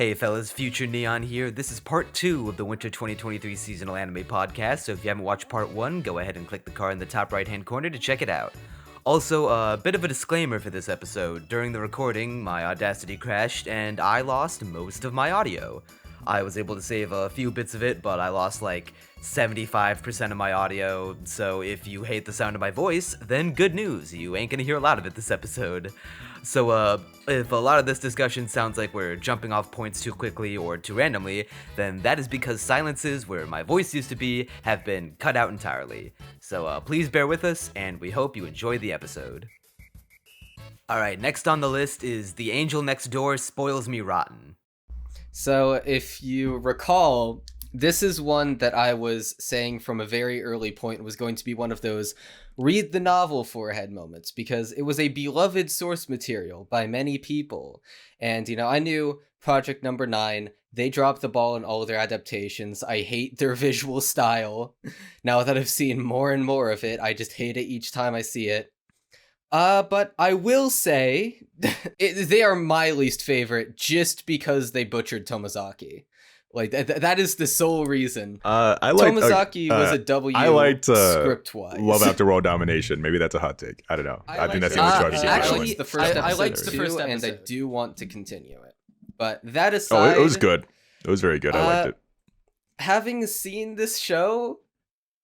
Hey fellas, Future Neon here. This is part 2 of the Winter 2023 seasonal anime podcast, so if you haven't watched part 1, go ahead and click the card in the top right hand corner to check it out. Also, a bit of a disclaimer for this episode. During the recording, my Audacity crashed and I lost most of my audio. I was able to save a few bits of it, but I lost like 75% of my audio, so if you hate the sound of my voice, then good news, you ain't gonna hear a lot of it this episode. So, if a lot of this discussion sounds like we're jumping off points too quickly or too randomly, then that is because silences where my voice used to be have been cut out entirely. So, please bear with us, and we hope you enjoy the episode. Alright, next on the list is The Angel Next Door Spoils Me Rotten. So, if you recall, this is one that I was saying from a very early point was going to be one of those read the novel forehead moments, because it was a beloved source material by many people. And, I knew Project Number 9, they dropped the ball in all of their adaptations. I hate their visual style. Now that I've seen more and more of it, I just hate it each time I see it. But I will say, they are my least favorite just because they butchered Tomozaki. Like, that is the sole reason. Tomozaki was a W script-wise. Love After World Domination. Maybe that's a hot take. I don't know. I think that's the only choice you get. Actually, the first episode I liked the first and I episode. do want to continue it. But that aside... Oh, it was good. It was very good. I liked it. Having seen this show,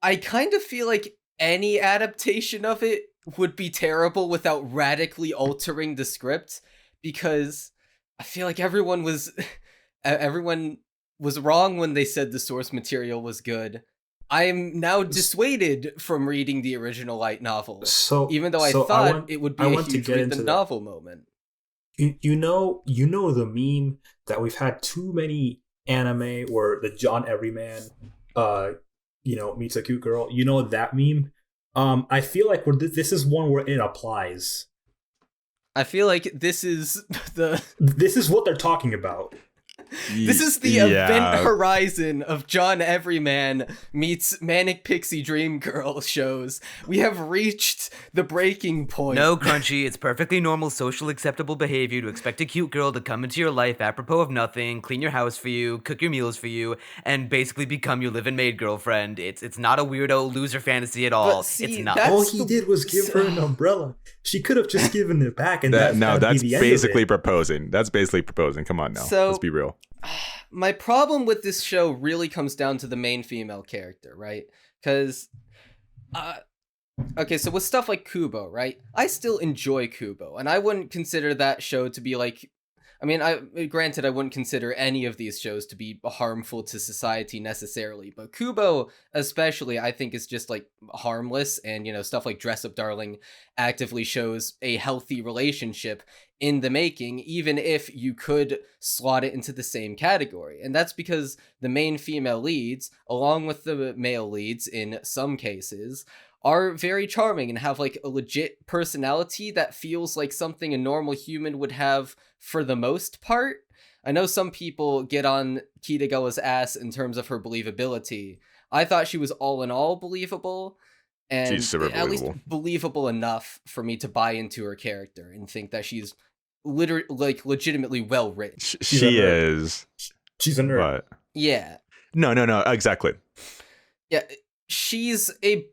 I kind of feel like any adaptation of it would be terrible without radically altering the script, because I feel like everyone was wrong when they said the source material was good. I'm now dissuaded from reading the original light novel, even though I thought it would be a huge read the novel moment. You know the meme that we've had too many anime where the John Everyman meets a cute girl. You know that meme? I feel like this is one where it applies. I feel like this is what they're talking about. This is the event horizon of John Everyman meets Manic Pixie Dream Girl shows. We have reached the breaking point. No, Crunchy, it's perfectly normal, social acceptable behavior to expect a cute girl to come into your life apropos of nothing, clean your house for you, cook your meals for you, and basically become your live-in maid girlfriend. It's not a weirdo loser fantasy at all. See, it's not. All he did was give her an umbrella. She could have just given it back, and that's basically proposing. That's basically proposing. Come on now. Let's be real. My problem with this show really comes down to the main female character, right? Because, okay, so with stuff like Kubo, right? I still enjoy Kubo, and I wouldn't consider that show to be like... granted, I wouldn't consider any of these shows to be harmful to society necessarily, but Kubo especially, I think, is just, like, harmless, and, stuff like Dress Up Darling actively shows a healthy relationship in the making, even if you could slot it into the same category. And that's because the main female leads, along with the male leads in some cases, are very charming and have like a legit personality that feels like something a normal human would have for the most part. I know some people get on Kitagawa's ass in terms of her believability. I thought she was all in all believable, and she's super at least believable. Believable enough for me to buy into her character and think that she's legitimately well written. She is. She's a nerd. But... Yeah. No, exactly. Yeah, she's a...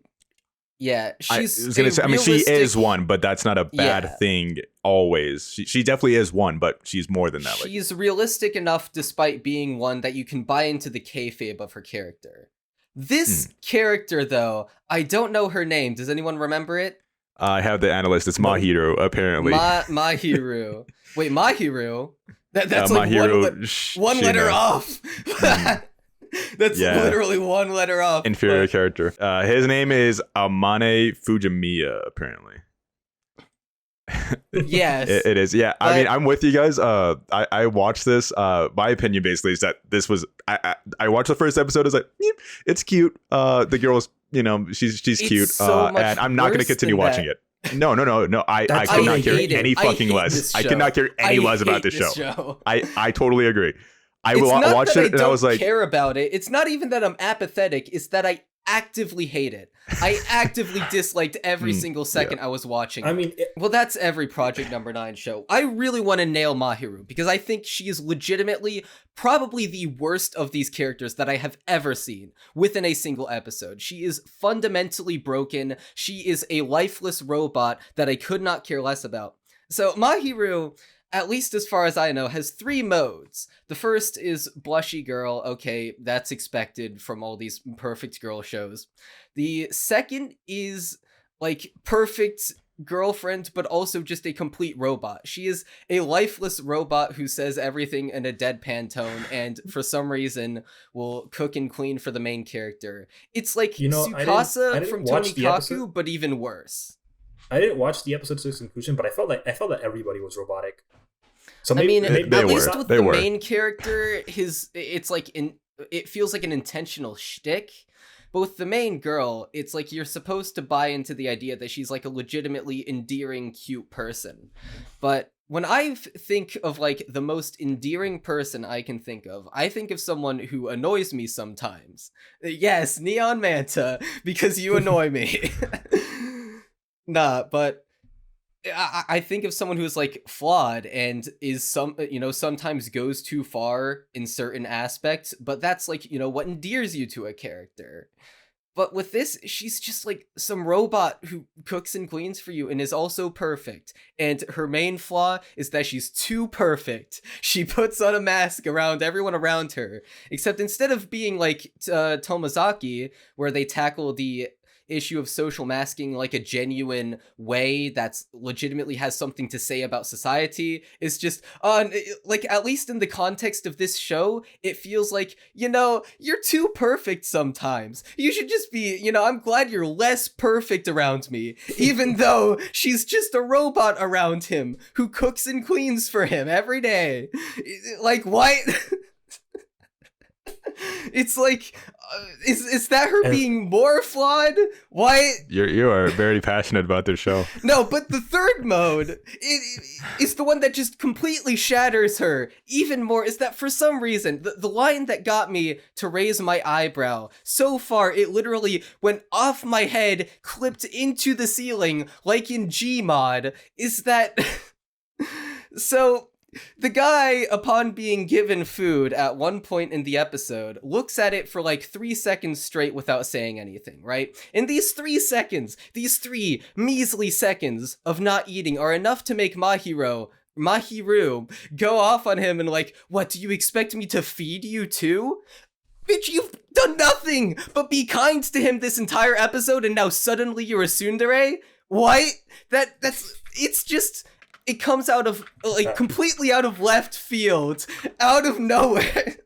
Yeah, she's I was gonna say, she is one, but that's not a bad thing always. She definitely is one, but she's more than that. She's realistic enough despite being one that you can buy into the kayfabe of her character. This character, though, I don't know her name. Does anyone remember it? I have the analyst. It's Mahiru, apparently. Mahiru. Wait, Mahiru? That's like Mahiru one letter off. That's literally one letter off. Inferior character. His name is Amane Fujimiya, apparently. Yes. It is. Yeah. I mean, I'm with you guys. I watched this. My opinion basically is that this was... I watched the first episode. I was like, it's cute. The girl's, she's cute. And I'm not going to continue watching it. No. I cannot care any fucking less. I cannot care any less about this show. I totally agree. I watched it and I was like, care about it. It's not even that I'm apathetic. It's that I actively hate it. I actively disliked every single second I was watching. I mean, well, that's every Project Number 9 show. I really want to nail Mahiru because I think she is legitimately probably the worst of these characters that I have ever seen within a single episode. She is fundamentally broken. She is a lifeless robot that I could not care less about. So Mahiru, at least as far as I know, has 3 modes. The first is blushy girl. Okay, that's expected from all these perfect girl shows. The second is like perfect girlfriend, but also just a complete robot. She is a lifeless robot who says everything in a deadpan tone and for some reason will cook and clean for the main character. It's like Tsukasa I didn't from watch the episode. Tonikaku, but even worse. I didn't watch the episode to its conclusion, but I felt that everybody was robotic. So I mean, they at were. least with They the were. main character, it feels like an intentional shtick. But with the main girl, it's like you're supposed to buy into the idea that she's like a legitimately endearing, cute person. But when I think of like the most endearing person I can think of, I think of someone who annoys me sometimes. Yes, Neon Manta, because you annoy me. Nah, but I think of someone who's like flawed and is sometimes goes too far in certain aspects, but that's like, what endears you to a character. But with this, she's just like some robot who cooks and cleans for you and is also perfect. And her main flaw is that she's too perfect. She puts on a mask around everyone around her, except instead of being like Tomazaki, where they tackle the issue of social masking like a genuine way that's legitimately has something to say about society, is just like, at least in the context of this show, it feels like, you're too perfect sometimes. You should just be, I'm glad you're less perfect around me, even though she's just a robot around him who cooks and cleans for him every day. Like, what? It's like, is that her being more flawed? Why? You are very passionate about this show. No, but the third mode is the one that just completely shatters her even more. Is that for some reason, the line that got me to raise my eyebrow, so far it literally went off my head, clipped into the ceiling like in Gmod, is that... So... the guy, upon being given food at one point in the episode, looks at it for like 3 seconds straight without saying anything, right? And these 3 seconds, these 3 measly seconds of not eating are enough to make Mahiru go off on him and like, what, do you expect me to feed you too? Bitch, you've done nothing but be kind to him this entire episode and now suddenly you're a tsundere? What? It's just... it comes out of, like, completely out of left field, out of nowhere.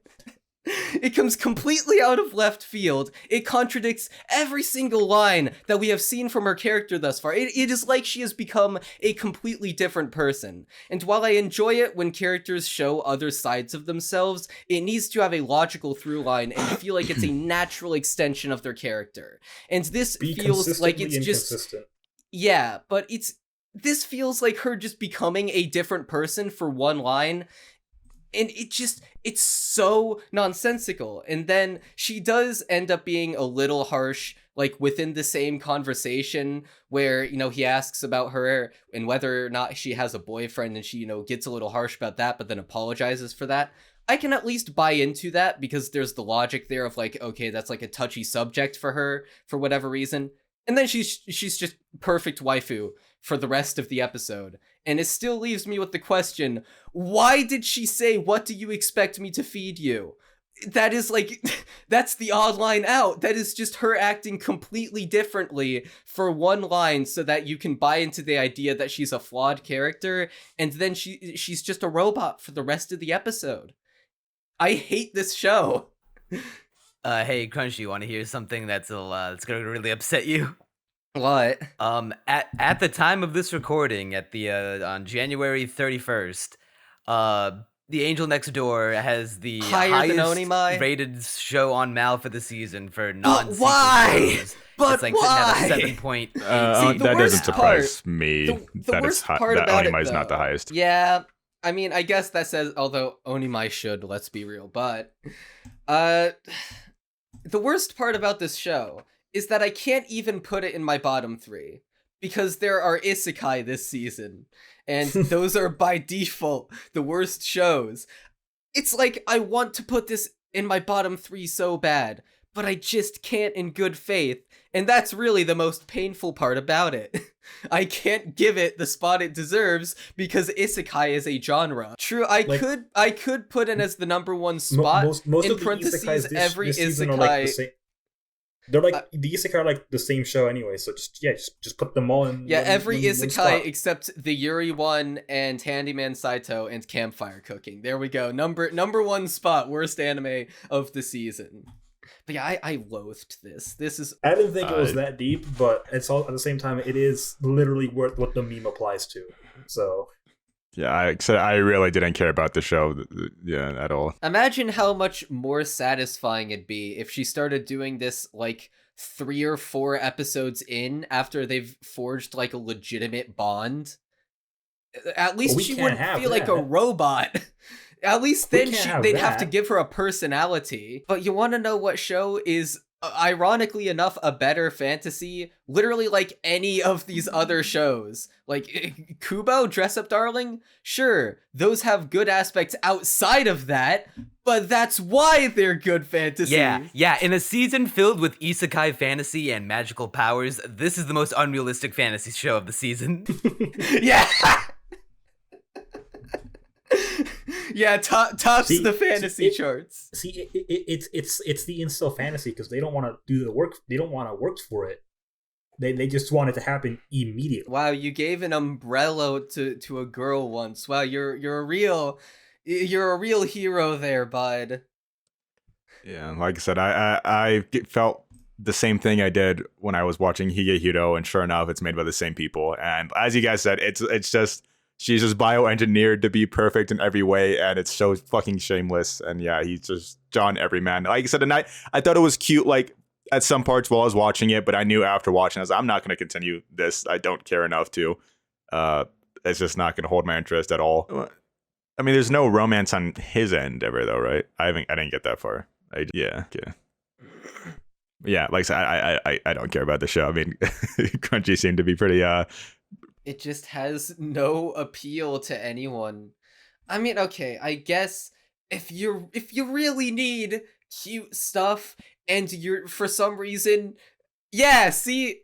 It comes completely out of left field. It contradicts every single line that we have seen from her character thus far. It is like she has become a completely different person. And while I enjoy it when characters show other sides of themselves, it needs to have a logical through line and feel like it's a natural extension of their character. And this feels like it's just... yeah, but this feels like her just becoming a different person for one line, and it's so nonsensical. And then she does end up being a little harsh, like within the same conversation where, he asks about her and whether or not she has a boyfriend, and she, gets a little harsh about that, but then apologizes for that. I can at least buy into that because there's the logic there of like, okay, that's like a touchy subject for her for whatever reason. And then she's just perfect waifu for the rest of the episode. And it still leaves me with the question, why did she say, what do you expect me to feed you? That is like, that's the odd line out. That is just her acting completely differently for one line so that you can buy into the idea that she's a flawed character. And then she's just a robot for the rest of the episode. I hate this show. Hey, Crunchy, you want to hear something that's gonna really upset you? What? At the time of this recording, on January 31st, The Angel Next Door has the Higher than highest Onimai? rated show on Mal for the season for non-sequel why? shows. But it's like why? sitting at a 7.8. See, the that worst doesn't surprise part- me. the That worst is high, part that about it, Onimai is not the though- highest. Yeah, I mean, I guess that says, although Onimai should, let's be real, but the worst part about this show is that I can't even put it in my bottom 3 because there are isekai this season, and those are by default the worst shows. It's like I want to put this in my bottom 3 so bad, but I just can't in good faith, and that's really the most painful part about it. I can't give it the spot it deserves because isekai is a genre. True, I could put it as the number 1 spot. Most in of the parentheses, isekais every this season isekai are like the same. They're like the isekai are like the same show anyway, so just put them all in. Every one isekai spot. except the Yuri one and Handyman Saito and Campfire Cooking. There we go. Number 1 spot, worst anime of the season. But yeah, I loathed this. This is. I didn't think it was that deep, but it's all at the same time. It is literally worth what the meme applies to. So. Yeah, I really didn't care about the show, at all. Imagine how much more satisfying it'd be if she started doing this like 3 or 4 episodes in after they've forged like a legitimate bond. At least she wouldn't feel like a robot. At least then they'd have to give her a personality. But you want to know what show is, ironically enough, a better fantasy? Literally like any of these other shows. Like Kubo, Dress Up Darling? Sure, those have good aspects outside of that, but that's why they're good fantasy. Yeah, in a season filled with isekai fantasy and magical powers, this is the most unrealistic fantasy show of the season. Yeah! Yeah, tops the fantasy charts. See, it's the incel fantasy because they don't want to do the work. They don't want to work for it. They just want it to happen immediately. Wow, you gave an umbrella to a girl once. Wow, you're a real hero there, bud. Yeah, like I said, I felt the same thing I did when I was watching Higehiro, and sure enough, it's made by the same people. And as you guys said, it's just. She's just bioengineered to be perfect in every way, and it's so fucking shameless. And yeah, he's just John Everyman. Like I said, and I thought it was cute, like at some parts while I was watching it, but I knew after watching, I was like, I'm not going to continue this. I don't care enough to. It's just not going to hold my interest at all. I mean, there's no romance on his end ever, though, right? I didn't get that far. Yeah. Like I said, I don't care about the show. I mean, Crunchy seemed to be pretty It just has no appeal to anyone. I mean, okay, I guess if you really need cute stuff and you're for some reason, yeah, see,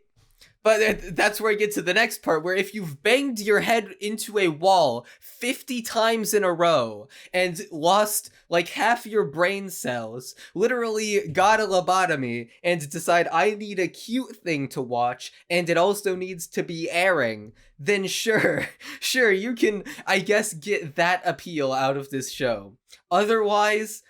but that's where I get to the next part, where if you've banged your head into a wall 50 times in a row and lost like half your brain cells, literally got a lobotomy, and decide I need a cute thing to watch and it also needs to be airing, then sure, you can, I guess, get that appeal out of this show. Otherwise,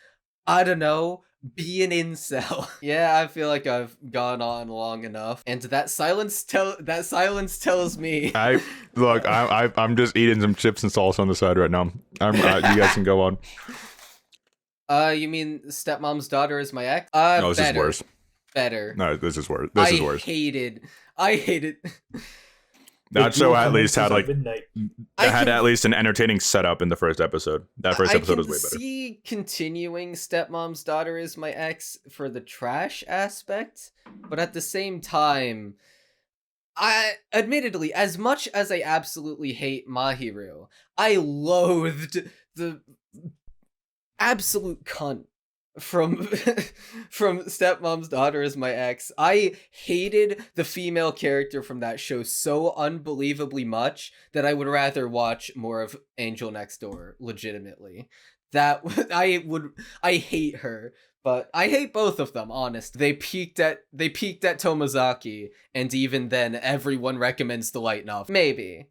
I don't know, be an incel. Yeah, I feel like I've gone on long enough, and that silence tells me. I'm just eating some chips and salsa on the side right now. You guys can go on. You mean Stepmom's Daughter is my ex? No, this is worse. Better. No, this is worse. This is worse. I hated. That show at least had at least an entertaining setup in the first episode. That first episode was way better. I can see continuing Stepmom's Daughter is my ex for the trash aspect, but at the same time, admittedly, as much as I absolutely hate Mahiru, I loathed the absolute cunt from Stepmom's Daughter is my ex. I hated the female character from that show so unbelievably much that I would rather watch more of Angel Next Door, legitimately. I hate her, but I hate both of them, honest. They peaked at Tomozaki, and even then everyone recommends the light novel. Maybe.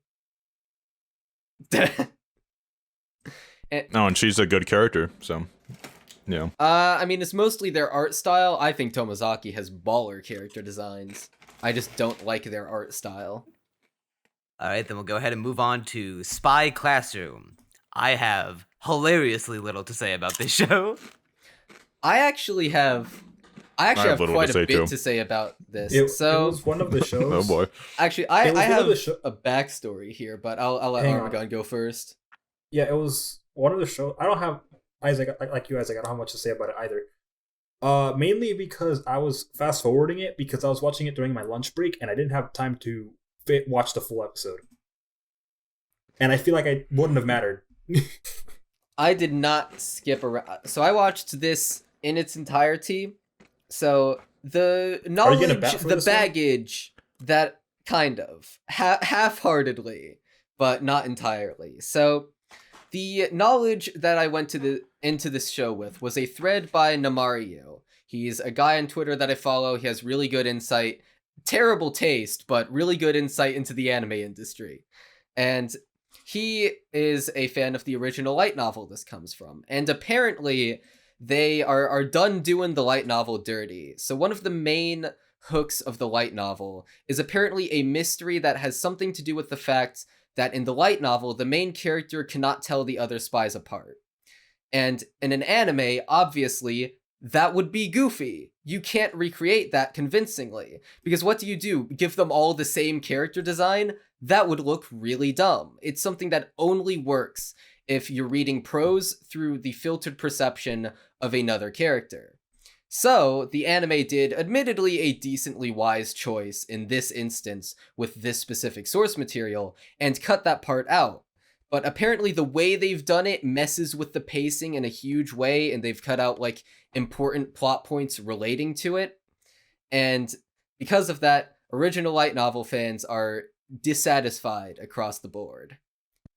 And she's a good character, so yeah. I mean, it's mostly their art style. I think Tomozaki has baller character designs. I just don't like their art style. All right, then we'll go ahead and move on to Spy Classroom. I have hilariously little to say about this show. I actually have quite a bit to say about this. It was one of the shows. Oh boy. Actually, I have a backstory here, but I'll let Armagon go first. Yeah, it was one of the shows. I don't have Isaac, like you, Isaac. I don't have much to say about it either. Mainly because I was fast forwarding it because I was watching it during my lunch break and I didn't have time to watch the full episode. And I feel like I wouldn't have mattered. I did not skip around. So I watched this in its entirety. So the knowledge, the baggage, that kind of half-heartedly, but not entirely. So the knowledge that I went into this show with was a thread by Namario. He's a guy on Twitter that I follow. He has really good insight, terrible taste, but really good insight into the anime industry. And he is a fan of the original light novel this comes from. And apparently they are done doing the light novel dirty. So one of the main hooks of the light novel is apparently a mystery that has something to do with the fact that in the light novel, the main character cannot tell the other spies apart. And in an anime, obviously, that would be goofy. You can't recreate that convincingly. Because what do? Give them all the same character design? That would look really dumb. It's something that only works if you're reading prose through the filtered perception of another character. So, the anime did admittedly a decently wise choice in this instance with this specific source material and cut that part out. But apparently the way they've done it messes with the pacing in a huge way, and they've cut out like important plot points relating to it. And because of that, original light novel fans are dissatisfied across the board.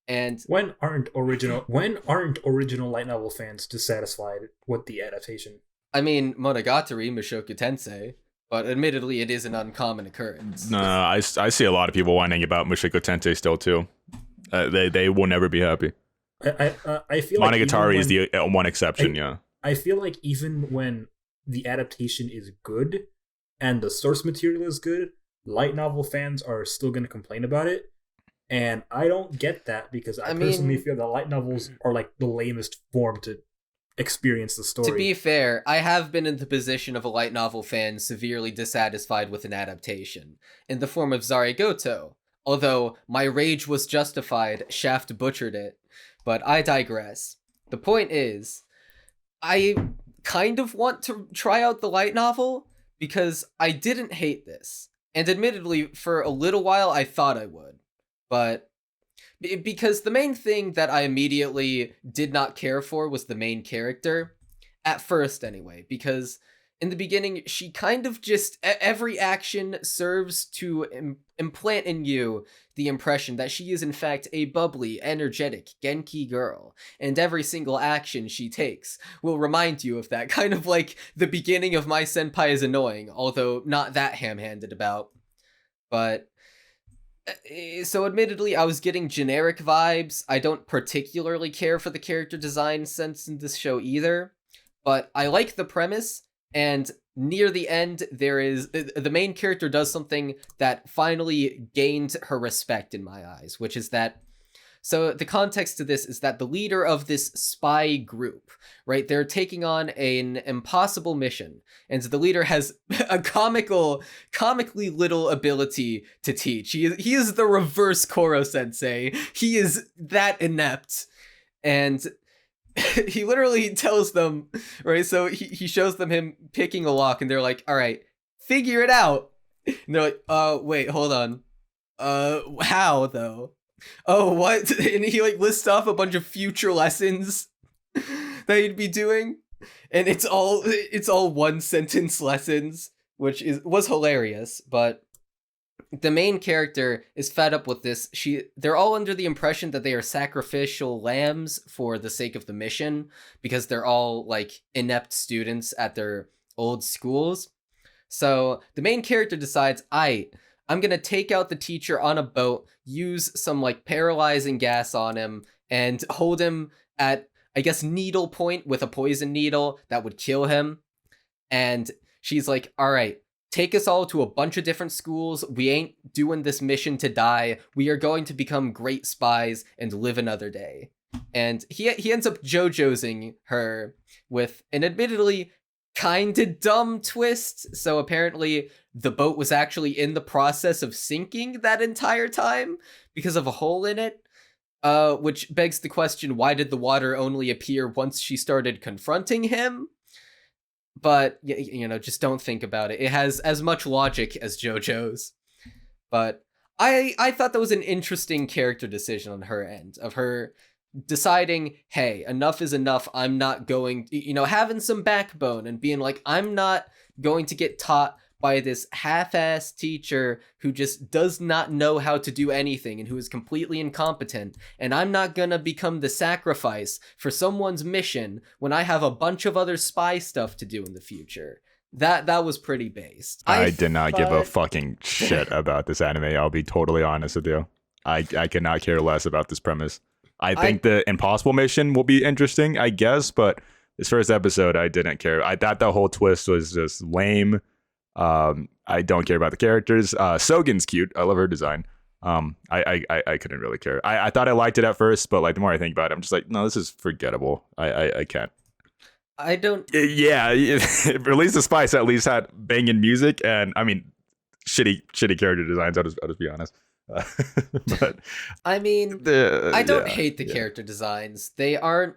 And when aren't original light novel fans dissatisfied with the adaptation? I mean, Monogatari, Mushoku Tensei, but admittedly it is an uncommon occurrence. No, I see a lot of people whining about Mushoku Tensei still too. They will never be happy. I feel Monogatari like is the one exception, yeah. I feel like even when the adaptation is good and the source material is good, light novel fans are still going to complain about it. And I don't get that because I personally feel that light novels are like the lamest form to experience the story. To be fair, I have been in the position of a light novel fan severely dissatisfied with an adaptation, in the form of Zaregoto. Although my rage was justified, Shaft butchered it. But I digress. The point is, I kind of want to try out the light novel because I didn't hate this. And admittedly, for a little while I thought I would. But because the main thing that I immediately did not care for was the main character. At first, anyway. Because in the beginning, she kind of just... Every action serves to implant in you the impression that she is in fact a bubbly, energetic, Genki girl. And every single action she takes will remind you of that. Kind of like the beginning of My Senpai is Annoying. Although not that ham-handed about. But... So admittedly, I was getting generic vibes. I don't particularly care for the character design sense in this show either, but I like the premise, and near the end, the main character does something that finally gained her respect in my eyes, which is that, so the context to this is that the leader of this spy group, right, they're taking on an impossible mission, and the leader has a comically little ability to teach. He is the reverse Koro sensei. He is that inept, and he literally tells them, right, so he shows them him picking a lock, and they're like, all right, figure it out. And they're like, wait, hold on. How, though? Oh, what? And he like lists off a bunch of future lessons that he'd be doing, and it's all one sentence lessons, which was hilarious. But the main character is fed up with this. They're all under the impression that they are sacrificial lambs for the sake of the mission, because they're all like inept students at their old schools. So the main character decides, I'm gonna take out the teacher on a boat, use some like paralyzing gas on him, and hold him at, I guess, needle point with a poison needle that would kill him. And she's like, all right, take us all to a bunch of different schools. We ain't doing this mission to die. We are going to become great spies and live another day. And he ends up JoJo'sing her with an admittedly kinda dumb twist. So apparently the boat was actually in the process of sinking that entire time because of a hole in it, which begs the question, why did the water only appear once she started confronting him? but just don't think about it. It has as much logic as JoJo's. But I thought that was an interesting character decision on her end, of her deciding, hey, enough is enough. I'm not going, having some backbone and being like, I'm not going to get taught by this half-ass teacher who just does not know how to do anything and who is completely incompetent, and I'm not gonna become the sacrifice for someone's mission when I have a bunch of other spy stuff to do in the future. That was pretty based. I did not give a fucking shit about this anime. I'll be totally honest with you. I could not care less about this premise. I think the impossible mission will be interesting, I guess, but this first episode, I didn't care. I thought the whole twist was just lame. I don't care about the characters. Sogen's cute. I love her design. I couldn't really care. I thought I liked it at first, but like the more I think about it, I'm just like, no, this is forgettable. I can't. I don't. Yeah, Release the Spice at least had banging music, and I mean, shitty character designs. I'll just be honest. But I mean, I don't hate the character designs. They aren't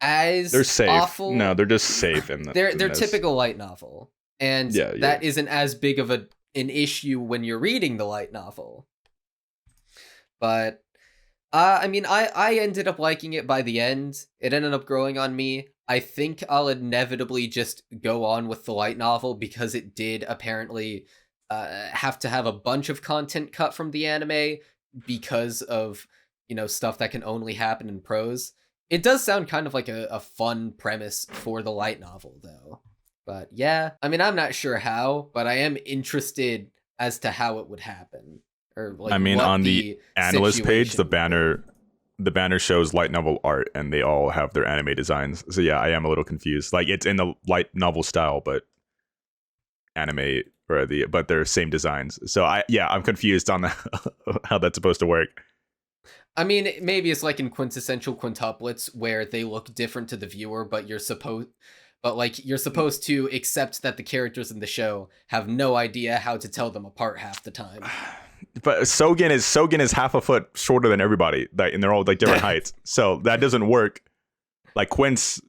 as they're safe. Awful. No, they're just safe. They're typical light novel, and that isn't as big of an issue when you're reading the light novel. But I mean, I ended up liking it by the end. It ended up growing on me. I think I'll inevitably just go on with the light novel because it did apparently have to have a bunch of content cut from the anime because of, stuff that can only happen in prose. It does sound kind of like a fun premise for the light novel, though. But yeah, I mean, I'm not sure how, but I am interested as to how it would happen. Or like, I mean, on the analyst page, the banner shows light novel art, and they all have their anime designs. So yeah, I am a little confused. Like, it's in the light novel style, but anime but they're same designs. So I'm confused on how that's supposed to work. I mean, maybe it's like in quintessential quintuplets where they look different to the viewer, but you're supposed to accept that the characters in the show have no idea how to tell them apart half the time. But Sogen is half a foot shorter than everybody, and they're all like different heights. So that doesn't work. Like Quince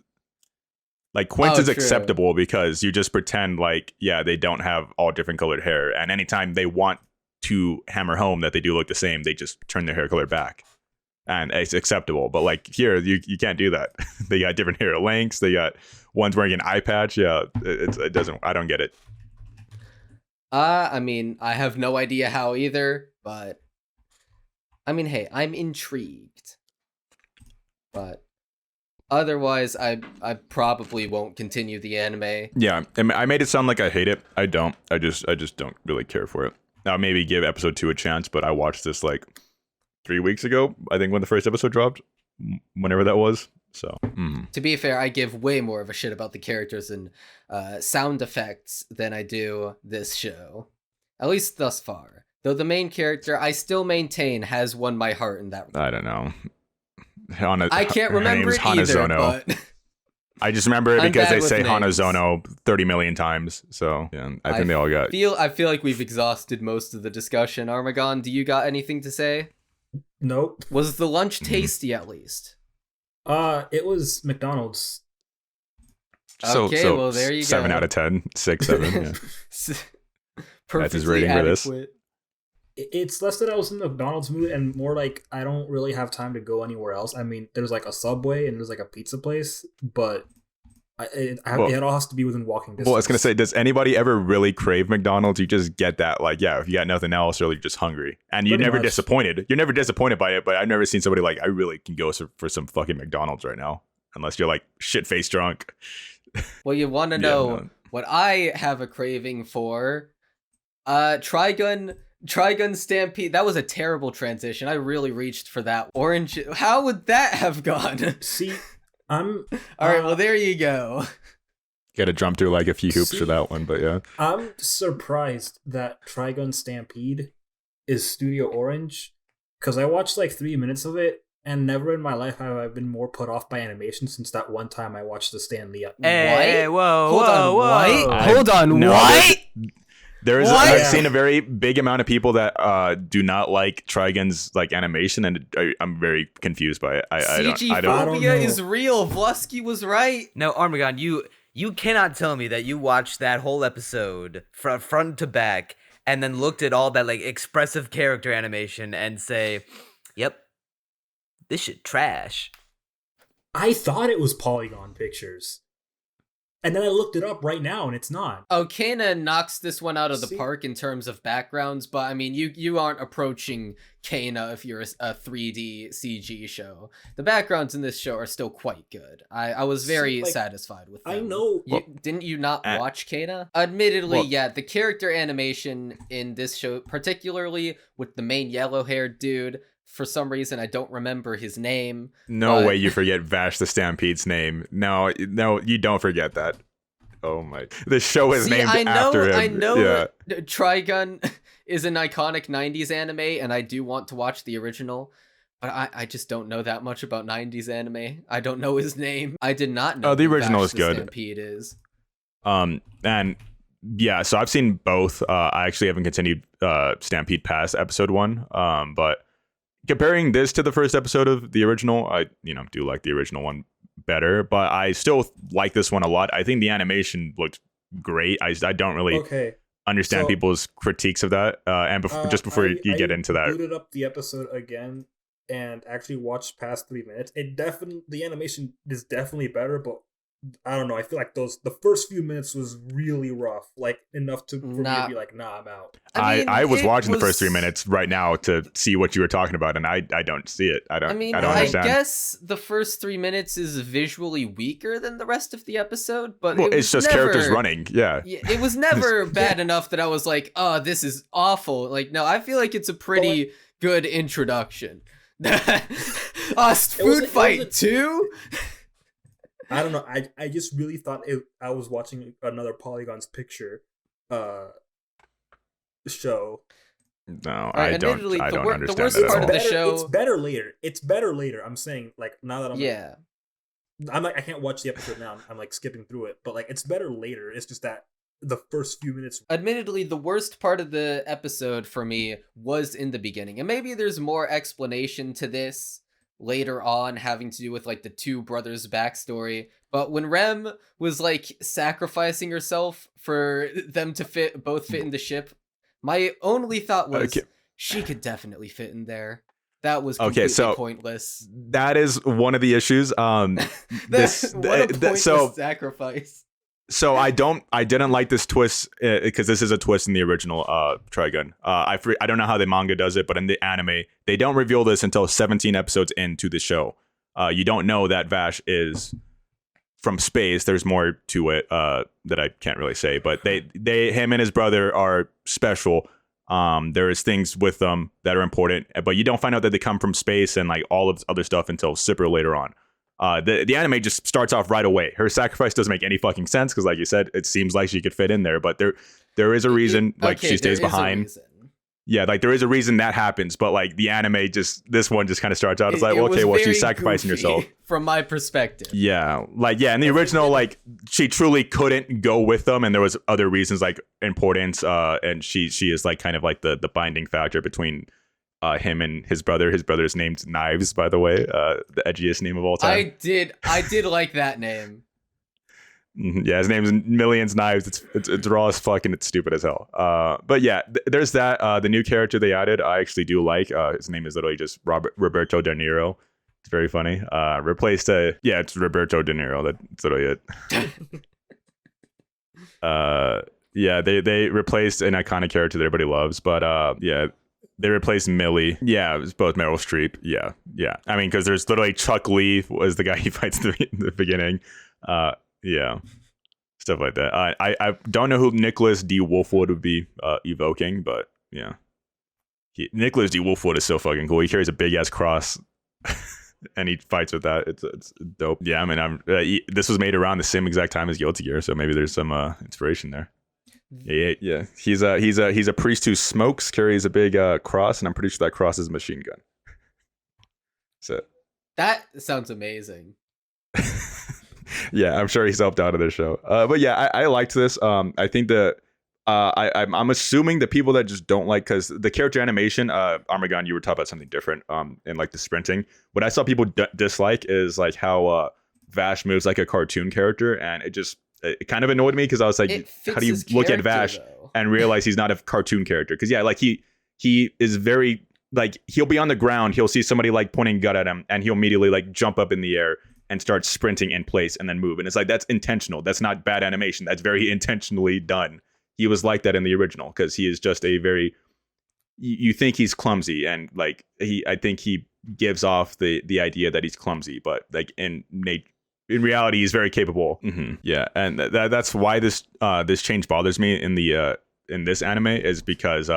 is acceptable because you just pretend like, they don't have all different colored hair, and anytime they want to hammer home that they do look the same, they just turn their hair color back, and it's acceptable. But like here, you can't do that. They got different hair lengths. They got one's wearing an eye patch. Yeah, it doesn't. I don't get it. I mean, I have no idea how either, but I mean, hey, I'm intrigued. But otherwise, I probably won't continue the anime. Yeah, I made it sound like I hate it. I don't. I just don't really care for it. I'll maybe give episode 2 a chance, but I watched this like 3 weeks ago, I think, when the first episode dropped, whenever that was. So to be fair, I give way more of a shit about the characters and sound effects than I do this show, at least thus far. Though the main character, I still maintain, has won my heart in that. I don't know. I can't remember it either, but I just remember it because they say names. Hanazono 30 million times. So yeah, I think they all got. I feel like we've exhausted most of the discussion. Armagon, do you got anything to say? Nope. Was the lunch tasty at least? It was McDonald's. Okay, well there you go. 7 out of 10, 6, 7. Yeah. That's his rating adequate. for this. It's less that I was in the McDonald's mood and more like I don't really have time to go anywhere else. I mean, there's like a Subway and there's like a pizza place, but it all has to be within walking distance. Well, I was going to say, does anybody ever really crave McDonald's? You just get that, like, if you got nothing else, or you're just hungry. And you're never disappointed. You're never disappointed by it, but I've never seen somebody like, I really can go for some fucking McDonald's right now. Unless you're like shit-faced drunk. Well, you want to know what I have a craving for? Trigun Stampede. That was a terrible transition. I really reached for that. Orange. How would that have gone? See, I'm all right. Well, there you go. Got to jump through like a few hoops for that one, but yeah. I'm surprised that Trigun Stampede is Studio Orange, because I watched like 3 minutes of it, and never in my life have I been more put off by animation since that one time I watched the Stan Lee. Hey, whoa, hold on, whoa. Hold on, what? I've seen a very big amount of people that do not like Trigun's like animation, and I'm very confused by it. CG phobia is real. Vlusky was right. No, Armagon, You cannot tell me that you watched that whole episode from front to back and then looked at all that like expressive character animation and say, "Yep, this shit trash." I thought it was Polygon Pictures. And then I looked it up right now, and it's not. Oh, Kana knocks this one out of the See? park in terms of backgrounds, but I mean, you aren't approaching Kana if you're a 3D CG show. The backgrounds in this show are still quite good. I was very satisfied with them. I know. Didn't you not watch Kana? Admittedly, yeah, the character animation in this show, particularly with the main yellow-haired dude, for some reason, I don't remember his name. No way you forget Vash the Stampede's name. No, you don't forget that. Oh my. The show is named after him. I know Trigun is an iconic 90s anime, and I do want to watch the original, but I just don't know that much about 90s anime. I don't know his name. I did not know the original Vash is the good. Stampede is. And yeah, so I've seen both. I actually haven't continued Stampede past episode 1. But comparing this to the first episode of the original, I do like the original one better, but I still like this one a lot. I think the animation looked great. I don't really understand people's critiques of that. And before you get into that, I booted up the episode again and actually watched past 3 minutes. The animation is definitely better, but I don't know. I feel like the first few minutes was really rough, like enough for me to be like, nah, I'm out. I was watching the first 3 minutes right now to see what you were talking about, and I don't see it. I don't understand. I guess the first 3 minutes is visually weaker than the rest of the episode, but it's just characters running. Yeah, it was never bad enough that I was like, oh, this is awful. Like, no, I feel like it's a pretty good introduction. Food fight too. I don't know. I just really thought I was watching another Polygon's Picture show. No, I don't understand. The worst part of the show. It's better later. I'm saying, like, now that I'm like, I can't watch the episode now. I'm like skipping through it, but like it's better later. It's just that the first few minutes. Admittedly, the worst part of the episode for me was in the beginning, and maybe there's more explanation to this later on, having to do with like the two brothers' backstory. But when Rem was like sacrificing herself for them to both fit in the ship, my only thought was she could definitely fit in there. That was completely pointless. That is one of the issues. Sacrifice. So I didn't like this twist because this is a twist in the original Trigun. I don't know how the manga does it, but in the anime, they don't reveal this until 17 episodes into the show. You don't know that Vash is from space. There's more to it that I can't really say, but him and his brother are special. There is things with them that are important, but you don't find out that they come from space and like all of this other stuff until super later on. The anime just starts off right away. Her sacrifice doesn't make any fucking sense because, like you said, it seems like she could fit in there, but there is a reason. She stays behind. Yeah, like there is a reason that happens, but like the anime this one just kind of starts out as like, she's sacrificing herself. From my perspective. Yeah, in the original, like she truly couldn't go with them, and there was other reasons like importance. And she is like kind of like the binding factor between him and his brother. His brother's name's Knives, by the way, the edgiest name of all time. I did like that name. Yeah, his name's Millions Knives. It's raw as fuck and it's stupid as hell. But yeah, there's that. The new character they added, I actually do like. His name is literally just Roberto De Niro. It's very funny. It's Roberto De Niro. That's literally it. Yeah, they replaced an iconic character that everybody loves, but they replaced Millie. Yeah, it was both Meryl Streep. Yeah. I mean, because there's literally Chuck Lee was the guy he fights in the beginning. Yeah, stuff like that. I don't know who Nicholas D. Wolfwood would be evoking, but yeah, Nicholas D. Wolfwood is so fucking cool. He carries a big ass cross, and he fights with that. It's dope. Yeah, I mean, this was made around the same exact time as Guilty Gear, so maybe there's some inspiration there. Yeah. He's a priest who smokes, carries a big cross, and I'm pretty sure that cross is a machine gun. So that sounds amazing. Yeah, I'm sure he's helped out of this show. But yeah, I liked this. I think that I'm assuming the people that just don't like, because the character animation, Armagon, you were talking about something different. In like the sprinting, what I saw people dislike is like how Vash moves like a cartoon character, and it kind of annoyed me because I was like, It fits how do you his look at character, Vash though. and realize he's not a cartoon character? Because yeah, like he is very like, he'll be on the ground, he'll see somebody like pointing a gun at him, and he'll immediately like jump up in the air and start sprinting in place and then move. And it's like, that's intentional. That's not bad animation. That's very intentionally done. He was like that in the original because he is just a very, you think he's clumsy, and like I think he gives off the idea that he's clumsy, but like in reality he's very capable. Yeah, and that's why this change bothers me in the in this anime, is because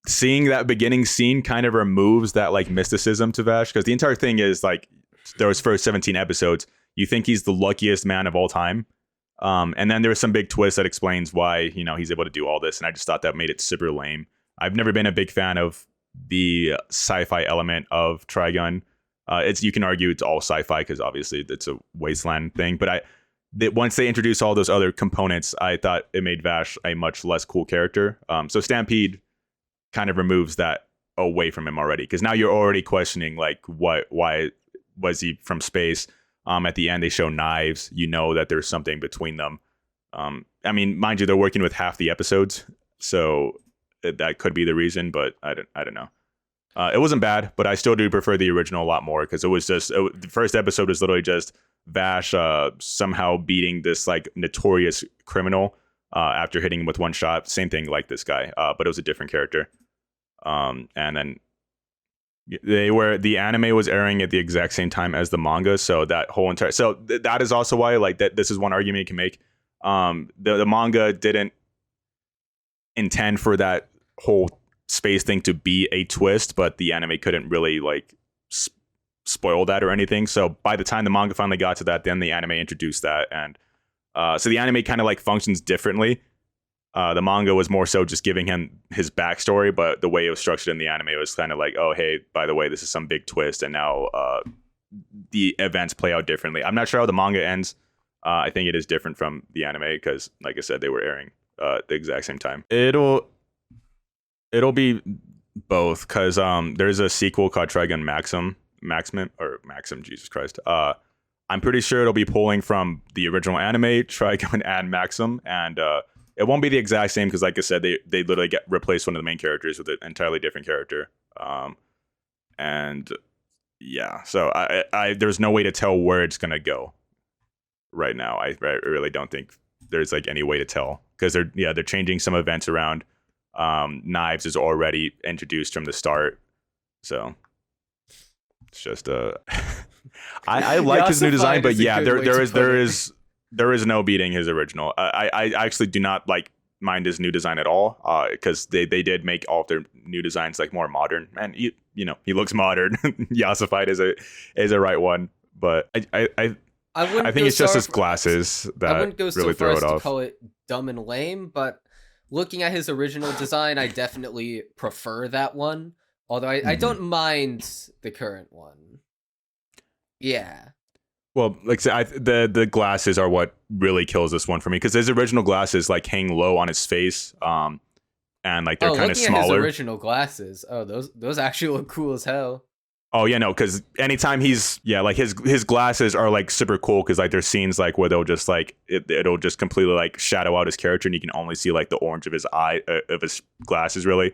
seeing that beginning scene kind of removes that like mysticism to Vash, because the entire thing is like, those first 17 episodes, you think he's the luckiest man of all time. And then there's some big twist that explains why, you know, he's able to do all this. And I just thought that made it super lame. I've never been a big fan of the sci-fi element of Trigun. You can argue it's all sci-fi because obviously it's a wasteland thing. But once they introduced all those other components, I thought it made Vash a much less cool character. So Stampede kind of removes that away from him already, because now you're already questioning like, why was he from space? At the end, they show knives. You know that there's something between them. I mean, mind you, they're working with half the episodes, so that could be the reason. But I don't know. It wasn't bad, but I still do prefer the original a lot more, because it was just the first episode was literally just Vash somehow beating this like notorious criminal after hitting him with one shot. Same thing like this guy, but it was a different character. And then the anime was airing at the exact same time as the manga, so that whole entire that is also why like that this is one argument you can make. The manga didn't intend for that whole space thing to be a twist, but the anime couldn't really like spoil that or anything. So by the time the manga finally got to that, then the anime introduced that, and so the anime kind of like functions differently. The manga was more so just giving him his backstory, but the way it was structured in the anime was kind of like, oh, hey, by the way, this is some big twist, and now the events play out differently. I'm not sure how the manga ends. I think it is different from the anime because, like I said, they were airing the exact same time. It'll be both, because there's a sequel called Trigun Maxim, Jesus Christ. I'm pretty sure it'll be pulling from the original anime, Trigun and Maxim, and it won't be the exact same because, like I said, they literally replaced one of the main characters with an entirely different character. And yeah, so I there's no way to tell where it's gonna go right now. I really don't think there's like any way to tell, because they're changing some events around. Knives is already introduced from the start, so it's just I like his new design, but yeah, there is no beating his original. I actually do not like mind his new design at all, because they did make all of their new designs like more modern, and he looks modern. Yasified is a right one, but I think it's just his glasses that I wouldn't go really so far throw as it to off. call it dumb and lame, but looking at his original design, I definitely prefer that one. Although I don't mind the current one. Yeah. Well, like I said, the glasses are what really kills this one for me, because his original glasses like hang low on his face, and like they're kind of smaller. At his original glasses, those actually look cool as hell. Oh yeah, no, because anytime like his glasses are like super cool, because like there's scenes like where they'll just like it'll just completely like shadow out his character, and you can only see like the orange of his eye of his glasses. Really,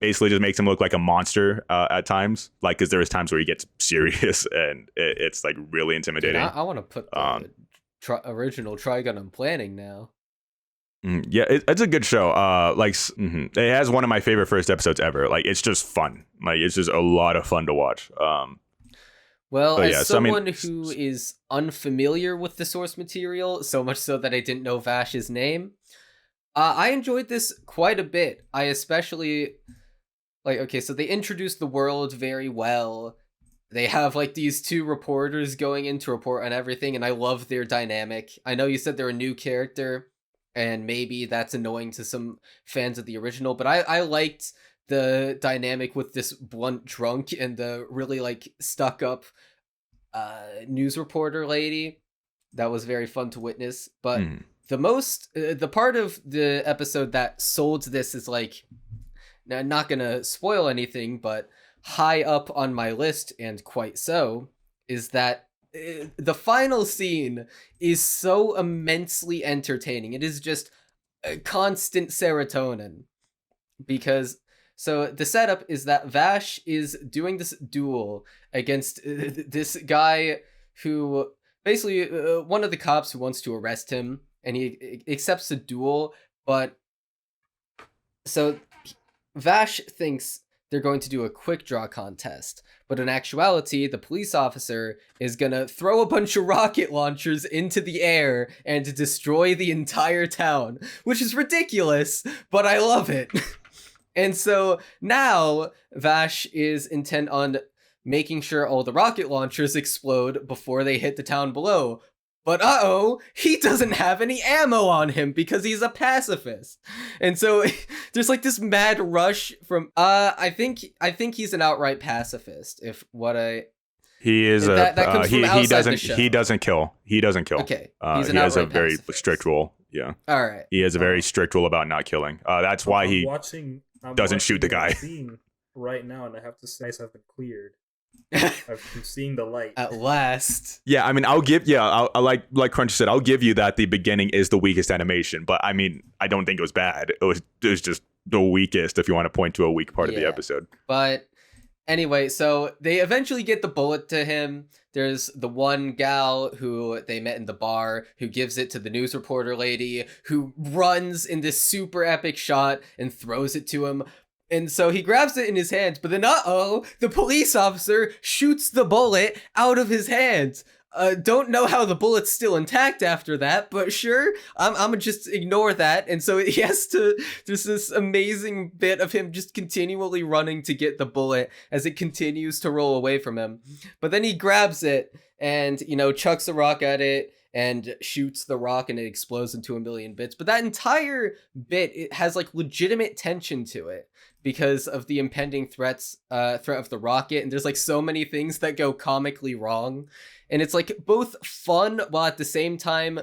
basically just makes him look like a monster at times, like because there's times where he gets serious, and it's like really intimidating. Dude, I want to put the original Trigun I'm planning now. Yeah, it's a good show. It has one of my favorite first episodes ever. Like, it's just fun. Like, it's just a lot of fun to watch. Well, as someone who is unfamiliar with the source material, so much so that I didn't know Vash's name, I enjoyed this quite a bit. I especially so they introduced the world very well. They have like these two reporters going in to report on everything, and I love their dynamic. I know you said they're a new character, and maybe that's annoying to some fans of the original, but I liked the dynamic with this blunt drunk and the really like stuck up news reporter lady. That was very fun to witness. But the part of the episode that sold this is like, now, not gonna spoil anything, but high up on my list, and quite so, is that the final scene is so immensely entertaining. It is just constant serotonin. Because so the setup is that Vash is doing this duel against this guy who basically one of the cops who wants to arrest him, and he accepts the duel. But so Vash thinks they're going to do a quick draw contest, but in actuality, the police officer is gonna throw a bunch of rocket launchers into the air and destroy the entire town, which is ridiculous, but I love it. And so now Vash is intent on making sure all the rocket launchers explode before they hit the town below. But he doesn't have any ammo on him because he's a pacifist. And so there's like this mad rush from I think he's an outright pacifist. If what I He is that comes from outside the show. He doesn't kill. Okay. He has a very strict rule. Yeah. All right. He has a very strict rule about not killing. That's why he doesn't shoot the guy. Right now, and I have to say, I've been cleared. I'm seeing the light at last. Yeah, I mean, I like Crunch said, I'll give you that the beginning is the weakest animation, but I mean, I don't think it was bad. It was just the weakest if you want to point to a weak part of the episode. But anyway, so they eventually get the bullet to him. There's the one gal who they met in the bar who gives it to the news reporter lady, who runs in this super epic shot and throws it to him. And so he grabs it in his hands, but then the police officer shoots the bullet out of his hands. Don't know how the bullet's still intact after that, but sure, I'm gonna just ignore that. And so he has to, there's this amazing bit of him just continually running to get the bullet as it continues to roll away from him. But then he grabs it and, chucks a rock at it and shoots the rock and it explodes into a million bits. But that entire bit, it has like legitimate tension to it because of the impending threat of the rocket. And there's like so many things that go comically wrong. And it's like both fun while at the same time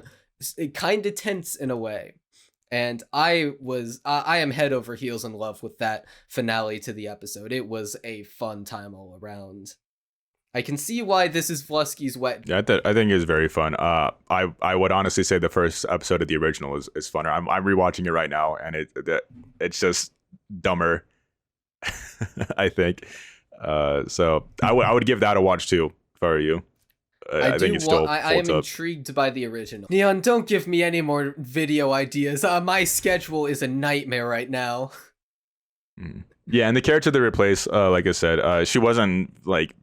kind of tense in a way. And I am head over heels in love with that finale to the episode. It was a fun time all around. I can see why this is Vlusky's wet. Yeah, I think it's very fun. I would honestly say the first episode of the original is funner. I'm rewatching it right now, and it's just dumber. I think. So I would give that a watch too. If I were you. I think it's still. I am intrigued by the original. Neon, don't give me any more video ideas. My schedule is a nightmare right now. Yeah, and the character they replaced, like I said, she wasn't like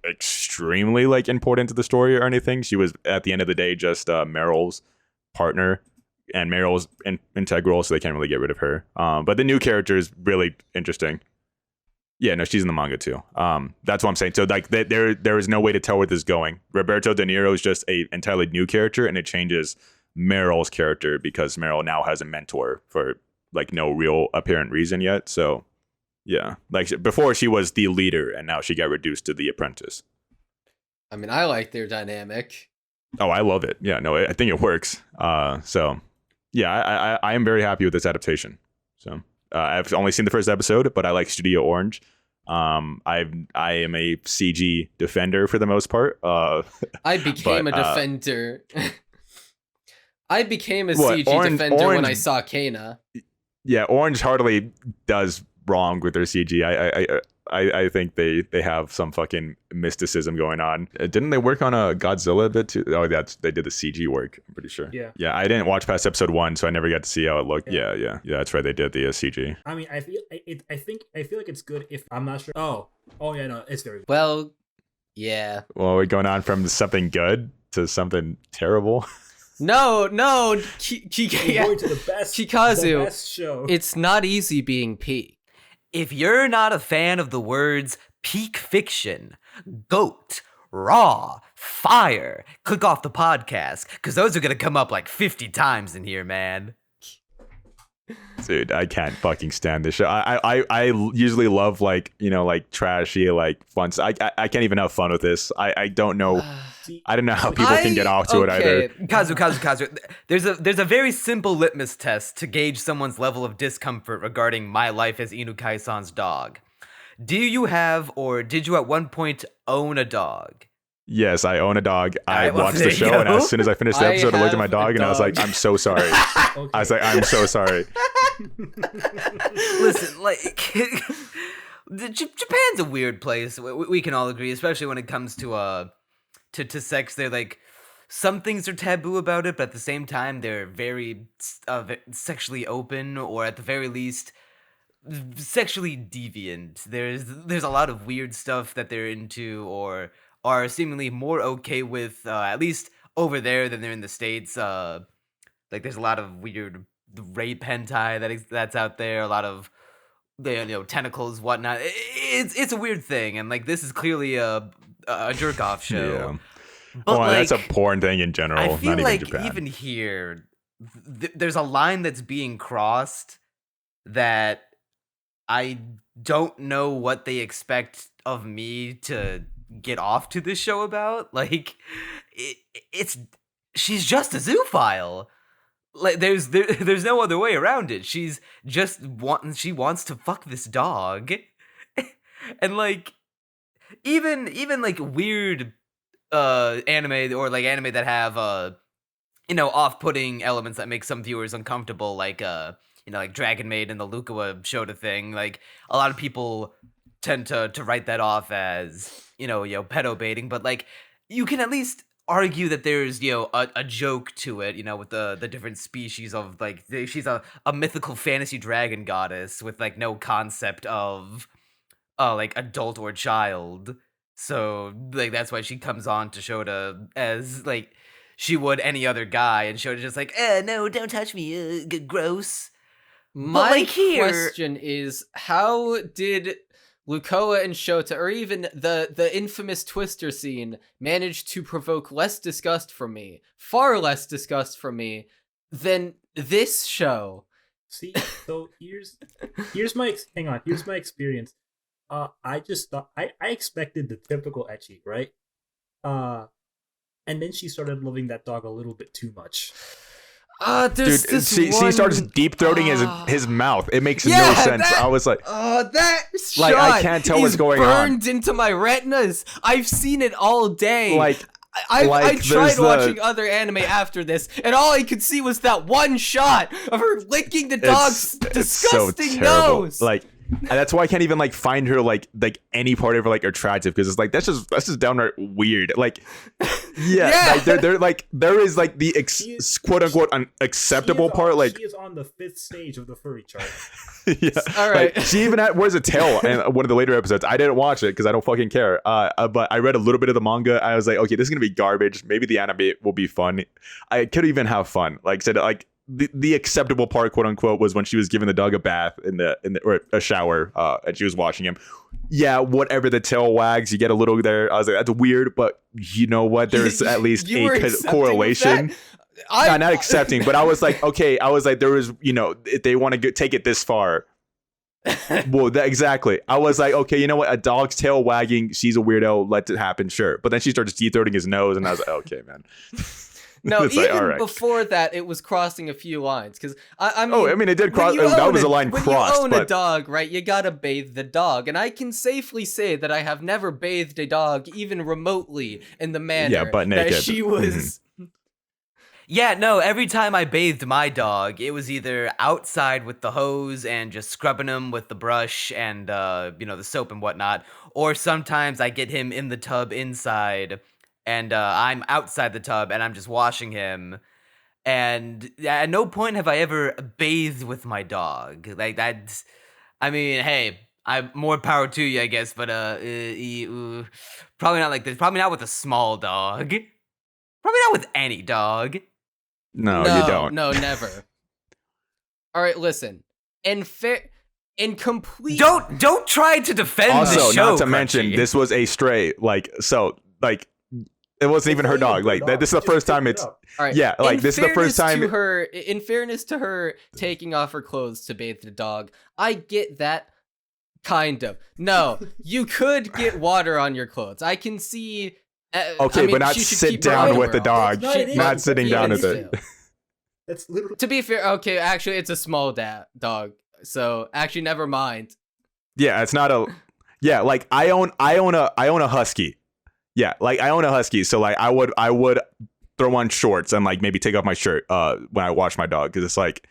extremely like important to the story or anything. She was at the end of the day just Meryl's partner, and Meryl's integral, so they can't really get rid of her. But the new character is really interesting. Yeah, no, she's in the manga too. That's what I'm saying. So like there is no way to tell where this is going. Roberto De Niro is just a entirely new character, and it changes Meryl's character because Meryl now has a mentor for like no real apparent reason yet. So yeah, like before she was the leader, and now she got reduced to the apprentice. I mean, I like their dynamic. Oh, I love it. Yeah, no, I think it works. So yeah, I am very happy with this adaptation. So. I've only seen the first episode, but I like Studio Orange. I am a CG defender for the most part. I became a defender. I became a CG defender when I saw Kana. Yeah, Orange hardly does wrong with their CG. I think they have some fucking mysticism going on. Didn't they work on a Godzilla a bit too? Oh, they did the CG work. I'm pretty sure. Yeah. Yeah, I didn't watch past episode 1, so I never got to see how it looked. Yeah. That's right. They did the CG. I mean, I feel like it's good if I'm not sure. Oh yeah, no, it's very good. Well, yeah. Well, we're going on from something good to something terrible. No, Going to the best, Kikazu. The best show. It's not easy being peak. If you're not a fan of the words peak fiction, goat, raw, fire, click off the podcast, because those are going to come up like 50 times in here, man. Dude, I can't fucking stand this show. I usually love like trashy like fun. I can't even have fun with this. I don't know. I don't know how people can get off to it either. Kazu. There's a very simple litmus test to gauge someone's level of discomfort regarding my life as Inukai-san's dog. Do you have or did you at one point own a dog? Yes, I own a dog. I Alright, well, watched there the you show, and go. as soon as I finished the I episode, I looked at my have a dog, and I was like, dog. I'm so sorry. Okay. I was like, I'm so sorry. Listen, like Japan's a weird place. We can all agree, especially when it comes to sex. They're like some things are taboo about it, but at the same time, they're very sexually open, or at the very least, sexually deviant. There's a lot of weird stuff that they're into, or are seemingly more okay with, at least over there than they're in the States. Like there's a lot of weird rape hentai that's out there. A lot of tentacles, whatnot. It's a weird thing, and like this is clearly a jerk off show. Yeah. But Well, that's a like, porn thing in general, I feel not like even Japan. even here, there's a line that's being crossed that I don't know what they expect of me to get off to this show about. Like, it's she's just a zoophile. Like, there's no other way around it. She wants to fuck this dog, and like, even like weird anime, or like anime that have off-putting elements that make some viewers uncomfortable, like like Dragon Maid and the Lukawa Shota thing. Like a lot of people tend to write that off as pedo baiting, but like you can at least argue that there's a joke to it, with the different species of like she's a mythical fantasy dragon goddess with like no concept of like adult or child. So like that's why she comes on to Shota as like she would any other guy, and Shota's just like, no, don't touch me, gross. My like here- question is, how did Lukoa and Shota, or even the infamous Twister scene, manage to provoke less disgust from me, far less disgust from me, than this show? See, so here's my experience. I just thought I expected the typical ecchi, right? And then she started loving that dog a little bit too much. There's Dude, this she one... starts deep throating his mouth. It makes no Yeah, sense. that- I was like, that Like, shot I can't tell what's is going on. burned into my retinas. I've seen it all day. like I like, tried there's the- watching other anime after this, and all I could see was that one shot of her licking the dog's disgusting so terrible. nose. Like, and that's why I can't even like find her like any part of her like attractive, because it's like that's just downright weird. Like, yeah. Like they're like there is like the quote unquote acceptable part. Like she is on the 5th stage of the furry chart. yeah, All right. Like, she even wears a tail in one of the later episodes. I didn't watch it because I don't fucking care. But I read a little bit of the manga. I was like, okay, this is gonna be garbage. Maybe the anime will be fun. I could even have fun. Like said, like the acceptable part, quote unquote, was when she was giving the dog a bath in the or a shower, and she was washing him. Yeah, whatever, the tail wags, you get a little there. I was like, that's weird, but you know what? There's at least You were a accepting of correlation. that? No, not accepting, but I was like, okay. I was like, there was, if they want to take it this far. Well, exactly. I was like, okay, you know what? A dog's tail wagging, she's a weirdo. Let it happen, sure. But then she starts deep-throating his nose, and I was like, okay, man. No, It's even like, all right. before that, it was crossing a few lines. Because I mean, Oh, I mean, it did cross. when you That own was a line when crossed. you own But a dog, right? You gotta bathe the dog, and I can safely say that I have never bathed a dog even remotely in the manner butt that naked. she was. Yeah, no, every time I bathed my dog, it was either outside with the hose and just scrubbing him with the brush and, the soap and whatnot, or sometimes I get him in the tub inside and I'm outside the tub and I'm just washing him. And at no point have I ever bathed with my dog. Like, that's, I mean, hey, I'm more power to you, I guess, but probably not like this. Probably not with a small dog. Probably not with any dog. no, you don't. No, never. All right, listen. In complete. Don't try to defend Also, the show. not to mention, Crunchy. this was a stray. It wasn't even her dog. Like, this is the first time it's. All right. Yeah, like, this is the first time. In fairness to her taking off her clothes to bathe the dog, I get that. Kind of. No, you could get water on your clothes. I can see. Okay, I mean, but not she should sit keep her down with underwear the on. dog. That's not an Not issue. sitting That's down not with an it. issue. That's literally. To be fair, okay, actually, it's a small dog. So actually, never mind. Yeah, it's not a. Yeah, like I own a husky. Yeah, like I own a husky, so like I would throw on shorts and like maybe take off my shirt when I wash my dog, because it's like,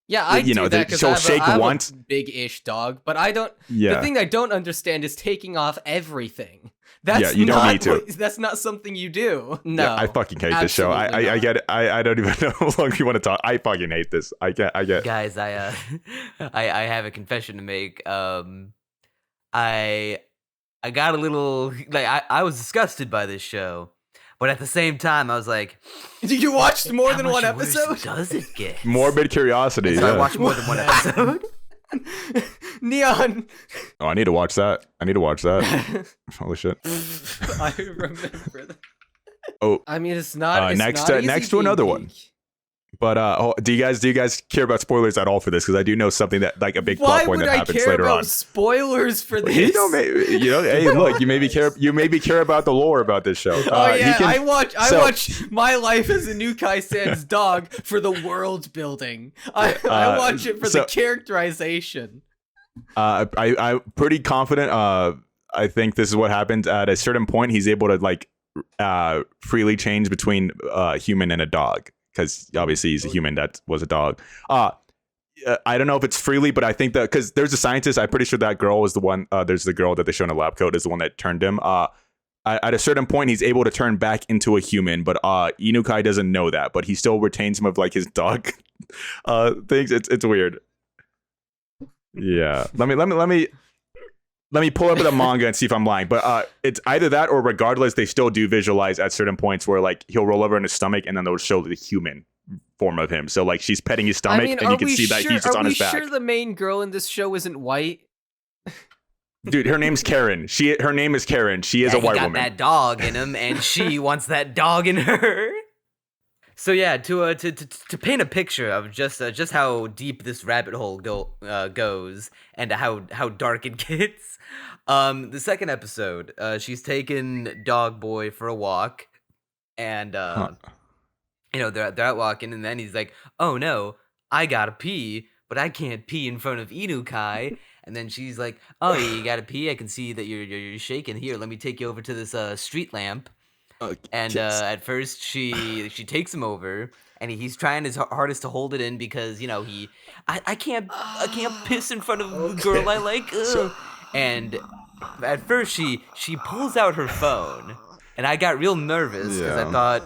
Yeah, I do that because she'll shake I have once. a big-ish dog, but I don't. Yeah. The thing I don't understand is taking off everything. That's you don't need to. That's not something you do. No, Yeah, I fucking hate this show. I get it. I don't even know how long you want to talk. I fucking hate this. I get. Guys, I have a confession to make. I got a little like I was disgusted by this show, but at the same time I was like, you watched more how than much one worse episode? does it get? Morbid curiosity. So I Yeah. watched more than one episode. Neon. Oh, I need to watch that. Holy shit. I remember that. Oh, I mean, it's not. next not easy to being another one. geek. But do you guys care about spoilers at all for this? Because I do know something that like a big plot Why point would that I happens care later about on. spoilers for this? Hey, look, you maybe care about the lore about this show. Oh yeah, I I watch My Life as Inukai-san's dog for the world building. I watch it for the characterization. I'm pretty confident. I think this is what happens at a certain point. He's able to like freely change between a human and a dog, because obviously he's a human that was a dog. I don't know if it's freely, but I think that because there's a scientist, I'm pretty sure that girl is the one. There's the girl that they show in the lab coat is the one that turned him. At a certain point, he's able to turn back into a human, but Inukai doesn't know that. But he still retains some of like his dog things. It's weird. Yeah, let me pull up the manga and see if I'm lying. But it's either that or regardless, they still do visualize at certain points where like he'll roll over in his stomach and then they'll show the human form of him. So like she's petting his stomach and you can see that he's just on his back. Are we sure the main girl in this show isn't white? Dude, her name's Karen. Her name is Karen. She is a white he got woman. that dog in him, and she wants that dog in her. So yeah, to paint a picture of just how deep this rabbit hole goes and how dark it gets. The second episode, she's taking Dog Boy for a walk, and they're out walking, and then he's like, "Oh no, I gotta pee, but I can't pee in front of Inukai." And then she's like, "Oh, you gotta pee? I can see that you're shaking. Here, let me take you over to this street lamp." And at first she takes him over, and he's trying his hardest to hold it in because I can't piss in front of the girl I like. And at first she pulls out her phone, and I got real nervous because I thought.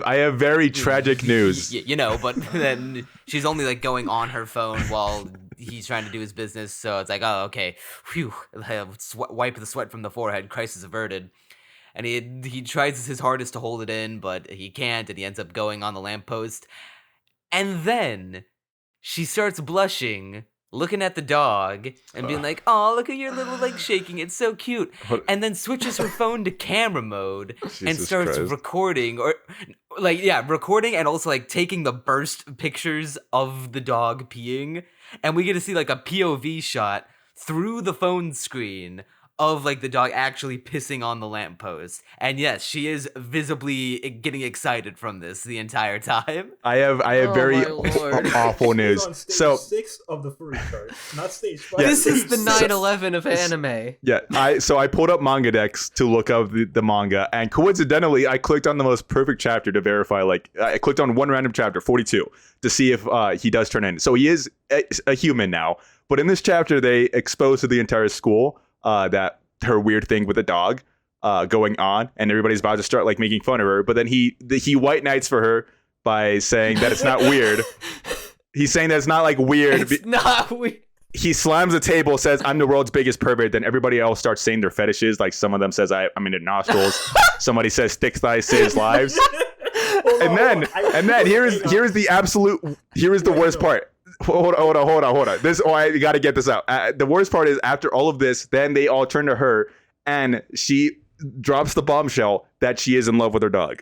I have very tragic news. But then she's only like going on her phone while he's trying to do his business. So it's like, oh okay, phew, wipe the sweat from the forehead, crisis averted. And he tries his hardest to hold it in, but he can't, and he ends up going on the lamppost. And then she starts blushing, looking at the dog, and being like, "Oh, look at your little like shaking, it's so cute." And then switches her phone to camera mode and starts recording, recording and also like taking the burst pictures of the dog peeing. And we get to see like a POV shot through the phone screen of like the dog actually pissing on the lamppost. And yes, she is visibly getting excited from this the entire time. I have very awful news. So 6 of the furry chart, not stage 5. Yeah, this is the 9/11 of anime. Yeah, I pulled up Manga Dex to look up the manga, and coincidentally, I clicked on the most perfect chapter to verify. Like, I clicked on one random chapter, 42, to see if he does turn in. So he is a human now, but in this chapter, they expose to the entire school that her weird thing with the dog going on, and everybody's about to start like making fun of her. But then he white knights for her by saying that it's not weird. He's saying that it's not like weird. It's not weird. He slams the table, says, "I'm the world's biggest pervert." Then everybody else starts saying their fetishes. Like some of them says, "I'm in their nostrils." Somebody says, "Thick thighs saves lives." And then here's the worst part. Hold on. I gotta get this out. The worst part is after all of this, then they all turn to her, and she drops the bombshell that she is in love with her dog.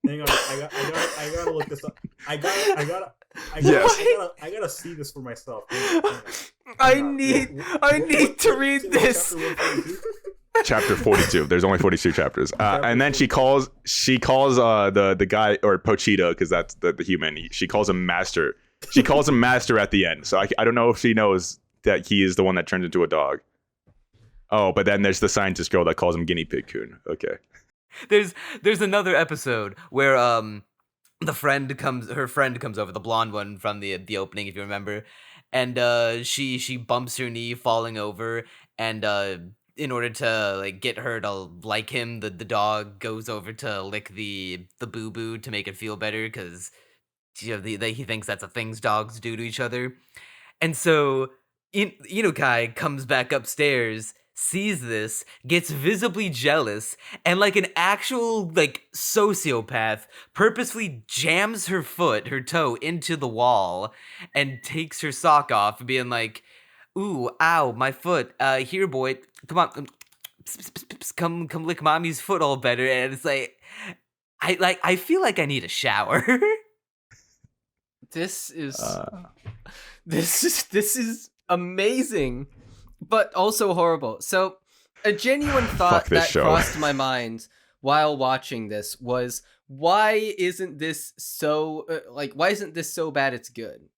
Hang on, I gotta look this up. I gotta see this for myself. I need to read this. Chapter 42. There's only 42 chapters. And then she calls the guy, or Pochita, because that's the human. She calls him master. She calls him master at the end. So I don't know if she knows that he is the one that turns into a dog. Oh, but then there's the scientist girl that calls him guinea pig coon. Okay. There's another episode where her friend comes over, the blonde one from the opening, if you remember, and she bumps her knee falling over, and in order to like get her to like him, the dog goes over to lick the boo boo to make it feel better, because he thinks that's a things dogs do to each other. And so Inukai comes back upstairs, sees this, gets visibly jealous, and like an actual like sociopath, purposefully jams her toe into the wall and takes her sock off, being like, "Ooh, ow, my foot. Here, boy, come on, come lick mommy's foot all better." And it's like, I feel like I need a shower. This is amazing, but also horrible. So, a genuine thought that crossed my mind while watching this was, why isn't this so bad it's good?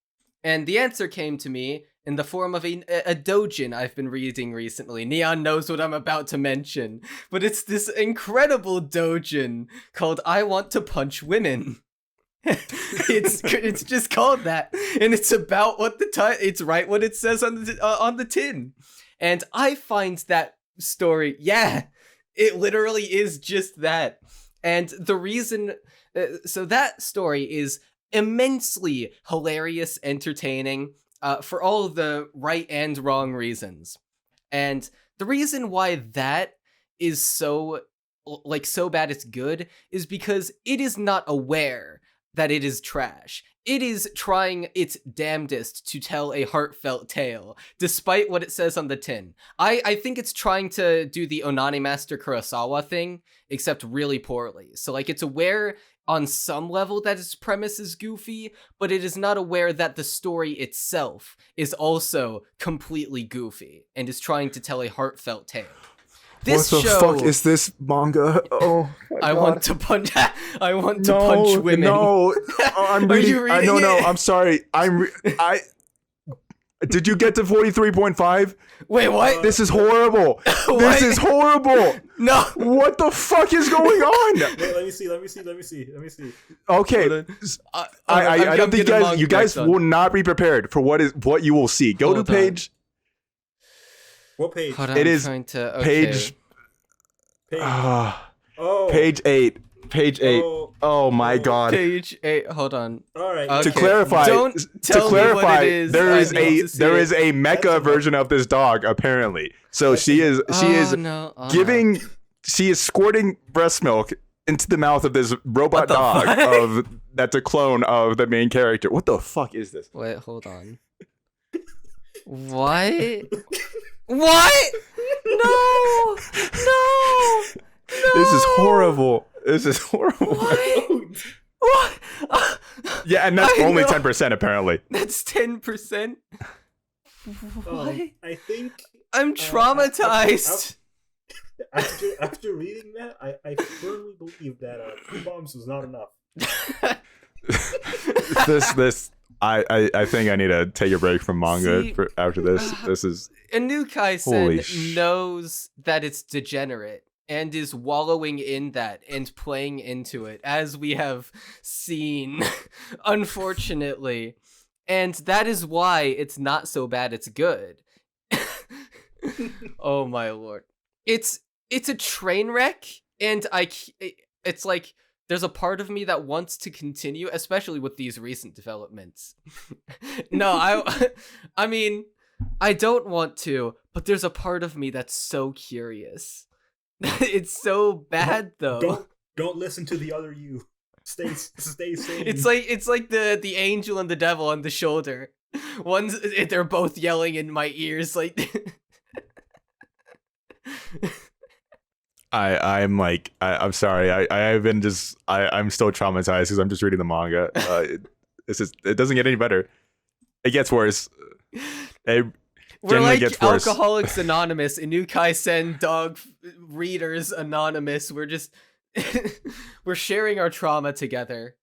And the answer came to me in the form of a doujin I've been reading recently. Neon knows what I'm about to mention, but it's this incredible doujin called I Want to Punch Women. It's just called that, and it's about what it's right what it says on the tin. And I find that story, it literally is just that. And the reason, so that story is immensely hilarious, entertaining, for all of the right and wrong reasons. And the reason why that is so bad it's good is because it is not aware that it is trash. It is trying its damnedest to tell a heartfelt tale, despite what it says on the tin. I think it's trying to do the Onani Master Kurosawa thing, except really poorly. So like, it's aware on some level that its premise is goofy, but it is not aware that the story itself is also completely goofy and is trying to tell a heartfelt tale. What the fuck is this manga? Oh, I want to punch women. No, I'm reading. Are you reading No, it? I'm sorry. Did you get to 43.5? Wait, what? This is horrible. This is horrible. No. What the fuck is going on? Wait, let me see. Okay. I don't think you guys will not be prepared for what you will see. Go to page. What page? It is page. Page 8. Page 8. Oh my god. Page 8. Hold on. All right. Okay. To clarify, me what it is. there is a mecha version of this dog apparently. So she is squirting breast milk into the mouth of this robot dog that's a clone of the main character. What the fuck is this? Wait, hold on. What? What? No! This is horrible. What? Yeah, and that's only 10% apparently. That's 10%? What? I think I'm traumatized. After reading that, I firmly believe that 2 bombs was not enough. I think I need to take a break from manga after this. This is Inukai-san knows that it's degenerate and is wallowing in that and playing into it, as we have seen, unfortunately. And that is why it's not so bad it's good. Oh my lord. It's a train wreck, and it's like, there's a part of me that wants to continue, especially with these recent developments. No, I mean, I don't want to, but there's a part of me that's so curious. It's so bad, though. Don't listen to the other you. Stay sane. It's like the angel and the devil on the shoulder. They're both yelling in my ears, like. I'm sorry. I'm still traumatized because I'm just reading the manga. It doesn't get any better. It gets worse. We're like worse. Alcoholics Anonymous, Inukai-san dog readers Anonymous. We're just we're sharing our trauma together.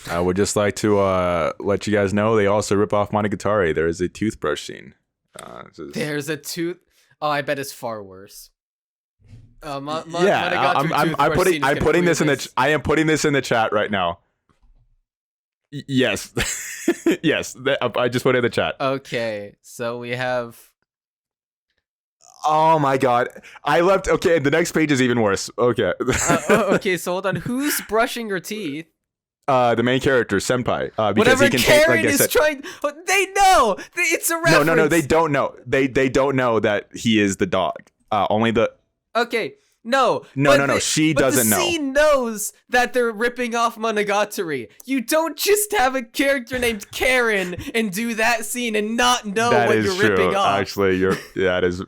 I would just like to let you guys know they also rip off Monogatari. There is a toothbrush scene. There's a tooth. Oh, I bet it's far worse. Yeah, Monogatari I'm toothbrush scene is I'm gonna putting prove this I am putting this in the chat right now. Yes. Yes, I just put it in the chat. Okay, so we have. Oh my god. I left. Okay, the next page is even worse. Okay. Okay, so hold on. Who's brushing her teeth? The main character, Senpai. Because Whatever he can Karen take, like I is said, trying. They know. It's a reference. No, they don't know. They don't know that he is the dog. Only the. Okay. No. No. She doesn't know. The scene knows that they're ripping off Monogatari. You don't just have a character named Karen and do that scene and not know what you're ripping off. Actually, that is.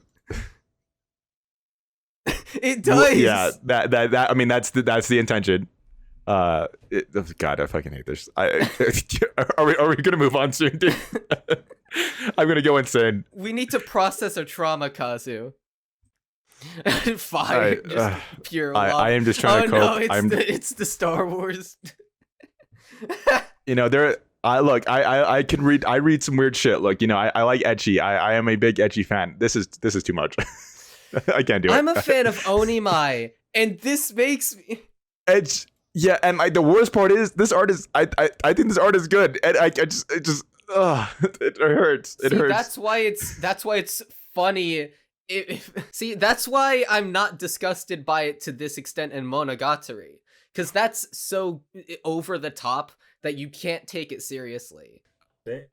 It does. Yeah, that. I mean, that's the intention. God, I fucking hate this. Are we gonna move on soon, dude? I'm gonna go insane. We need to process our trauma, Kazu. Fire, just pure love. I am just trying to cope. No, it's the Star Wars. I can read. I read some weird shit. Look, I like ecchi. I am a big ecchi fan. This is too much. I can't do it. I'm a fan of Onimai, and this makes me. Yeah, and the worst part is this art is. I think this art is good, and it hurts. It hurts. That's why it's funny. See, that's why I'm not disgusted by it to this extent in Monogatari, because that's so over the top that you can't take it seriously.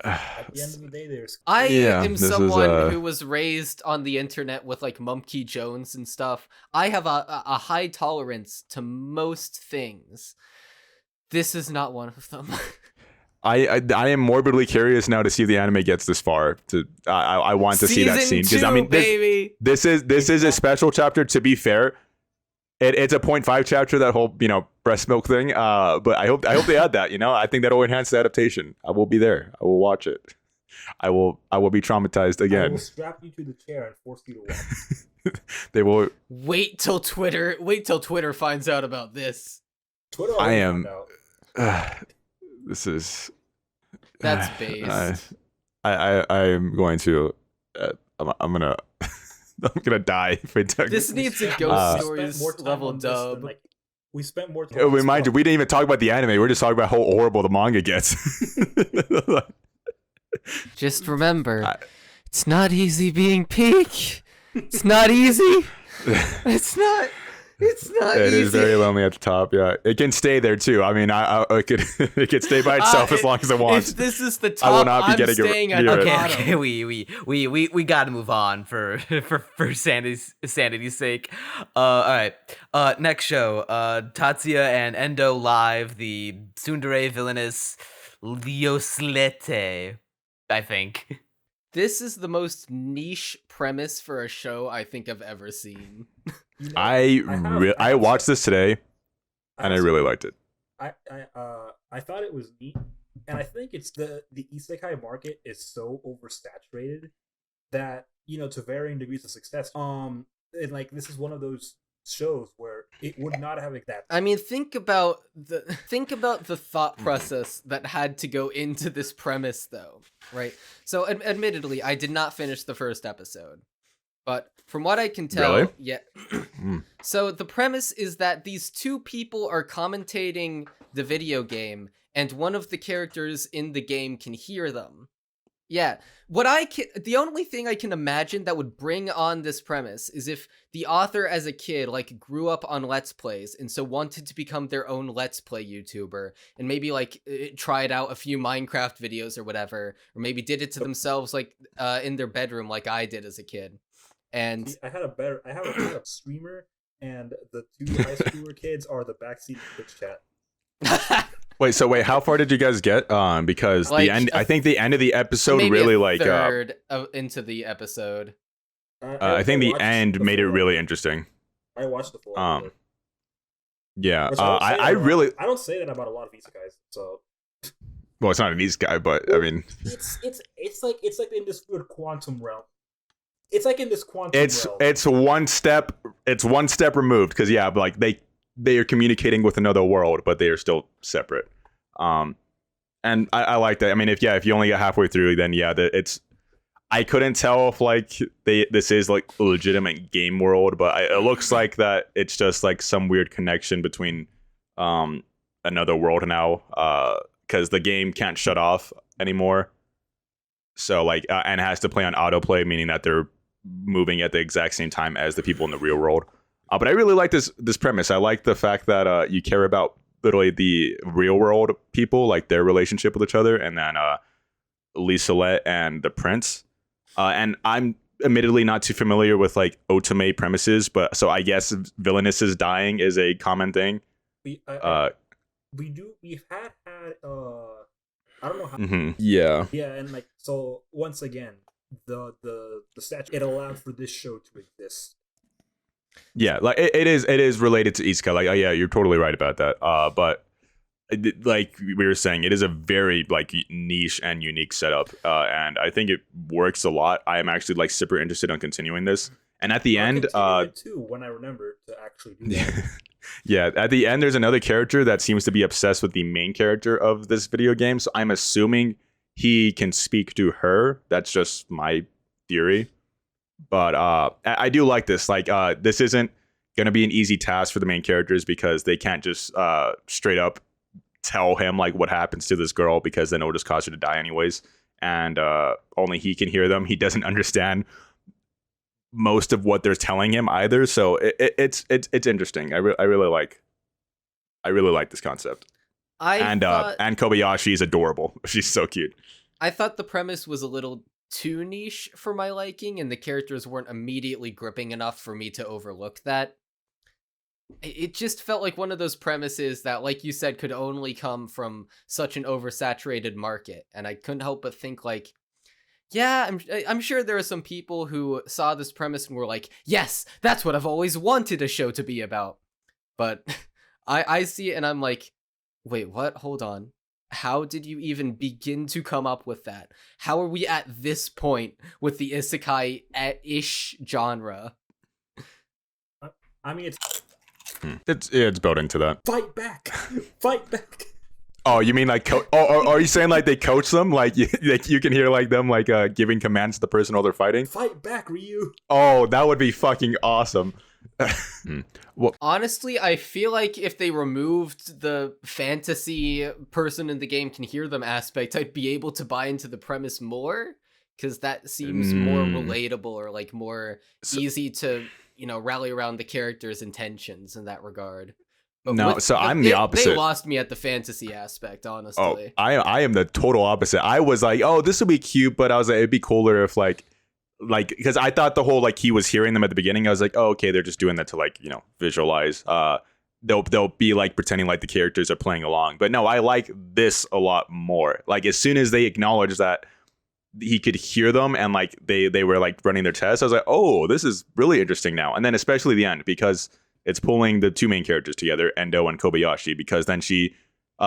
At the end of the day, there's. I am someone who was raised on the internet with like Mumkey Jones and stuff. I have a high tolerance to most things. This is not one of them. I am morbidly curious now to see if the anime gets this far. I want to see that scene because I mean this is a special chapter. To be fair, it's a 0.5 chapter, that whole breast milk thing. But I hope they add that. I think that'll enhance the adaptation. I will be there. I will watch it. I will be traumatized again. I will strap you to the chair and force you to watch. They will wait till Twitter finds out about this. Twitter. This is. That's based. I'm going to. I'm gonna. I'm gonna die if we talk. This needs a Ghost Stories level dub. We spent more time. Remind you, we didn't even talk about the anime. We're just talking about how horrible the manga gets. Just remember, it's not easy being peak. It's not easy. It's not. It's not It easy. is very lonely at the top. Yeah, it can stay there too. I mean, it could stay by itself as long as it wants. If this is the top, I will not be I'm getting staying at the bottom. Okay, we gotta move on for sanity's sake. All right. Next show. Tatsuya and Endo live. The Tsundere Villainess Lieselotte, I think. This is the most niche premise for a show I think I've ever seen. I watched this today, and I really liked it. I thought it was neat, and I think it's the isekai market is so oversaturated that to varying degrees of success. And like this is one of those shows where it would not have that. I mean, think about the thought process that had to go into this premise, though, right? So, admittedly, I did not finish the first episode, but from what I can tell, really? Yeah. So the premise is that these two people are commentating the video game, and one of the characters in the game can hear them. Yeah, the only thing I can imagine that would bring on this premise is if the author as a kid grew up on Let's Plays and so wanted to become their own Let's Play YouTuber and maybe tried out a few Minecraft videos or whatever, or maybe did it to themselves in their bedroom like I did as a kid. And I had a streamer, and the two high schooler kids are the backseat of Twitch chat. Wait, how far did you guys get? Because the end, I think the end of the episode really third into the episode. I think the end made it really interesting. I watched the full episode. Yeah, I don't say that about a lot of isekais. So, well, it's not an isekai, but I mean, it's like in this weird quantum realm. It's like in this quantum realm. It's one step removed because they are communicating with another world, but they are still separate. And I like that. I mean, if you only get halfway through, then it's. I couldn't tell if like this is like a legitimate game world, but it looks like that it's just like some weird connection between another world now, because the game can't shut off anymore. So like and it has to play on autoplay, meaning that they're moving at the exact same time as the people in the real world. But I really like this premise. I like the fact that you care about literally the real world people, like their relationship with each other, and then Lieselotte and the prince. And I'm admittedly not too familiar with like otome premises, but so I guess Villainess is dying is a common thing. We've had I don't know how. Yeah. Yeah, and like so once again, the statue, it allowed for this show to exist. Yeah, like it is related to Isekai. Like, yeah, you're totally right about that. But like we were saying, it is a very like niche and unique setup, and I think it works a lot. I am actually like super interested in continuing this. And at the end, too, when I remember to actually do that. Yeah, at the end, there's another character that seems to be obsessed with the main character of this video game. So I'm assuming he can speak to her. That's just my theory. But I do like this. Like, this isn't going to be an easy task for the main characters because they can't just straight up tell him like what happens to this girl, because then it'll just cause her to die anyways. And only he can hear them. He doesn't understand most of what they're telling him either. So it's interesting. I really like this concept. And Kobayashi is adorable. She's so cute. I thought the premise was a little too niche for my liking, and the characters weren't immediately gripping enough for me to overlook that. It just felt like one of those premises that, like you said, could only come from such an oversaturated market. And I couldn't help but think like, yeah, I'm sure there are some people who saw this premise and were like, yes, that's what I've always wanted a show to be about. But I see it and I'm like, wait, what? Hold on. How did you even begin to come up with that? How are we at this point with the isekai-ish genre? I mean, it's built into that. Fight back! Fight back! Oh, you mean like are you saying like they coach them? Like you can hear like them like giving commands to the person while they're fighting? Fight back, Ryu! Oh, that would be fucking awesome. Well, honestly, I feel like if they removed the fantasy person in the game can hear them aspect, I'd be able to buy into the premise more, because that seems more relatable or like more easy to, rally around the character's intentions in that regard. But I'm the opposite. They lost me at the fantasy aspect, honestly. Oh, I am the total opposite. I was like, oh, this would be cute, but I was like, it'd be cooler if like because I thought the whole like he was hearing them at the beginning. I was like, oh, okay, they're just doing that to like visualize. They'll be like pretending like the characters are playing along. But no, I like this a lot more. Like as soon as they acknowledged that he could hear them and like they were like running their tests, I was like, oh, this is really interesting now. And then especially the end, because it's pulling the two main characters together, Endo and Kobayashi, because then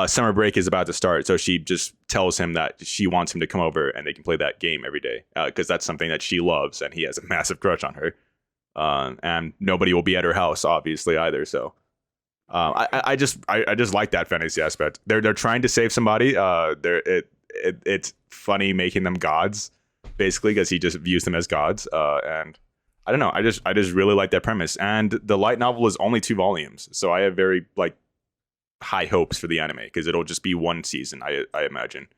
summer break is about to start. So she just tells him that she wants him to come over and they can play that game every day, because that's something that she loves and he has a massive crush on her. And nobody will be at her house, obviously, either. So I just like that fantasy aspect. They're trying to save somebody. It's funny making them gods, basically, because he just views them as gods. And I don't know. I just really like that premise. And the light novel is only 2 volumes, so I have very like high hopes for the anime, because it'll just be 1 season, I imagine.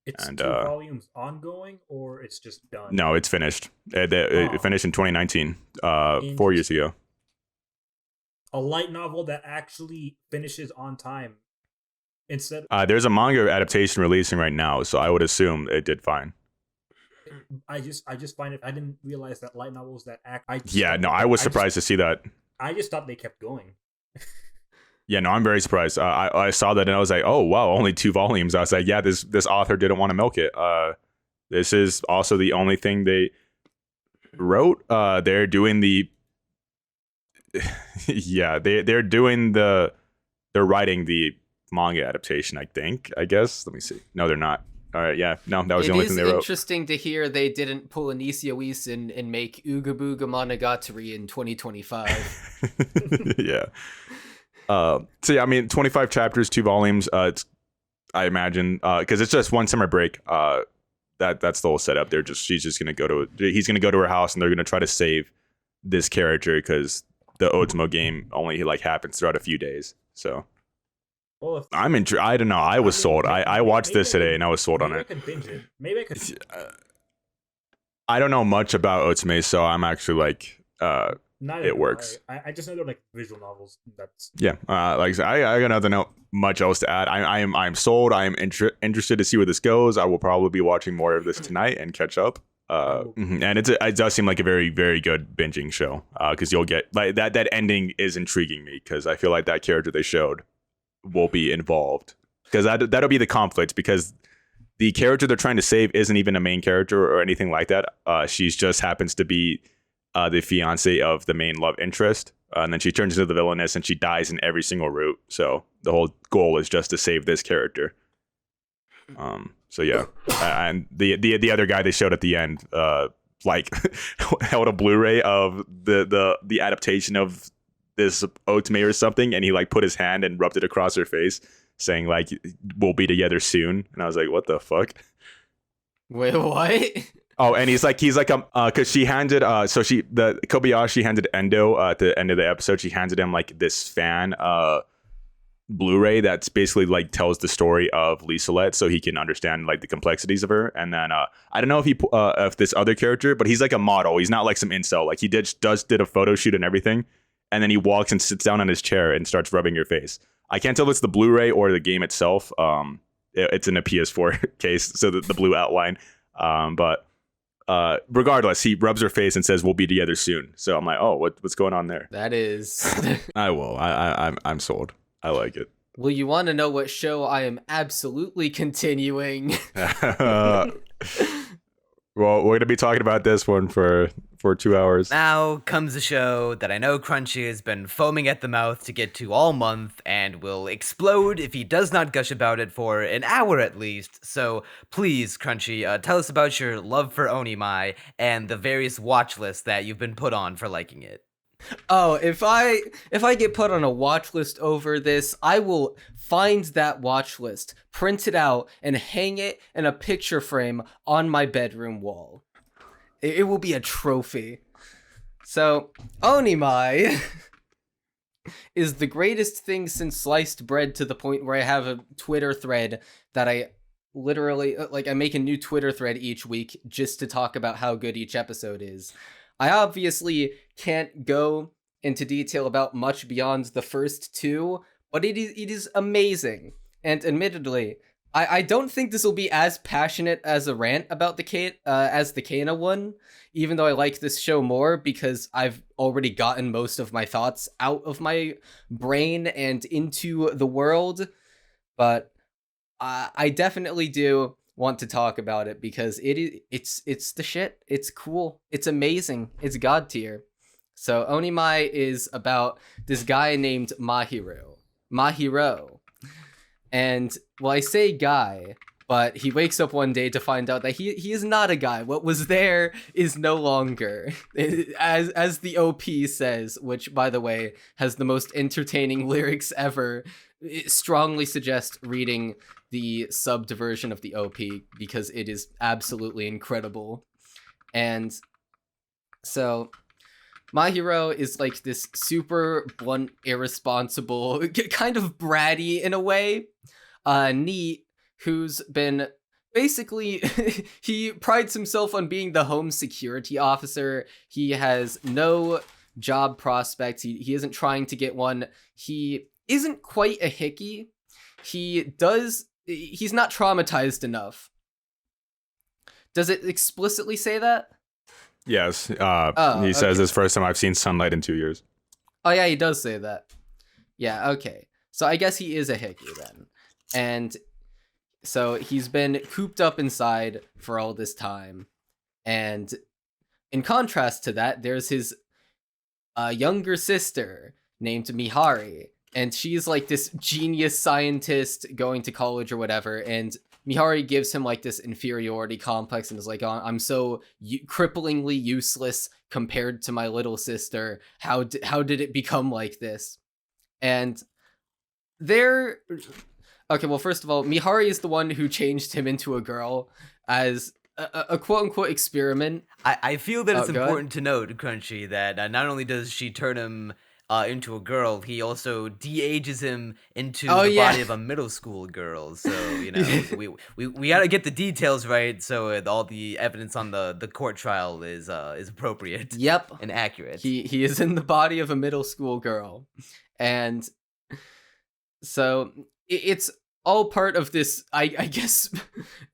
It's 2 volumes ongoing, or it's just done? No, it's finished. It finished in 2019, 4 years ago. A light novel that actually finishes on time. Instead, there's a manga adaptation releasing right now, so I would assume it did fine. I just find it. I didn't realize that light novels that act. I was surprised to see that. I just thought they kept going. Yeah, no, I'm very surprised. I saw that and I was like, oh wow, only 2 volumes. I was like, yeah, this author didn't want to milk it. This is also the only thing they wrote. They're doing the they're writing the manga adaptation, I guess. Let me see. No, they're not. All right, yeah. No, that was the only thing they wrote. It is interesting to hear they didn't pull an Isekai and make Ooga Booga Monogatari in 2025. Yeah. So yeah, I mean, 25 chapters, 2 volumes. It's, I imagine, because it's just 1 summer break. That that's the whole setup. He's gonna go to her house and they're gonna try to save this character because the Otomo game only like happens throughout a few days. So Well, I don't know. I was sold. I watched this today and I was sold on it. I could binge it. Maybe I could. I don't know much about Otome, so I'm actually like it works. I just know they're like visual novels. That's yeah. Like I said, I got nothing much else to add. I'm sold. I am interested to see where this goes. I will probably be watching more of this tonight and catch up. And it does seem like a very, very good binging show. Because you'll get like that ending is intriguing me because I feel like that character they showed will be involved because that'll be the conflict because the character they're trying to save isn't even a main character or anything like that. She's just happens to be the fiance of the main love interest. And then she turns into the villainess and she dies in every single route. So the whole goal is just to save this character. So yeah. And the other guy they showed at the end, like held a Blu-ray of the adaptation of this Otome or something. And he like put his hand and rubbed it across her face saying like, we'll be together soon. And I was like, what the fuck? Wait, what? Oh, and he's like, because she handed, the Kobayashi handed Endo at the end of the episode, she handed him like this fan Blu-ray that's basically like tells the story of Lieselotte so he can understand like the complexities of her. And then I don't know if this other character, but he's like a model. He's not like some incel. Like he did a photo shoot and everything. And then he walks and sits down on his chair and starts rubbing your face. I can't tell if it's the Blu-ray or the game itself. It's in a PS4 case, so the blue outline. But regardless, he rubs her face and says, we'll be together soon. So I'm like, oh, what's going on there? That is... I will. I'm sold. I like it. Well, you want to know what show I am absolutely continuing? Well, we're going to be talking about this one for 2 hours. Now comes a show that I know Crunchy has been foaming at the mouth to get to all month and will explode if he does not gush about it for an hour at least. So please, Crunchy, tell us about your love for Onimai and the various watch lists that you've been put on for liking it. Oh, if I get put on a watch list over this, I will find that watch list, print it out, and hang it in a picture frame on my bedroom wall. It will be a trophy. So, Onimai is the greatest thing since sliced bread, to the point where I have a Twitter thread that I literally, like, I make a new Twitter thread each week just to talk about how good each episode is. I obviously can't go into detail about much beyond the first two, but it is amazing. And admittedly, I don't think this will be as passionate as a rant about as the Kana one, even though I like this show more because I've already gotten most of my thoughts out of my brain and into the world. But I definitely do want to talk about it because it's the shit. It's cool. It's amazing. It's god tier. So Onimai is about this guy named Mahiro. And, well, I say guy, but he wakes up one day to find out that he is not a guy. What was there is no longer. As the OP says, which, by the way, has the most entertaining lyrics ever. It strongly suggest reading the subbed version of the OP because it is absolutely incredible. And so Mahiro is like this super blunt, irresponsible, kind of bratty in a way, NEET, who's been basically, he prides himself on being the home security officer. He has no job prospects. He isn't trying to get one. He isn't quite a hickey. He's not traumatized enough. Does it explicitly say that? Yes. He says this first time I've seen sunlight in 2 years. Oh yeah, he does say that. Yeah, okay. So I guess he is a hickey then. And so he's been cooped up inside for all this time. And in contrast to that, there's his younger sister named Mihari. And she's like this genius scientist going to college or whatever. And Mihari gives him like this inferiority complex and is like, oh, I'm so cripplingly useless compared to my little sister. How did it become like this? And okay, well, first of all, Mihari is the one who changed him into a girl, as a quote unquote experiment. I feel that it's go ahead. important to note, Crunchy, that not only does she turn him into a girl, he also de-ages him into the body of a middle school girl. So, you know, we gotta get the details right so all the evidence on the court trial is appropriate. Yep. And accurate. He is in the body of a middle school girl. And so it's all part of this, I guess,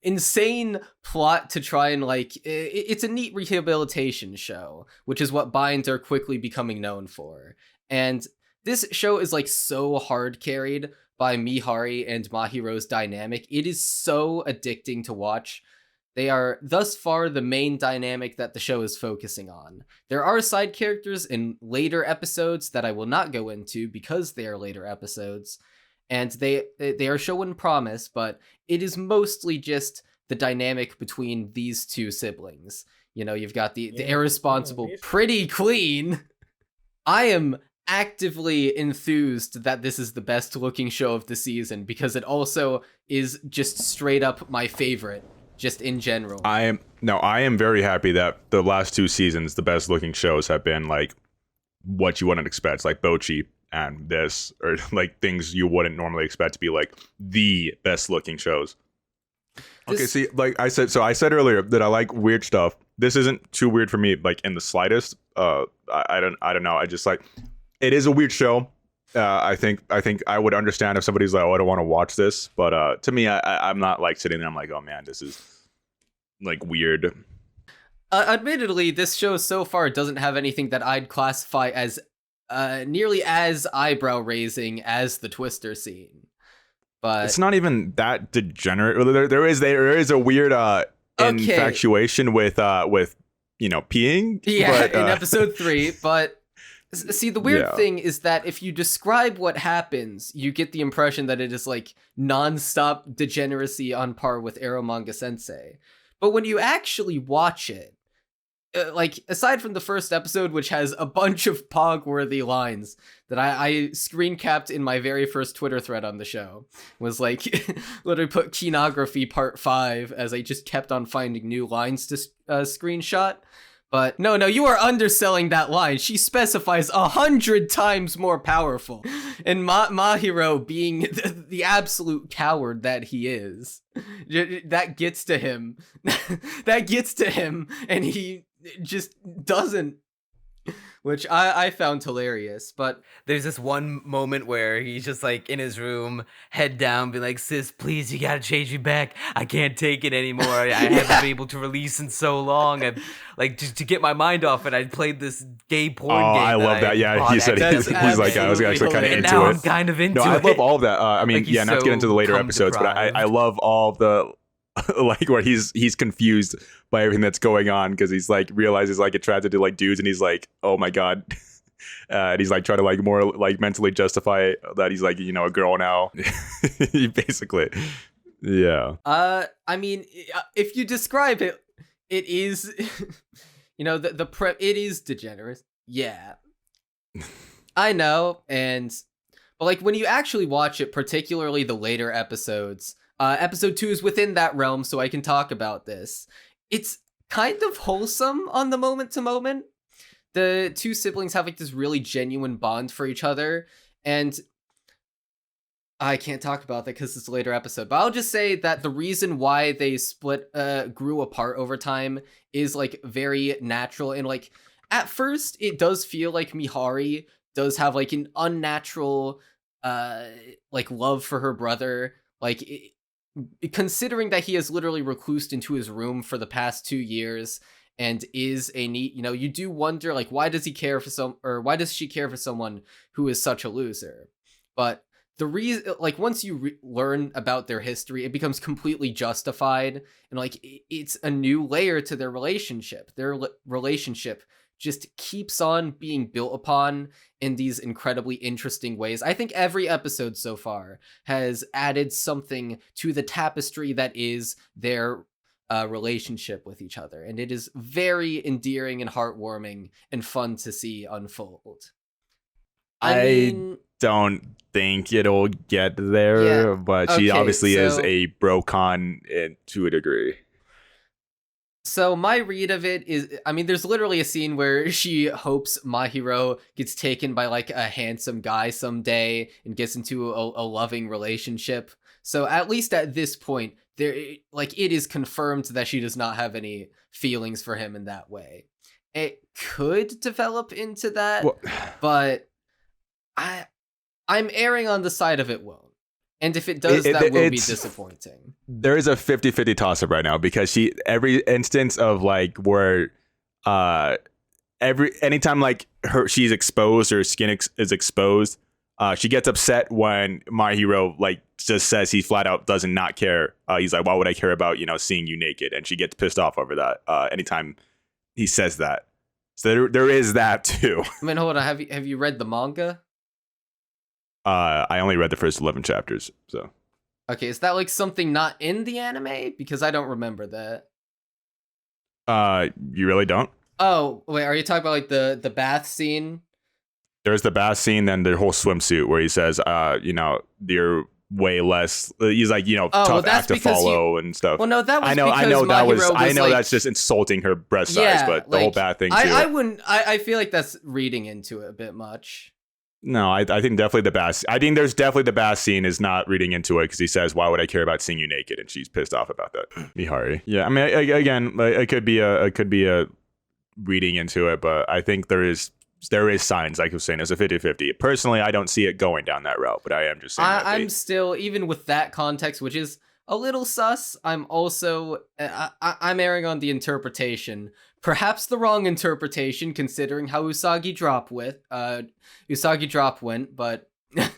insane plot to try and, like, it's a neat rehabilitation show, which is what binds are quickly becoming known for. And this show is, like, so hard carried by Mihari and Mahiro's dynamic. It is so addicting to watch. They are thus far the main dynamic that the show is focusing on. There are side characters in later episodes that I will not go into because they are later episodes, and they are showing promise, but it is mostly just the dynamic between these two siblings. You know, you've got the irresponsible pretty queen. I am actively enthused that this is the best looking show of the season because it also is just straight up my favorite, just in general. I am very happy that the last 2 seasons, the best looking shows have been like what you wouldn't expect, like Bochi and this, or like things you wouldn't normally expect to be like the best looking shows. Okay, see, like I said earlier that I like weird stuff. This isn't too weird for me, like in the slightest. I don't know. I just like, it is a weird show. I think I would understand if somebody's like, oh, I don't want to watch this, but to me, I'm not like sitting there. I'm like, oh man, this is like weird. Admittedly, this show so far doesn't have anything that I'd classify as nearly as eyebrow raising as the Twister scene. But it's not even that degenerate. There is a weird infatuation with you know, peeing. Yeah, but, in episode 3, but. See, the weird thing is that if you describe what happens, you get the impression that it is like non-stop degeneracy on par with Eromanga Sensei. But when you actually watch it, like aside from the first episode, which has a bunch of Pog-worthy lines that I screen capped in my very first Twitter thread on the show, was like literally put Kinography Part 5 as I just kept on finding new lines to screenshot. But no, you are underselling that line. She specifies 100 times more powerful. And Mahiro, being the absolute coward that he is, that gets to him. That gets to him, and he just doesn't. Which I found hilarious, but there's this one moment where he's just like in his room, head down, be like, sis, please, you gotta change me back. I can't take it anymore. I haven't been able to release in so long. And like to get my mind off it, I played this gay porn game. I love that. Yeah, he said he's like, I was actually kind of into now it. I'm kind of into it. I love all of that. I mean, like not to get into the later episodes, but I love all the like where he's confused by everything that's going on because he's like realizes like attracted to like dudes and he's like, oh my god. And he's like trying to like more like mentally justify that he's like, you know, a girl now. Basically. Yeah. I mean, if you describe it, it is you know, it is degenerate. Yeah. I know, but like when you actually watch it, particularly the later episodes, episode 2 is within that realm, so I can talk about this. It's kind of wholesome on the moment to moment. The two siblings have like this really genuine bond for each other, and I can't talk about that because it's a later episode, but I'll just say that the reason why they grew apart over time is like very natural, and like at first it does feel like Mihari does have like an unnatural like love for her brother, like considering that he has literally reclused into his room for the past 2 years and is a neat, you know, you do wonder like why does she care for someone who is such a loser? But the reason, like once you learn about their history, it becomes completely justified, and like it's a new layer to their relationship. Their relationship just keeps on being built upon in these incredibly interesting ways. I think every episode so far has added something to the tapestry that is their relationship with each other, and it is very endearing and heartwarming and fun to see unfold. I mean, don't think it'll get there, but she obviously is a brocon to a degree. So my read of it is, I mean, there's literally a scene where she hopes Mahiro gets taken by like a handsome guy someday and gets into a loving relationship. So at least at this point, there, like, it is confirmed that she does not have any feelings for him in that way. It could develop into that, Well, but I'm erring on the side of it won't. And if it does, that will be disappointing. There is a 50-50 toss-up right now because every instance of like where anytime like she's exposed or skin is exposed, she gets upset when my hero like just says he flat out doesn't not care. He's like, why would I care about, seeing you naked? And she gets pissed off over that anytime he says that. So there is that too. I mean, hold on, have you read the manga? I only read the first 11 chapters, so. Okay, is that like something not in the anime? Because I don't remember that. You really don't? Oh, wait, are you talking about like the bath scene? There's the bath scene, then the whole swimsuit where he says, you're way less. He's like, tough act to follow and stuff. Well, no, that was I know like, that's just insulting her breast size, but the whole bath thing too. I wouldn't. I feel like that's reading into it a bit much. No, I think definitely the bath. I think there's definitely the bath scene is not reading into it because he says, "Why would I care about seeing you naked?" And she's pissed off about that. Mihari. Yeah, I mean, again, it could be a reading into it, but I think there is signs, like I was saying, it's a 50-50. Personally, I don't see it going down that route, but I am just saying. I'm still, even with that context, which is a little sus. I'm also I'm erring on the interpretation. Perhaps the wrong interpretation, considering how Usagi Drop went, but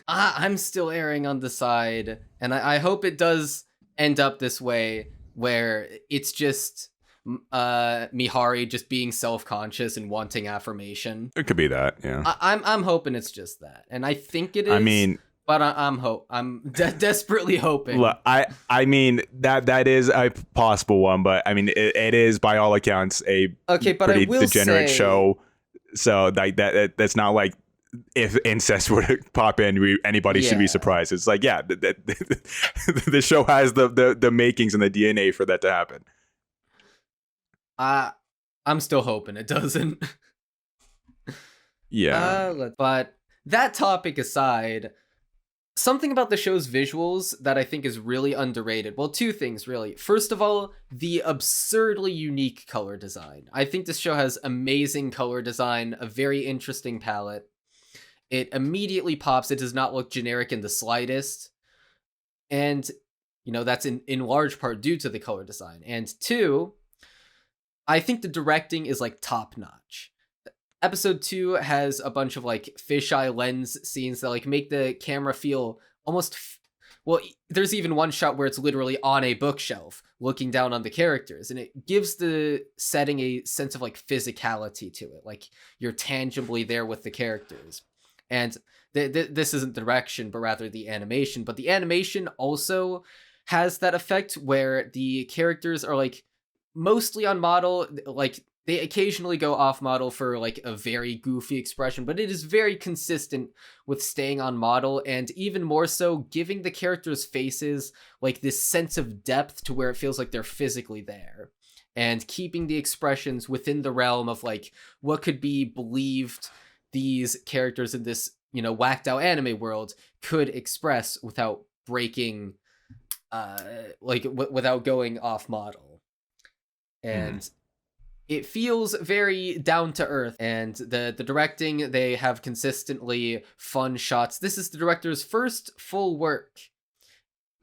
I'm still erring on the side, and I hope it does end up this way, where it's just Mihari just being self-conscious and wanting affirmation. It could be that, yeah. I'm hoping it's just that, and I think it is. I mean, but I'm desperately hoping. Look, I mean that is a possible one, but I mean it is by all accounts a pretty degenerate show. So like that's not like if incest were to pop in, anybody should be surprised. It's like, yeah, the show has the makings and the DNA for that to happen. I'm still hoping it doesn't. Yeah. But that topic aside, something about the show's visuals that I think is really underrated. Well, two things, really. First of all, the absurdly unique color design. I think this show has amazing color design, a very interesting palette. It immediately pops. It does not look generic in the slightest. And, that's in large part due to the color design. And two, I think the directing is, like, top-notch. Episode 2 has a bunch of like fisheye lens scenes that like make the camera feel almost well, there's even one shot where it's literally on a bookshelf looking down on the characters, and it gives the setting a sense of like physicality to it, like you're tangibly there with the characters. And this isn't the direction, but rather the animation, but the animation also has that effect where the characters are like mostly on model, like they occasionally go off model for like a very goofy expression, but it is very consistent with staying on model, and even more so giving the characters' faces like this sense of depth to where it feels like they're physically there, and keeping the expressions within the realm of like what could be believed these characters in this, whacked out anime world could express without breaking, without going off model. And it feels very down to earth, and the directing, they have consistently fun shots. This is the director's first full work.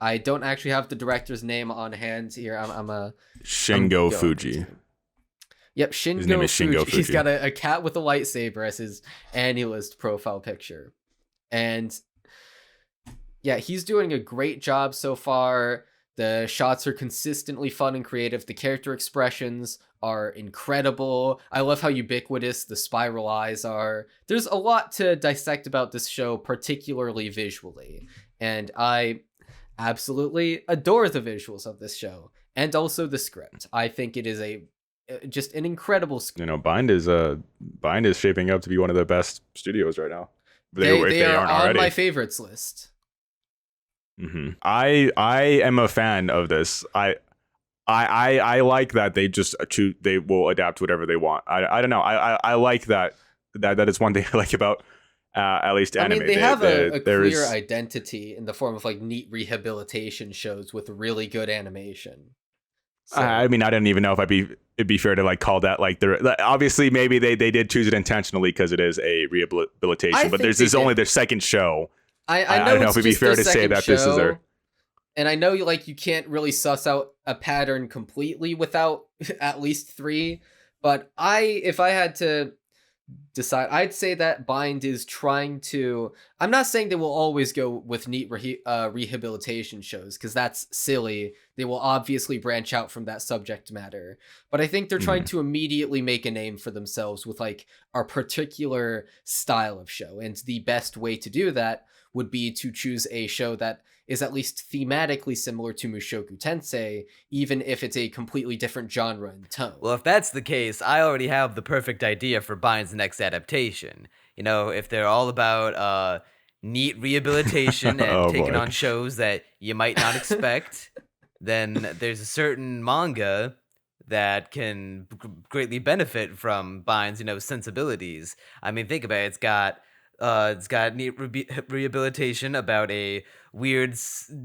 I don't actually have the director's name on hand here. I'm Shingo Fuji. Yep, His name is Shingo Fuji. He's got a cat with a lightsaber as his Annulist profile picture. And yeah, he's doing a great job so far. The shots are consistently fun and creative. The character expressions are incredible. I love how ubiquitous the spiral eyes are. There's a lot to dissect about this show, particularly visually. And I absolutely adore the visuals of this show. And also the script. I think it is just an incredible script. Bind is shaping up to be one of the best studios right now. They are on my favorites list. Mm-hmm. I am a fan of this. I like that they just choose, they will adapt to whatever they want. I don't know. I like that is one thing I like about at least anime. I mean, they have a clear identity in the form of like neat rehabilitation shows with really good animation. So. I mean, I don't even know if it'd be fair to like call that like they're obviously maybe they did choose it intentionally because it is a rehabilitation, but this is only their second show. I don't know if it'd be fair to say that this is their. And I know you can't really suss out a pattern completely without at least 3, but if I had to decide, I'd say that Bind is trying to. I'm not saying they will always go with neat rehabilitation shows because that's silly. They will obviously branch out from that subject matter, but I think they're trying to immediately make a name for themselves with like our particular style of show, and the best way to do that would be to choose a show that is at least thematically similar to Mushoku Tensei, even if it's a completely different genre and tone. Well, if that's the case, I already have the perfect idea for Bind's next adaptation. You know, if they're all about neat rehabilitation and taking on shows that you might not expect, then there's a certain manga that can greatly benefit from Bind's, sensibilities. I mean, think about it. It's got neat rehabilitation about a weird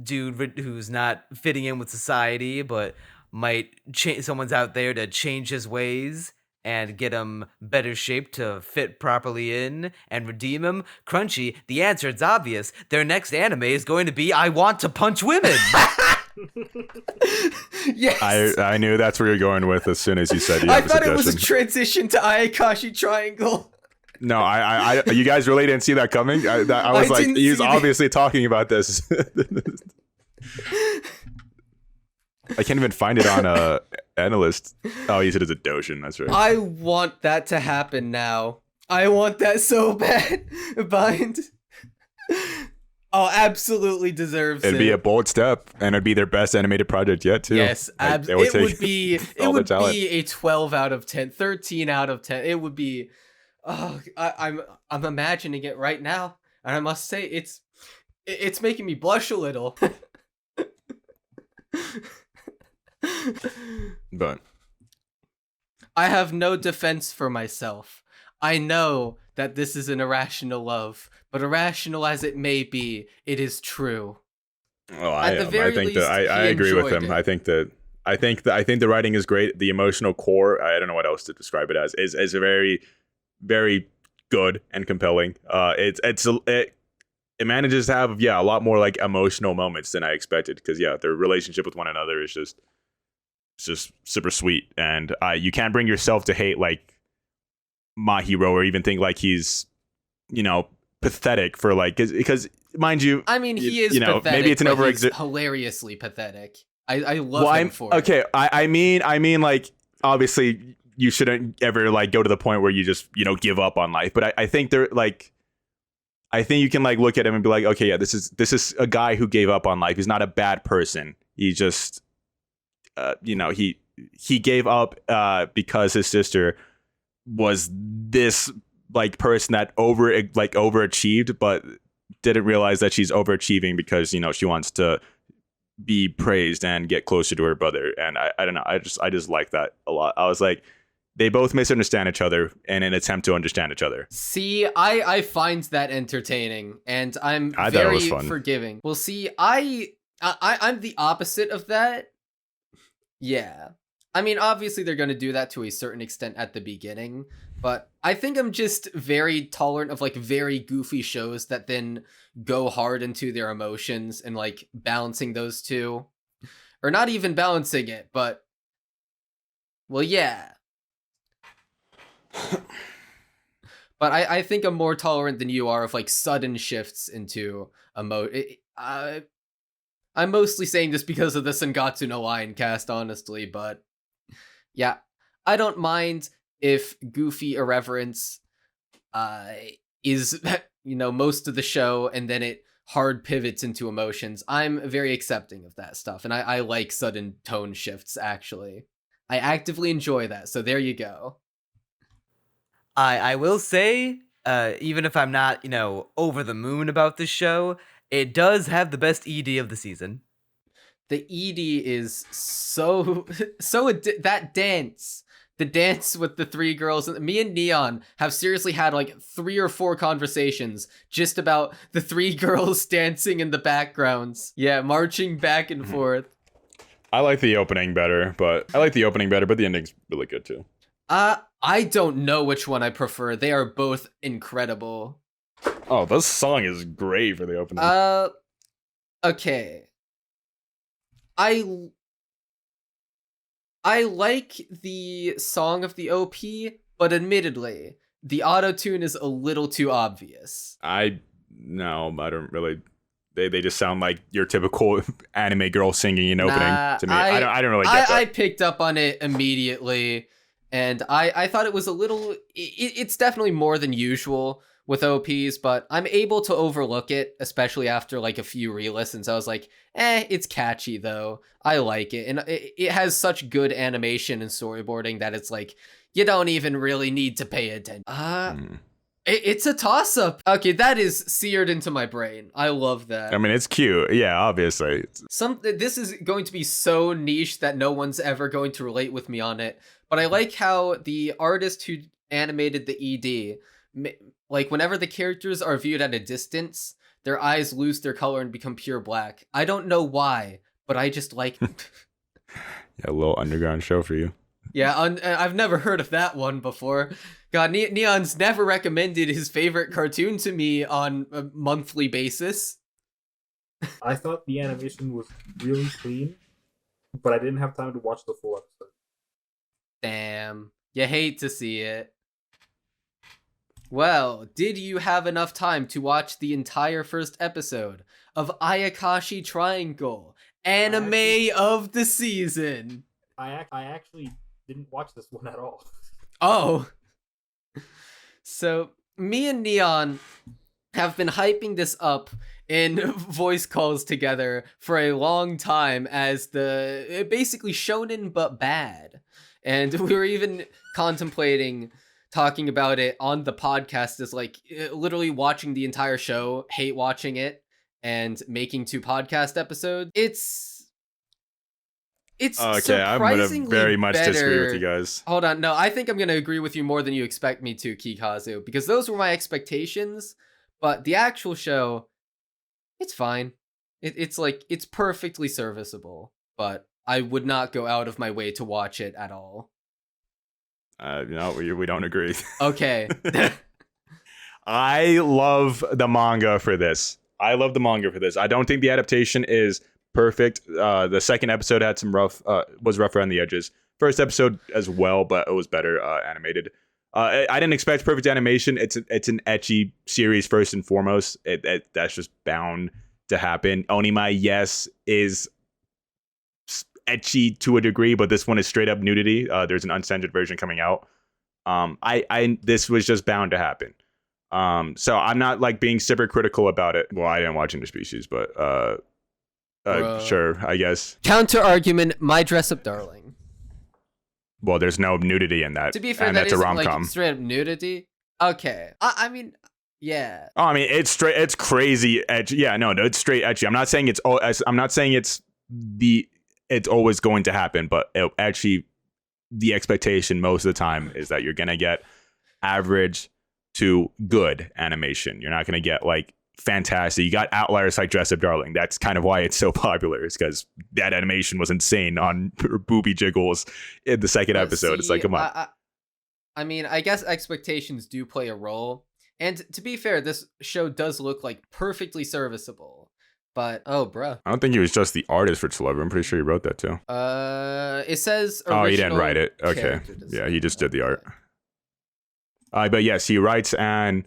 dude who's not fitting in with society, but might someone's out there to change his ways and get him better shape to fit properly in and redeem him. Crunchy, the answer is obvious. Their next anime is going to be I Want to Punch Women. Yes. I knew that's where you're going with as soon as you said you I thought it was a transition to Ayakashi Triangle. No, I you guys really didn't see that coming. I was like, he's obviously talking about this. I can't even find it on Analyst. Oh, he said it's a Doshin. That's right. I want that to happen now. I want that so bad. Bind. Oh, absolutely deserves it. It'd be a bold step, and it'd be their best animated project yet, too. Yes, it would be a 12 out of 10, 13 out of 10. It would be. Oh, I'm imagining it right now, and I must say it's making me blush a little. But I have no defense for myself. I know that this is an irrational love, but irrational as it may be, it is true. Oh, I agree with him. I think the writing is great. The emotional core, I don't know what else to describe it as, is a very, very good and compelling. It manages to have a lot more like emotional moments than I expected, because their relationship with one another is just super sweet, and you can't bring yourself to hate like Mahiro or even think like he's pathetic for like, because mind you, I mean, he is pathetic, maybe it's an hilariously pathetic. I love him for okay it. I mean like, obviously you shouldn't ever like go to the point where you just give up on life, but I think they're like, I think you can like look at him and be like, okay, this is a guy who gave up on life. He's not a bad person. He just he gave up because his sister was this like person that overachieved, but didn't realize that she's overachieving because she wants to be praised and get closer to her brother. And I don't know, I just like that a lot. I was like, they both misunderstand each other in an attempt to understand each other. See, I find that entertaining, and I'm very forgiving. Well, see, I'm the opposite of that. Yeah. I mean, obviously they're going to do that to a certain extent at the beginning, but I think I'm just very tolerant of like very goofy shows that then go hard into their emotions and like balancing those two. Or not even balancing it, but well, yeah. But I think I'm more tolerant than you are of like sudden shifts into I'm mostly saying this because of the Sangatsu no Lion cast, honestly, but yeah, I don't mind if goofy irreverence is most of the show and then it hard pivots into emotions. I'm very accepting of that stuff, and I like sudden tone shifts, actually. I actively enjoy that, so there you go. I will say, even if I'm not, over the moon about this show, it does have the best ED of the season. the ED is so that dance. The dance with the three girls, me and Neon have seriously had like 3 or 4 conversations just about the 3 girls dancing in the backgrounds. Yeah, marching back and forth. I like the opening better, but the ending's really good too. I don't know which one I prefer. They are both incredible. Oh, this song is great for the opening. Okay. I like the song of the OP, but admittedly, the auto-tune is a little too obvious. I don't really. They just sound like your typical anime girl singing an opening to me. I don't really get that. I picked up on it immediately, and I thought it was a little... It's definitely more than usual with OPs, but I'm able to overlook it, especially after like a few re-listens. I was like, it's catchy though. I like it. And it has such good animation and storyboarding that it's like, you don't even really need to pay attention. It's a toss-up. Okay, that is seared into my brain. I love that. I mean, it's cute. Yeah, obviously. This is going to be so niche that no one's ever going to relate with me on it. But I like how the artist who animated the ED... like, whenever the characters are viewed at a distance, their eyes lose their color and become pure black. I don't know why, but I just like it. Yeah, a little underground show for you. Yeah, I've never heard of that one before. God, Neon's never recommended his favorite cartoon to me on a monthly basis. I thought the animation was really clean, but I didn't have time to watch the full episode. Damn. You hate to see it. Well, did you have enough time to watch the entire first episode of Ayakashi Triangle, anime of the season? I actually didn't watch this one at all. Oh. So, me and Neon have been hyping this up in voice calls together for a long time as basically shonen but bad. And we were even contemplating talking about it on the podcast as like literally watching the entire show, hate watching it, and making 2 podcast episodes. It's okay. I'm gonna very much better. disagree with you guys. Hold on, no, I think I'm gonna agree with you more than you expect me to, Kikazu, because those were my expectations. But the actual show, it's fine. It's perfectly serviceable, but I would not go out of my way to watch it at all. No, we don't agree. Okay. I love the manga for this. I don't think the adaptation is perfect. The second episode had some was rough around the edges. First episode as well, but it was better animated. I didn't expect perfect animation. It's an ecchi series first and foremost. That's just bound to happen. Onimai, yes, is ecchi to a degree, but this one is straight up nudity. There's an uncensored version coming out. This was just bound to happen. So I'm not like being super critical about it. Well, I didn't watch Interspecies, but sure, I guess. Counter argument: My Dress Up Darling. Well, there's no nudity in that. To be fair, and that that's a isn't rom-com. like straight up nudity. Okay, I mean, yeah. Oh, I mean, it's crazy edgy. Yeah, no, it's straight edgy. I'm not saying it's always going to happen, but actually, the expectation most of the time is that you're gonna get average to good animation. You're not gonna get like fantastic. You got outliers like Dress Up Darling. That's kind of why it's so popular. It's because that animation was insane on booby jiggles in the second episode. It's like, come on. I mean, I guess expectations do play a role. And to be fair, this show does look like perfectly serviceable. But, oh, bruh. I don't think he was just the artist for Celebrity. I'm pretty sure he wrote that too. It says Oh, he didn't write it. Okay. Yeah, he just did the art. But yes, he writes and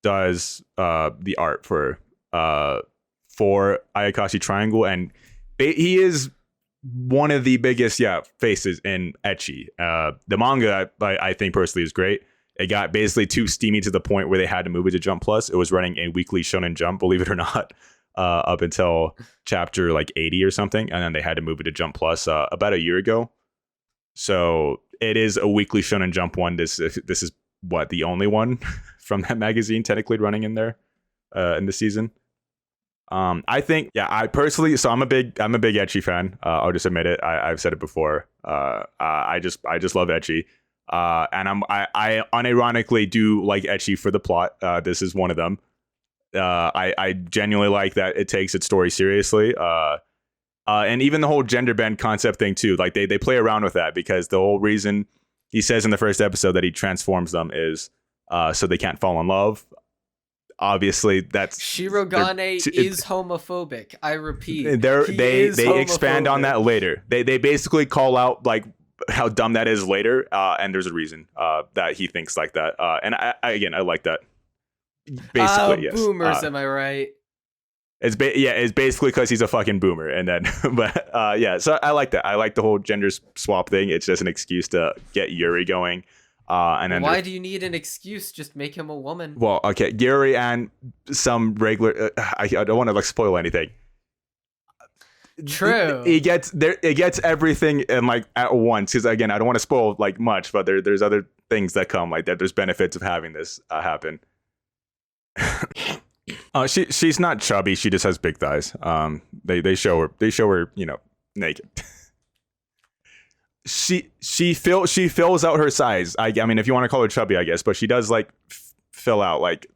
does the art for Ayakashi Triangle, and he is one of the biggest faces in ecchi. The manga I think personally is great. It got basically too steamy to the point where they had to move it to Jump Plus. It was running a weekly Shonen Jump, believe it or not, up until chapter like 80 or something, and then they had to move it to Jump Plus about a year ago. So it is a weekly Shonen Jump one. This is what, the only one from that magazine technically running in there in the season. I think, yeah, I personally, so I'm a big ecchi fan. I'll just admit it. I've said it before. I just love ecchi. And I unironically do like ecchi for the plot. This is one of them. I genuinely like that it takes its story seriously. And even the whole gender bend concept thing too. Like they play around with that because the whole reason he says in the first episode that he transforms them is so they can't fall in love. Obviously, that's Shirogane is homophobic. I repeat, they expand on that later. They basically call out like how dumb that is later, and there's a reason that he thinks like that. And I like that. Basically, yes. Boomers, am I right? It's basically because he's a fucking boomer, and then but yeah. So I like that. I like the whole gender swap thing. It's just an excuse to get Yuri going. And then why do you need an excuse? Just make him a woman. Well, okay, Yuri and some regular. I don't want to like spoil anything. True. It gets everything and like at once. Because again, I don't want to spoil like much, but there's other things that come like that. There's benefits of having this happen. She's not chubby. She just has big thighs. They show her naked. She fills out her size. I mean, if you want to call her chubby, I guess, but she does like fill out. Like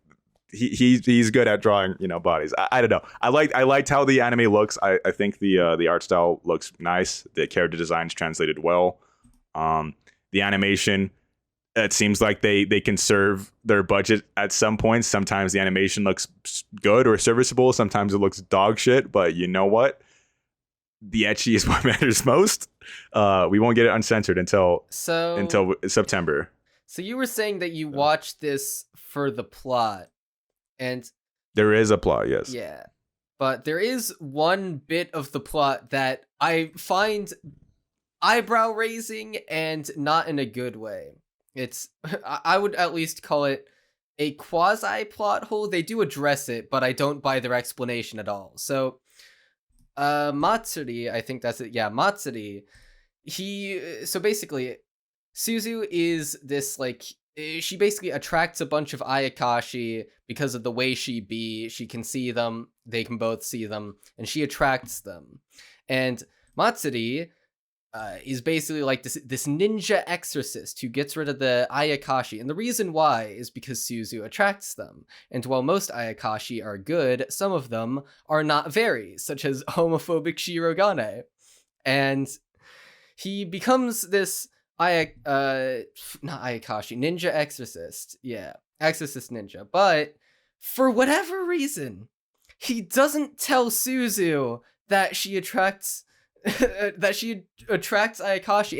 he's good at drawing, bodies. I don't know. I liked how the anime looks. I think the art style looks nice. The character designs translated well. The animation, it seems like they conserve their budget at some points. Sometimes the animation looks good or serviceable. Sometimes it looks dog shit. But you know what? The ecchi is what matters most. We won't get it uncensored until September. So you were saying that you watched this for the plot, and there is a plot, yes. Yeah, but there is one bit of the plot that I find eyebrow raising and not in a good way. It's I would at least call it a quasi plot hole. They do address it, but I don't buy their explanation at all. So Matsuri, I think that's it. Yeah, Matsuri. So basically, Suzu is this like she basically attracts a bunch of Ayakashi because of the way she can see them, they can both see them, and she attracts them. And Matsuri is basically like this ninja exorcist who gets rid of the Ayakashi. And the reason why is because Suzu attracts them. And while most Ayakashi are good, some of them are not very, such as homophobic Shirogane. And he becomes this not Ayakashi, ninja exorcist. Yeah, exorcist ninja. But for whatever reason, he doesn't tell Suzu that she attracts Ayakashi,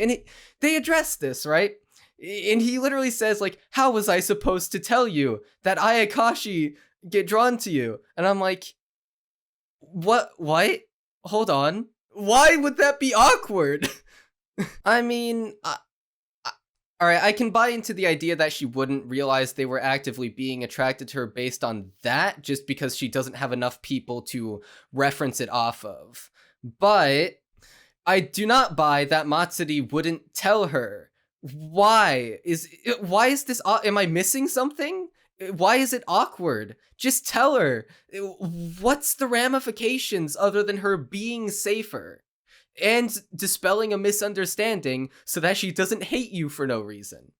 and they address this, right? And he literally says like, how was I supposed to tell you that Ayakashi get drawn to you? And I'm like, what hold on, why would that be awkward? I mean, all right, I can buy into the idea that she wouldn't realize they were actively being attracted to her based on that, just because she doesn't have enough people to reference it off of. But I do not buy that Matsuri wouldn't tell her. Why is this? Am I missing something? Why is it awkward? Just tell her. What's the ramifications other than her being safer and dispelling a misunderstanding so that she doesn't hate you for no reason?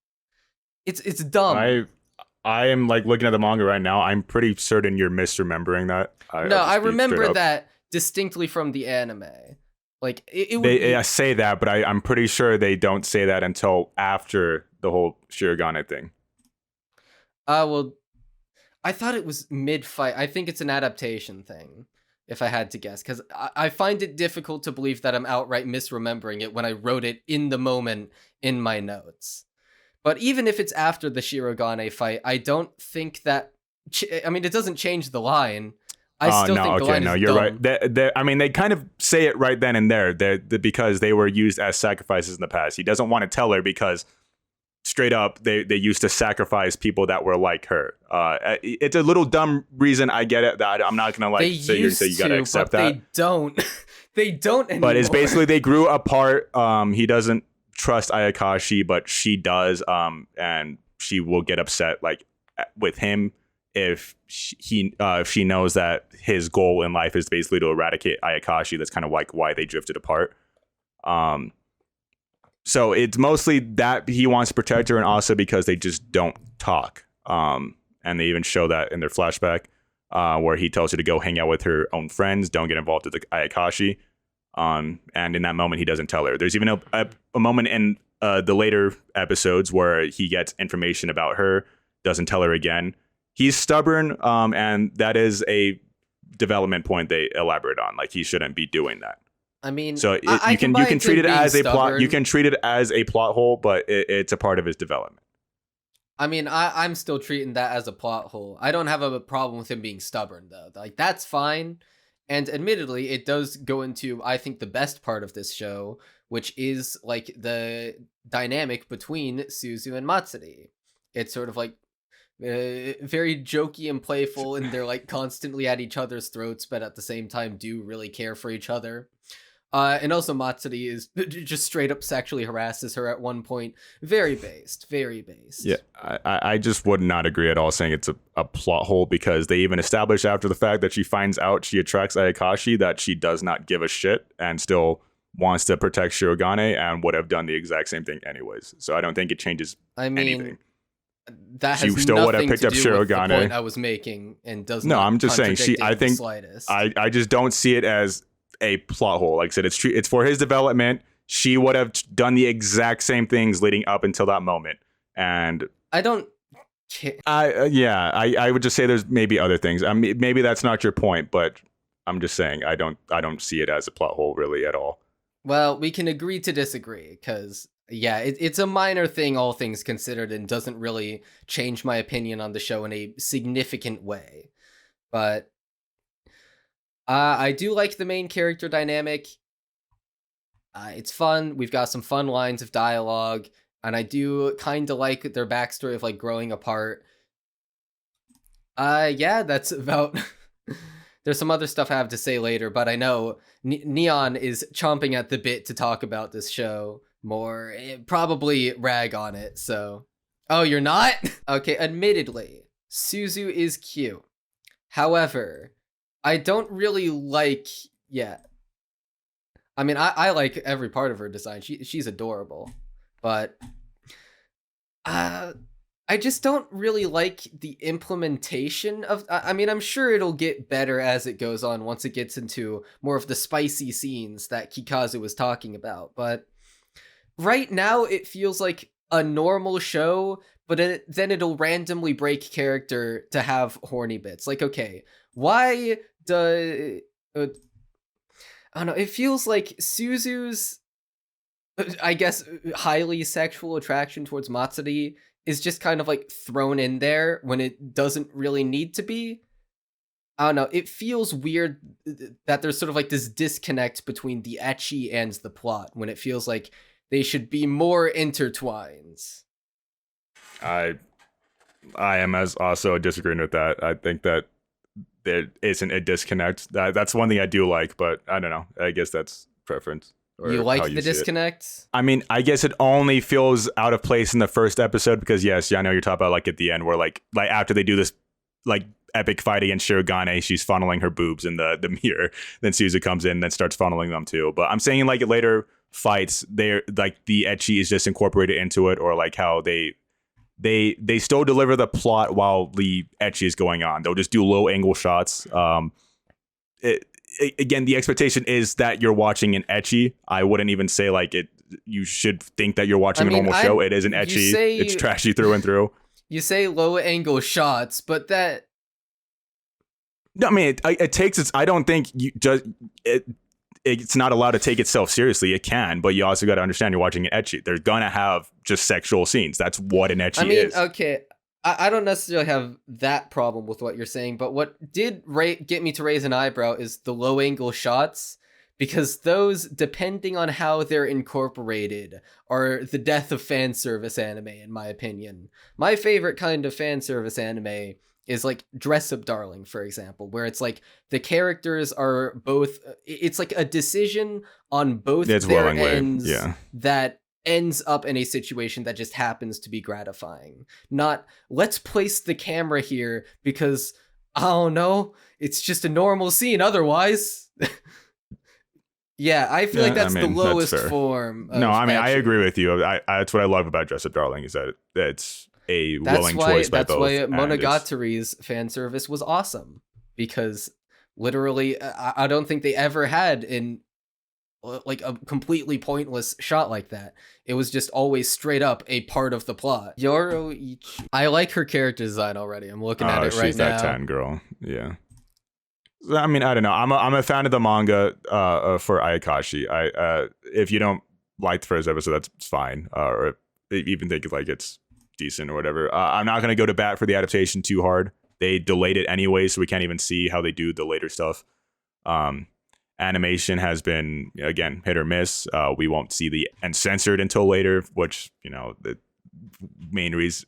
It's dumb. I am like looking at the manga right now. I'm pretty certain you're misremembering that. I remember that distinctly from the anime. Like they say that, but I'm pretty sure they don't say that until after the whole Shirogane thing. Well, I thought it was mid-fight. I think it's an adaptation thing, if I had to guess, because I find it difficult to believe that I'm outright misremembering it when I wrote it in the moment in my notes. But even if it's after the Shirogane fight, I don't think that... it doesn't change the line. I still think the line is you're dumb. right. They kind of say it right then and there because they were used as sacrifices in the past. He doesn't want to tell her because straight up, they used to sacrifice people that were like her. It's a little dumb reason. I get it. That I'm not gonna say you gotta accept that. They don't. They don't anymore. But it's basically they grew apart. He doesn't trust Ayakashi, but she does. And she will get upset like with him if she knows that his goal in life is basically to eradicate Ayakashi. That's kind of like why they drifted apart. So it's mostly that he wants to protect her, and also because they just don't talk. And they even show that in their flashback, where he tells her to go hang out with her own friends, don't get involved with the Ayakashi. And in that moment, he doesn't tell her. There's even a moment in the later episodes where he gets information about her, doesn't tell her again. He's stubborn, and that is a development point they elaborate on. Like, he shouldn't be doing that. I mean, so you can treat it as a plot. You can treat it as a plot hole, but it's a part of his development. I mean, I'm still treating that as a plot hole. I don't have a problem with him being stubborn, though. Like, that's fine. And admittedly, it does go into, I think, the best part of this show, which is like the dynamic between Suzu and Matsuri. It's sort of like very jokey and playful, and they're like constantly at each other's throats, but at the same time do really care for each other. And also Matsuri is just straight up sexually harasses her at one point. Very based, very based. Yeah, I just would not agree at all saying it's a plot hole, because they even establish after the fact that she finds out she attracts Ayakashi that she does not give a shit and still wants to protect Shirogane and would have done the exact same thing anyways. So I don't think it changes anything. That has she still would have picked up Shirogane. The point I was making, and does no, not I'm just saying I think slightest. I just don't see it as a plot hole. Like I said, it's for his development. She would have done the exact same things leading up until that moment, and I don't. I would just say there's maybe other things. I mean, maybe that's not your point, but I'm just saying I don't see it as a plot hole really at all. Well, we can agree to disagree, because yeah, it's a minor thing, all things considered, and doesn't really change my opinion on the show in a significant way. But I do like the main character dynamic. It's fun. We've got some fun lines of dialogue, and I do kind of like their backstory of like growing apart. Yeah, that's about. There's some other stuff I have to say later, but I know Neon is chomping at the bit to talk about this show more, probably rag on it. So, oh, you're not? Okay, admittedly, Suzu is cute. However, I don't really like. Yeah, I mean, I like every part of her design. She's adorable, but I just don't really like the implementation of. I mean, I'm sure it'll get better as it goes on once it gets into more of the spicy scenes that Kikazu was talking about. But right now, it feels like a normal show, but then it'll randomly break character to have horny bits. Like, okay, why does I don't know. It feels like Suzu's, I guess, highly sexual attraction towards Matsuri is just kind of like thrown in there when it doesn't really need to be. I don't know. It feels weird that there's sort of like this disconnect between the ecchi and the plot, when it feels like they should be more intertwined. I am as also disagreeing with that. I think that there isn't a disconnect. That's one thing I do like, but I don't know. I guess that's preference. You like the disconnect? I mean, I guess it only feels out of place in the first episode because, yes, I know you're talking about like at the end where like after they do this like epic fight against Shirogane, she's funneling her boobs in the mirror. Then Suzu comes in and then starts funneling them too. But I'm saying like later fights, they're like the ecchi is just incorporated into it, or like how they still deliver the plot while the ecchi is going on. They'll just do low angle shots. Again, the expectation is that you're watching an ecchi. I wouldn't even say like it. You should think that you're watching a normal show. It is an ecchi. It's trashy through and through. You say low angle shots, but that. No, I mean it takes its. I don't think you just it's not allowed to take itself seriously. It can, but you also got to understand you're watching an ecchi. They're gonna have just sexual scenes. That's what an ecchi is. Okay. I don't necessarily have that problem with what you're saying, but what did get me to raise an eyebrow is the low angle shots, because those, depending on how they're incorporated, are the death of fan service anime, in my opinion. My favorite kind of fan service anime is like Dress Up Darling, for example, where it's like the characters are both, it's like a decision on both their ends that ends up in a situation that just happens to be gratifying. Not, let's place the camera here because, I don't know, it's just a normal scene otherwise. Yeah, I feel like that's the lowest form. No, I mean, I agree with you. That's what I love about Dress Up Darling is that it's a willing choice by both. That's why Monogatari's fan service was awesome, because literally, I don't think they ever had like a completely pointless shot like that. It was just always straight up a part of the plot. Yoroichi. I like her character design already. I'm looking at it right now. She's that 10 girl. Yeah. I mean, I don't know. I'm a fan of the manga for Ayakashi. If you don't like the first episode, that's fine. Or even think like it's decent or whatever. I'm not gonna go to bat for the adaptation too hard. They delayed it anyway, so we can't even see how they do the later stuff. Animation has been, again, hit or miss. We won't see the uncensored until later, which, the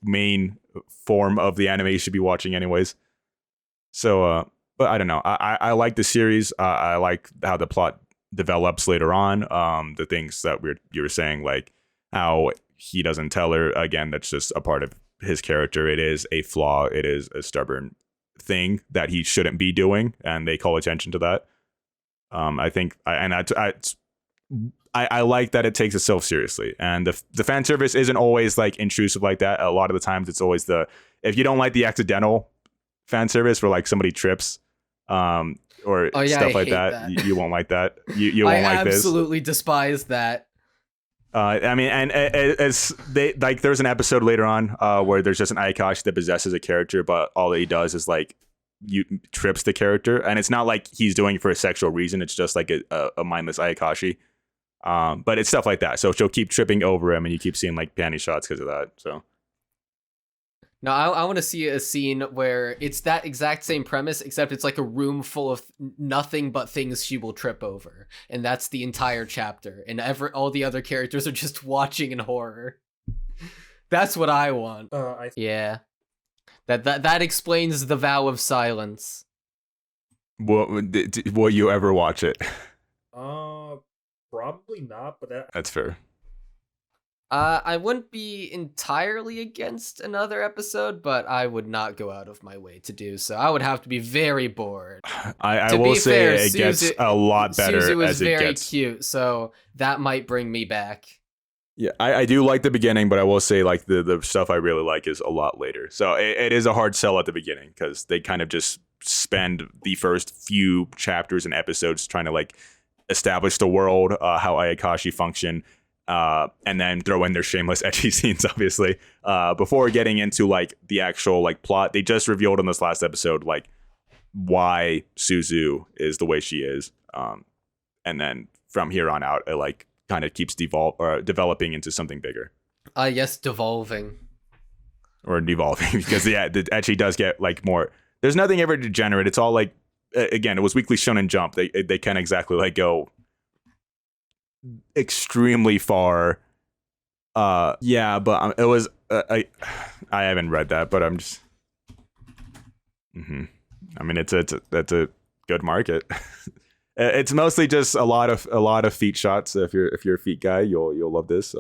main form of the anime you should be watching anyways. So, but I don't know. I like the series. I like how the plot develops later on. The things that you were saying, like how he doesn't tell her, again, that's just a part of his character. It is a flaw. It is a stubborn thing that he shouldn't be doing, and they call attention to that. I think, I like that it takes itself seriously, and the fan service isn't always like intrusive like that. A lot of the times, it's always if you don't like the accidental fan service where like somebody trips, or stuff like that, you won't like that. You won't like this. I absolutely despise that. I mean, and there's an episode later on where there's just an Ayakashi that possesses a character, but all he does is like trips the character, and it's not like he's doing it for a sexual reason. It's just like a mindless Ayakashi. But it's stuff like that. So she'll keep tripping over him, and you keep seeing like panty shots because of that. So. No, I want to see a scene where it's that exact same premise, except it's like a room full of nothing but things she will trip over. And that's the entire chapter. And all the other characters are just watching in horror. That's what I want. Yeah. That explains the vow of silence. Will you ever watch it? Probably not, but that's fair. I wouldn't be entirely against another episode, but I would not go out of my way to do so. I would have to be very bored. I will say it gets a lot better as it gets. Suzu was very cute, so that might bring me back. Yeah, I do like the beginning, but I will say like the stuff I really like is a lot later. So it is a hard sell at the beginning because they kind of just spend the first few chapters and episodes trying to like establish the world, how Ayakashi function. And then throw in their shameless ecchi scenes, obviously, before getting into like the actual like plot. They just revealed in this last episode like why Suzu is the way she is, and then from here on out it like kind of keeps developing into something bigger. Yes, devolving or devolving because the ecchi does get like more. There's nothing ever degenerate. It's all like, again, it was Weekly Shonen Jump. They can't exactly like go extremely far. Yeah, but it was I haven't read that, but I'm just I mean, it's a good market. It's mostly just a lot of feet shots. If you're a feet guy, you'll love this.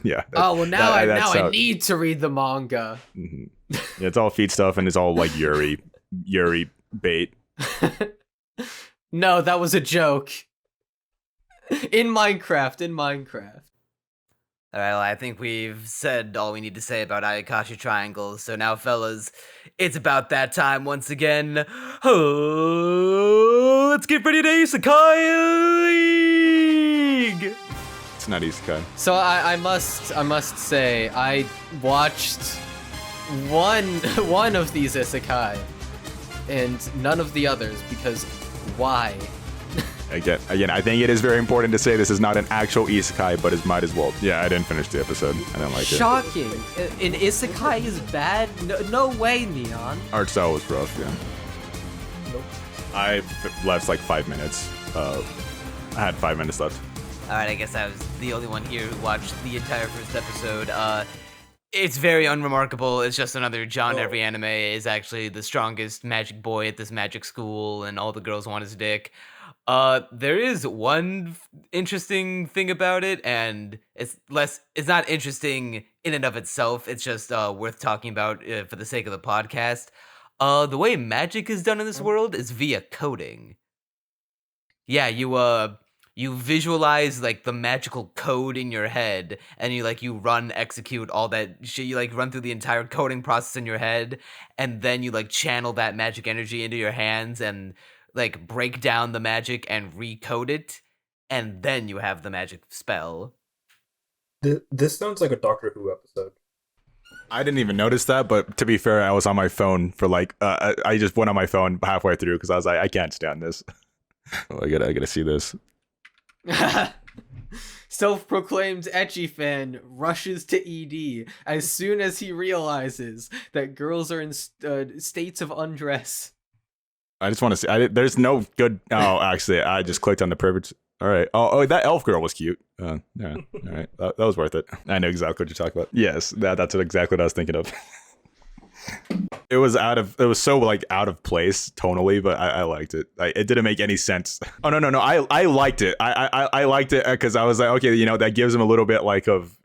Yeah. I need to read the manga. Yeah, it's all feet stuff, and it's all like Yuri bait. No, that was a joke. In Minecraft. All right, well, I think we've said all we need to say about Ayakashi Triangle. So now, fellas, it's about that time once again. Oh, let's get ready to Isekai League! It's not Isekai. So I must say, I watched one of these Isekai, and none of the others, because why? Again, I think it is very important to say this is not an actual isekai, but it might as well. Yeah, I didn't finish the episode. I didn't like it. Shocking. An isekai is bad? No way, Neon. Art style was rough, yeah. Nope. I left like 5 minutes. I had 5 minutes left. All right, I guess I was the only one here who watched the entire first episode. It's very unremarkable. It's just another John Every Anime is actually the strongest magic boy at this magic school, and all the girls want his dick. There is one interesting thing about it, and it's not interesting in and of itself. It's just worth talking about for the sake of the podcast. The way magic is done in this world is via coding. Yeah, you visualize like the magical code in your head, and you execute all that shit. You run through the entire coding process in your head, and then you channel that magic energy into your hands and break down the magic and recode it, and then you have the magic spell. This sounds like a Doctor Who episode. I didn't even notice that, but to be fair, I was on my phone for I just went on my phone halfway through because I was like, I can't stand this. Oh, I gotta see this. Self-proclaimed ecchi fan rushes to ED as soon as he realizes that girls are in states of undress. I just want to see. There's no good. Oh, actually, I just clicked on the privilege. All right. Oh, that elf girl was cute. Yeah. All right. That was worth it. I know exactly what you're talking about. Yes, that's exactly what I was thinking of. It was so out of place tonally, but I liked it. It didn't make any sense. Oh no, I liked it. I liked it because I was like, okay, that gives him a little bit of,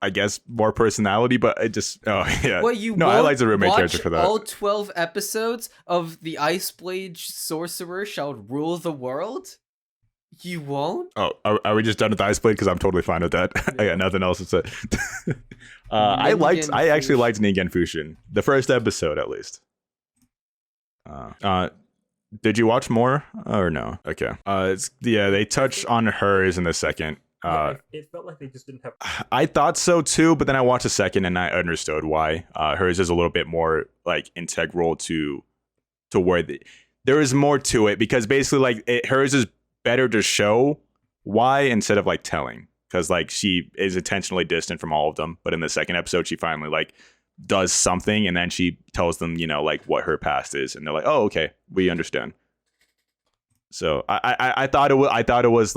I guess, more personality, but it just yeah. What, you I like the roommate character for that. All 12 episodes of the Iceblade Sorcerer shall rule the world? You won't? Oh, are we just done with the Iceblade? Because I'm totally fine with that. I got nothing else to say. I actually liked Ningen Fushin. The first episode, at least. Did you watch more or no? Okay. They touch on hers in the second. It felt like they just didn't have. I thought so too, but then I watched the second and I understood why. Hers is a little bit more integral to where there is more to it, because basically hers is better to show why instead of telling, because she is intentionally distant from all of them, but in the second episode she finally does something, and then she tells them what her past is, and they're like, oh, okay, we understand. So I thought it was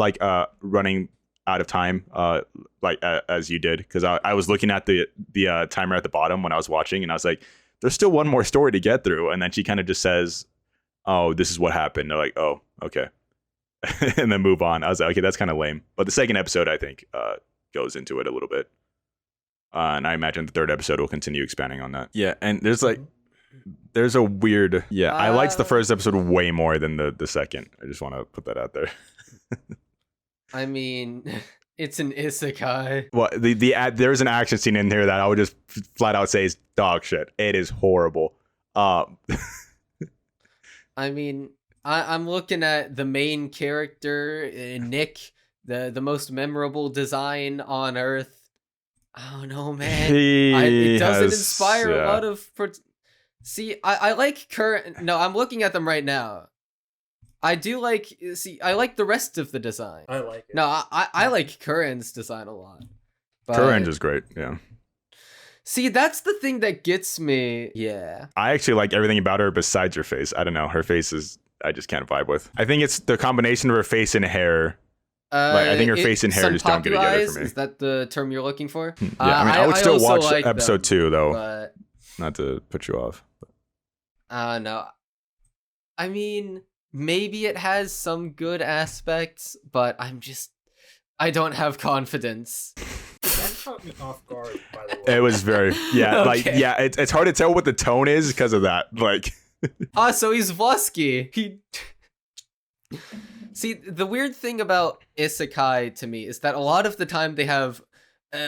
running out of time, as you did, because I was looking at the timer at the bottom when I was watching, and I was like, there's still one more story to get through, and then she kind of just says, oh, this is what happened. They're like, oh, okay. And then move on. I was like, okay, that's kind of lame. But the second episode, I think, goes into it a little bit. And I imagine the third episode will continue expanding on that. Yeah, and there's a weird... Yeah, I liked the first episode way more than the second. I just want to put that out there. I mean, it's an isekai. Well, there's an action scene in here that I would just flat out say is dog shit. It is horrible. I mean... I'm looking at the main character, Nick, the most memorable design on Earth. I don't know, man. It doesn't inspire a lot of... See, I like current... No, I'm looking at them right now. I do like... See, I like the rest of the design. I like it. No, I like Curran's design a lot. Curran is great, yeah. See, that's the thing that gets me. Yeah. I actually like everything about her besides her face. I don't know. Her face is... I just can't vibe with. I think it's the combination of her face and hair. I think her face and hair just don't get together for me. Is that the term you're looking for? Yeah, I would still watch episode 2 though. But... Not to put you off. No. I mean, maybe it has some good aspects, but I don't have confidence. That caught me off guard, by the way. It was very, yeah, Okay. It's hard to tell what the tone is because of that. So he's Vosky. See, the weird thing about isekai to me is that a lot of the time they have,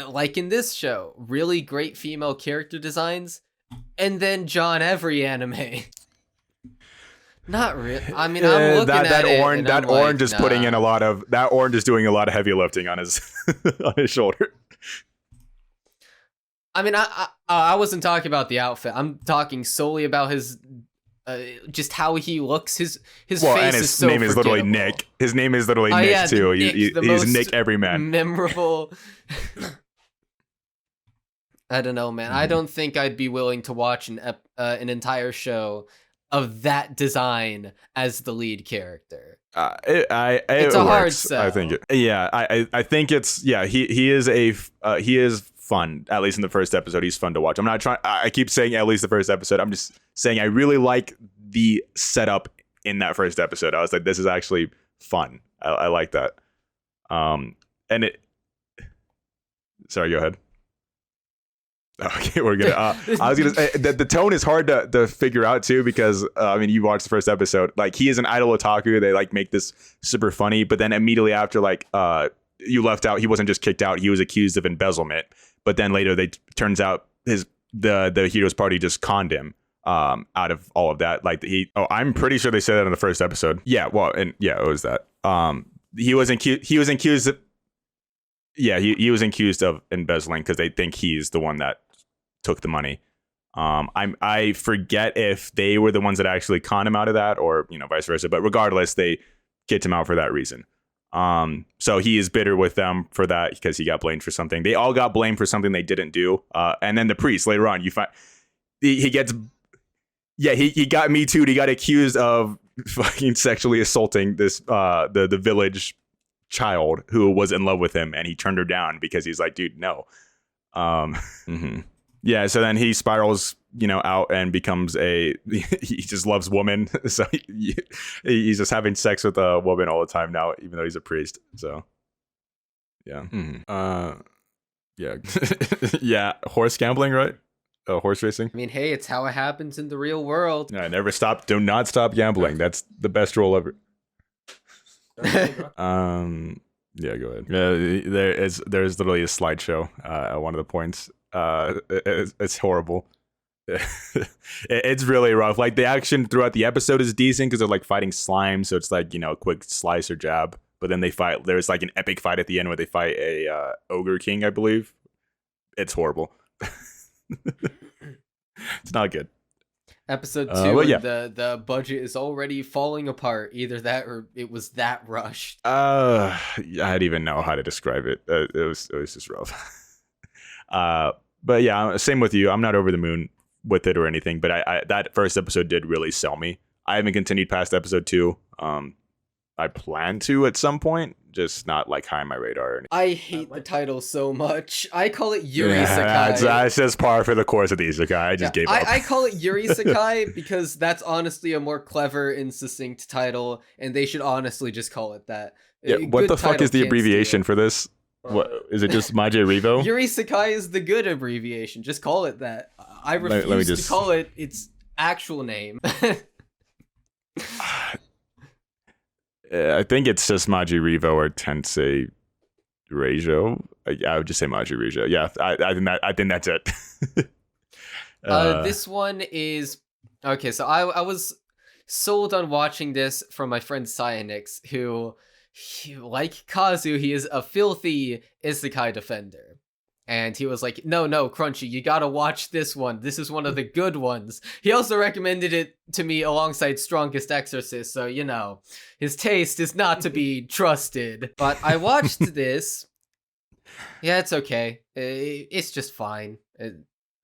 like in this show, really great female character designs, and then John every anime. Not really. I mean, I'm looking at it. That orange is putting in a lot of. That orange is doing a lot of heavy lifting on his on his shoulder. I mean, I wasn't talking about the outfit. I'm talking solely about his. Just how he looks, his face and his is so name is literally Nick. His name is literally Nick yeah, too. Nick, He's Nick Everyman. Memorable. I don't know, man. I don't think I'd be willing to watch an entire show of that design as the lead character. It's a hard sell. I think. I think it's He is fun. At least in the first episode, he's fun to watch. I'm not trying. I keep saying at least the first episode. I'm just saying I really like the setup in that first episode. I was like, this is actually fun. I like that. And it. Sorry, go ahead. Okay, we're gonna. I was gonna say the tone is hard to figure out too, because I mean, you watched the first episode. Like, he is an idol otaku. They like make this super funny, but then immediately after, like, you left out, he wasn't just kicked out. He was accused of embezzlement. But then later, turns out the hero's party just conned him. Out of all of that, like I'm pretty sure they said that in the first episode. Yeah, well, and yeah, it was that. He was accused of. Yeah, he was accused of embezzling because they think he's the one that took the money. I forget if they were the ones that actually conned him out of that, or vice versa. But regardless, they kicked him out for that reason. So he is bitter with them for that because he got blamed for something. They all got blamed for something they didn't do. And then the priest later on, you find he gets. Yeah, he got Me Too'd. He got accused of fucking sexually assaulting this the village child who was in love with him, and he turned her down because he's like, dude, no. Yeah, so then he spirals, out and becomes he just loves women. So he's just having sex with a woman all the time now, even though he's a priest. So yeah. Yeah. Yeah, horse gambling, right? Horse racing. I mean, hey, it's how it happens in the real world. Yeah, do not stop gambling. That's the best rule ever. Yeah, go ahead. There's literally a slideshow at one of the points. It's horrible. It's really rough. Like, the action throughout the episode is decent because they're like fighting slime, so it's like, a quick slice or jab. But then there's like an epic fight at the end where they fight a ogre king, I believe. It's horrible. It's not good. Episode 2, yeah. The budget is already falling apart. Either that or it was that rushed. I don't even know how to describe it. It was just rough. But yeah, same with you. I'm not over the moon with it or anything, but I that first episode did really sell me. I haven't continued past episode 2. I plan to at some point, just not like high on my radar. I hate the title so much. I call it Yuri Isekai. It's just par for the course of the Isekai. I just gave up. I call it Yuri Isekai because that's honestly a more clever and succinct title, and they should honestly just call it that. Yeah, what the fuck is the abbreviation for this? What is it? Just Maje Revo? Yuri Isekai is the good abbreviation. Just call it that. I refuse to call it its actual name. I think it's just Maji Revo or Tensei Reijo. I would just say Maji Reijo. Yeah, I think that's it. This one is okay. So I was sold on watching this from my friend Cyanix, who, like Kazu, he is a filthy isekai defender. And he was like, no, Crunchy, you gotta watch this one. This is one of the good ones. He also recommended it to me alongside Strongest Exorcist, so, his taste is not to be trusted. But I watched this. Yeah, it's okay. It's just fine.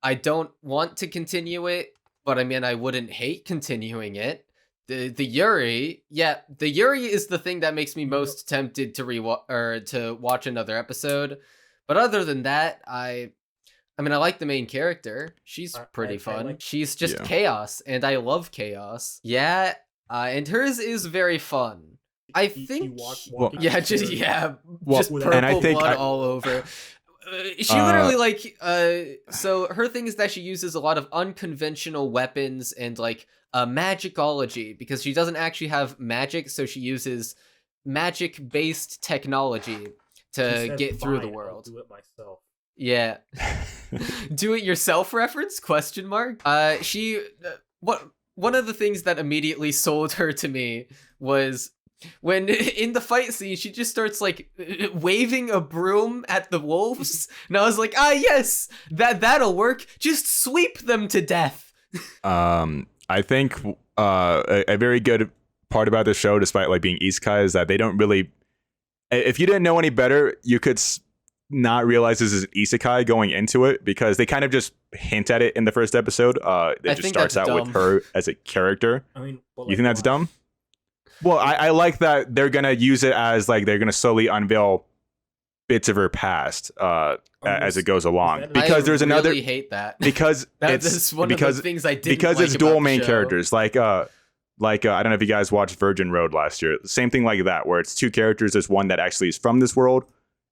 I don't want to continue it, but I mean, I wouldn't hate continuing it. The Yuri is the thing that makes me most tempted to watch another episode. But other than that, I like the main character. She's pretty fun. She's just chaos, and I love chaos. Yeah, and hers is very fun. I think, just purple blood all over. She literally so her thing is that she uses a lot of unconventional weapons and magicology, because she doesn't actually have magic, so she uses magic-based technology to get through the world. I'll do it myself. Yeah. Do it yourself reference? ? One of the things that immediately sold her to me was when in the fight scene she just starts waving a broom at the wolves, and I was like, yes, that'll work. Just sweep them to death. I think a very good part about this show, despite being isekai, is that they don't really. If you didn't know any better, you could not realize this is an isekai going into it, because they kind of just hint at it in the first episode. It just starts out with her as a character. I mean, you think that's dumb? Well, I like that they're gonna use it as they're gonna slowly unveil bits of her past as it goes along. Because there's another. I really hate that. Because that's one of the things I didn't because like it's dual main characters. Like I don't know if you guys watched Virgin Road last year. Same thing like that, where it's two characters. There's one that actually is from this world,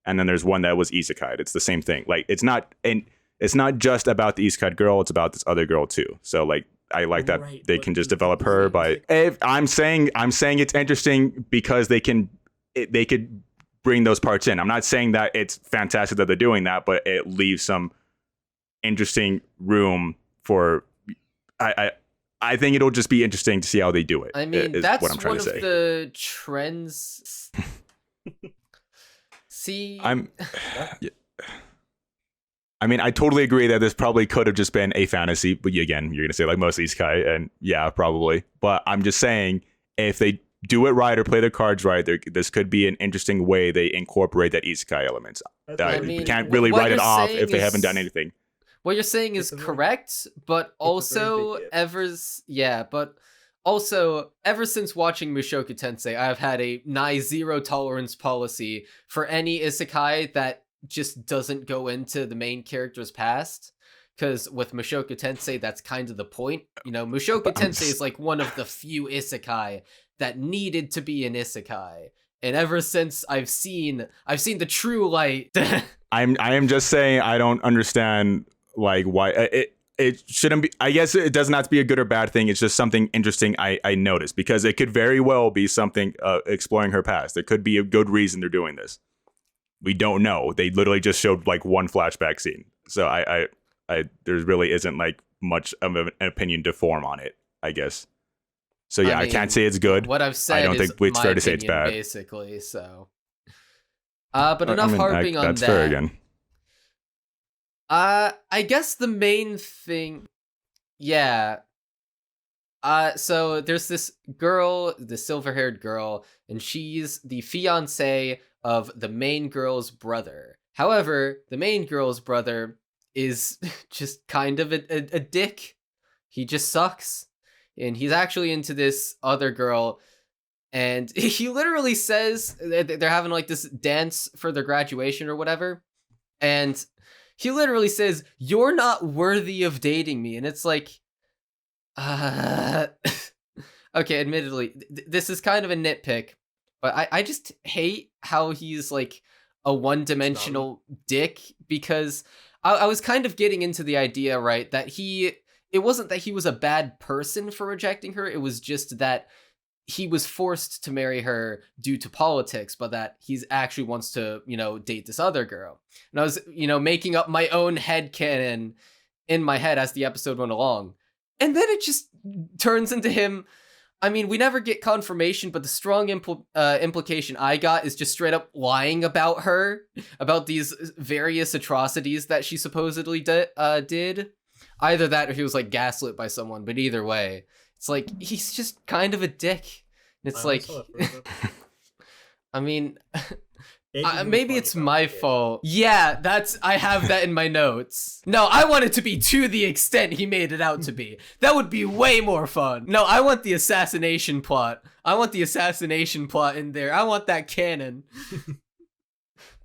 and then there's one that was isekai. It's the same thing. Like it's not just about the isekai girl. It's about this other girl too. So like I like that they can just develop her by. If I'm saying it's interesting because they could bring those parts in. I'm not saying that it's fantastic that they're doing that, but it leaves some interesting room for. I think it'll just be interesting to see how they do it. I mean, that's what I'm trying one to of say. the trends. See, I mean, I totally agree that this probably could have just been a fantasy, but again, you're gonna say like most isekai, and yeah, probably. But I'm just saying, if they do it right or play their cards right, this could be an interesting way they incorporate that isekai elements. You can't really write it off if they haven't done anything. What you're saying is correct, but also ever since watching Mushoku Tensei, I've had a nigh zero tolerance policy for any isekai that just doesn't go into the main character's past. Because with Mushoku Tensei, that's kind of the point. You know, Mushoku Tensei is like one of the few isekai that needed to be an isekai. And ever since I've seen the true light. I am just saying I don't understand like why it shouldn't be. I guess it doesn't have to be a good or bad thing. It's just something interesting I noticed, because it could very well be something exploring her past. There could be a good reason they're doing this. We don't know. They literally just showed like one flashback scene. So I there really isn't like much of an opinion to form on it, I guess. So yeah, I mean, I can't say it's good. What I've said I don't is think it's my fair to say it's opinion, bad. basically. So, but enough harping on that. That's fair again. I guess the main thing, yeah. So there's this girl, the silver-haired girl, and she's the fiancé of the main girl's brother. However, the main girl's brother is just kind of a dick. He just sucks. And he's actually into this other girl, and he literally says they're having like this dance for their graduation or whatever, and he literally says, "You're not worthy of dating me," and it's like, okay, admittedly, this is kind of a nitpick, but I just hate how he's like a one-dimensional dick, because I was kind of getting into the idea, right, that it wasn't that he was a bad person for rejecting her, it was just that he was forced to marry her due to politics, but that he's actually wants to, date this other girl. And I was, making up my own headcanon in my head as the episode went along. And then it just turns into him. I mean, we never get confirmation, but the strong implication I got is just straight up lying about her, about these various atrocities that she supposedly did. Either that or he was like gaslit by someone, but either way, it's like he's just kind of a dick. It's like, I mean, maybe it's my fault. Yeah, I have that in my notes. No, I want it to be to the extent he made it out to be. That would be way more fun. No, I want the assassination plot. I want the assassination plot in there. I want that canon.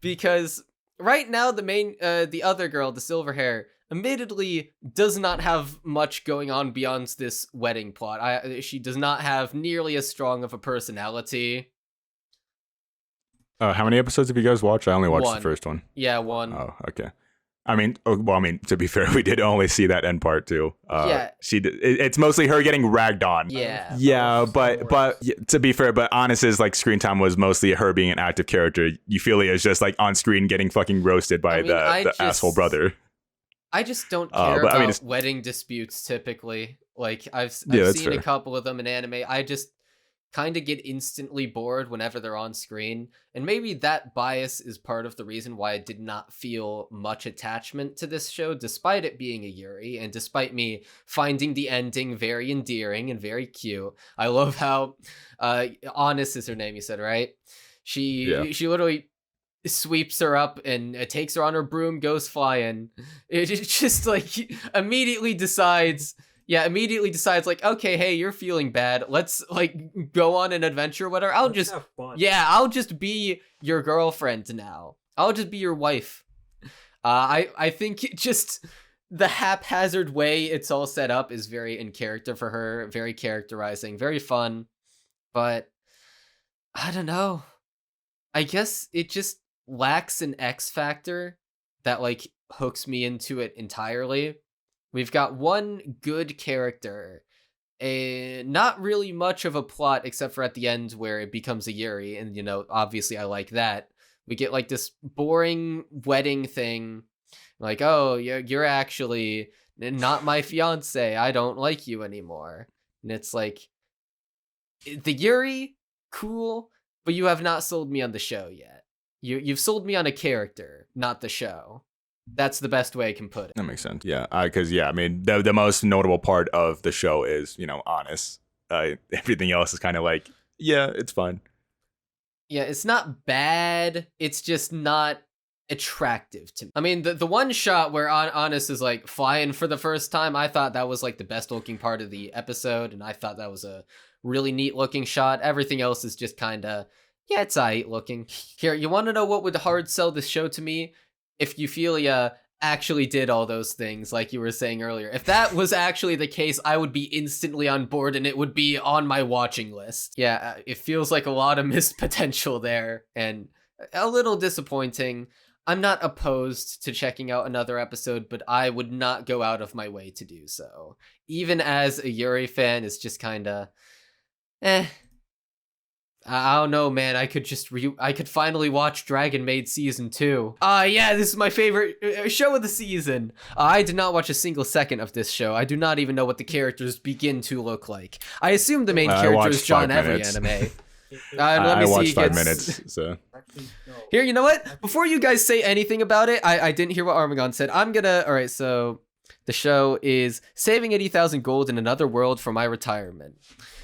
Because right now, the other girl, the silver hair, admittedly does not have much going on beyond this wedding plot. She does not have nearly as strong of a personality. How many episodes have you guys watched? I only watched the first one. Yeah, one. Oh, okay. I mean, to be fair, we did only see that end part too. Yeah. It's mostly her getting ragged on. Yeah. Yeah, but to be fair, but Honest's like screen time was mostly her being an active character. Euphyllia is just like on screen getting fucking roasted by the asshole brother. I just don't care about wedding disputes typically. Like I've seen a couple of them in anime. I just kind of get instantly bored whenever they're on screen. And maybe that bias is part of the reason why I did not feel much attachment to this show, despite it being a Yuri, and despite me finding the ending very endearing and very cute. I love how Honest is her name, you said, right? She literally sweeps her up and takes her on her broom, goes flying. It just like immediately decides like, okay, hey, you're feeling bad, let's like go on an adventure or whatever. I'll just be your girlfriend now. I'll just be your wife. I think the haphazard way it's all set up is very in character for her, very characterizing, very fun. But I don't know. I guess it just lacks an X factor that like hooks me into it entirely. We've got one good character, not really much of a plot except for at the end where it becomes a Yuri, and you know, obviously I like that. We get like this boring wedding thing, like, oh, you're actually not my fiance. I don't like you anymore. And it's like, the Yuri, cool, but you have not sold me on the show yet. You've sold me on a character, not the show. That's the best way I can put it. That makes sense. Yeah, because I mean, the most notable part of the show is, you know, honest. Everything else is kind of like, yeah, it's fun. Yeah, it's not bad. It's just not attractive to me. I mean, the one shot where Honest is like flying for the first time, I thought that was like the best looking part of the episode, and I thought that was a really neat looking shot. Everything else is just kind of, yeah, it's aight looking. Here, you want to know what would hard sell this show to me? If Euphilia actually did all those things, like you were saying earlier. If that was actually the case, I would be instantly on board and it would be on my watching list. Yeah, it feels like a lot of missed potential there and a little disappointing. I'm not opposed to checking out another episode, but I would not go out of my way to do so. Even as a Yuri fan, it's just kind of, I don't know, man. I could finally watch Dragon Maid Season 2. Yeah, this is my favorite show of the season. I did not watch a single second of this show. I do not even know what the characters begin to look like. I assume the main character is John every anime. I watched 5 minutes, so. Here, you know what? Before you guys say anything about it, I didn't hear what Armagon said. Alright, so the show is saving 80,000 gold in another world for my retirement.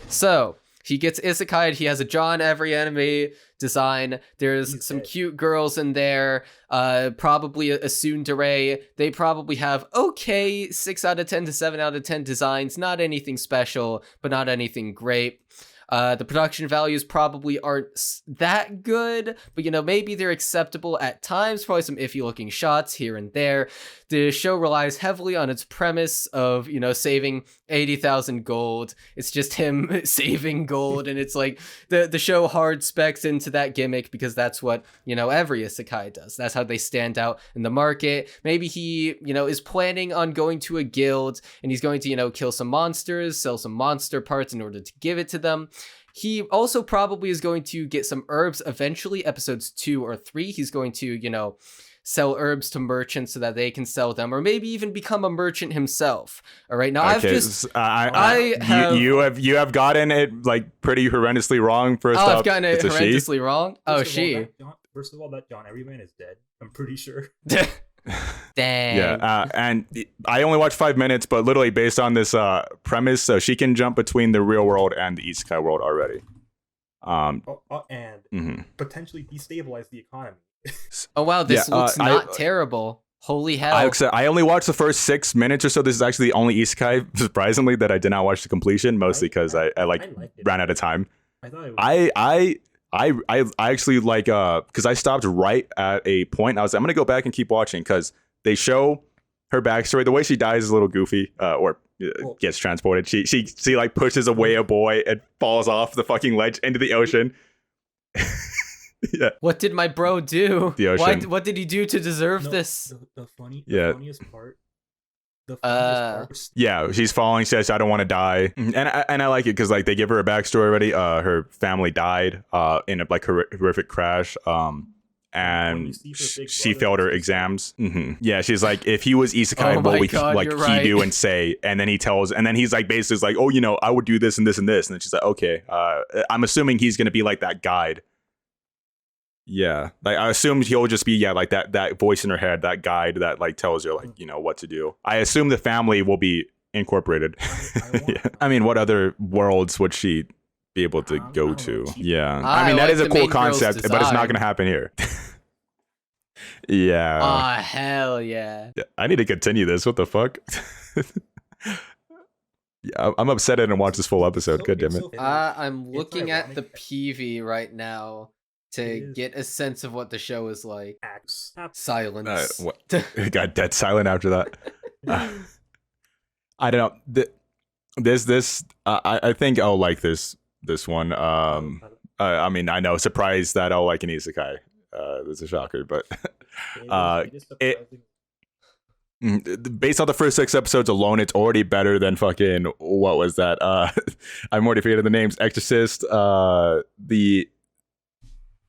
So, he gets isekai'd. He has a John every anime design. There's some cute girls in there. Probably a tsundere. They probably have okay 6 out of 10 to 7 out of 10 designs. Not anything special, but not anything great. The production values probably aren't that good, but you know, maybe they're acceptable at times. Probably some iffy looking shots here and there. The show relies heavily on its premise of, you know, saving 80,000 gold. It's just him saving gold, and it's like the show hard specs into that gimmick because that's what, you know, every isekai does. That's how they stand out in the market. Maybe he, you know, is planning on going to a guild and he's going to, you know, kill some monsters, sell some monster parts in order to give it to them. He also probably is going to get some herbs eventually, episodes 2 or 3. He's going to, you know, sell herbs to merchants so that they can sell them, or maybe even become a merchant himself. All right, now okay, you have gotten it like pretty horrendously wrong. First off, I've gotten it horrendously wrong. She. First of all, that John Everyman is dead. I'm pretty sure. Dang. Yeah, and I only watched 5 minutes, but literally based on this premise, so she can jump between the real world and the isekai world already. And potentially destabilize the economy. Oh wow, this looks not terrible. Holy hell. I only watched the first 6 minutes or so. This is actually the only isekai, surprisingly, that I did not watch to completion, mostly because I ran out of time. I thought it was... I actually like because I stopped right at a point. I was like, I'm gonna go back and keep watching because they show her backstory. The way she dies is a little goofy, or gets transported. She like pushes away a boy and falls off the fucking ledge into the ocean. Yeah. What did my bro do? The ocean. What did he do to deserve this? The funniest part. Yeah, she's falling. She says, "I don't want to die," and I like it because like they give her a backstory already. Her family died in a like horrific crash. And she failed her exams. Yeah, she's like, if he was isekai, what would he do and say? And then he's like, basically like, oh, you know, I would do this and this and this. And then she's like, okay, I'm assuming he's gonna be like that guide. Yeah, like I assumed he'll just be like that voice in her head, that guide that like tells her like, you know, what to do. I assume the family will be incorporated. Yeah. I mean, what other worlds would she be able to go to? Yeah, I mean that is a cool concept, but it's not gonna happen here. Yeah. Oh hell yeah. I need to continue this. What the fuck? Yeah, I'm upset I didn't watch this full episode. God damn it. I'm looking at the PV right now to get a sense of what the show is like. Silence. It got dead silent after that. I don't know. I think I'll like this one. I mean, I know, surprised that I'll like an isekai. It's a shocker, but it based on the first 6 episodes alone, it's already better than fucking what was that? I'm already forgetting the names. Exorcist,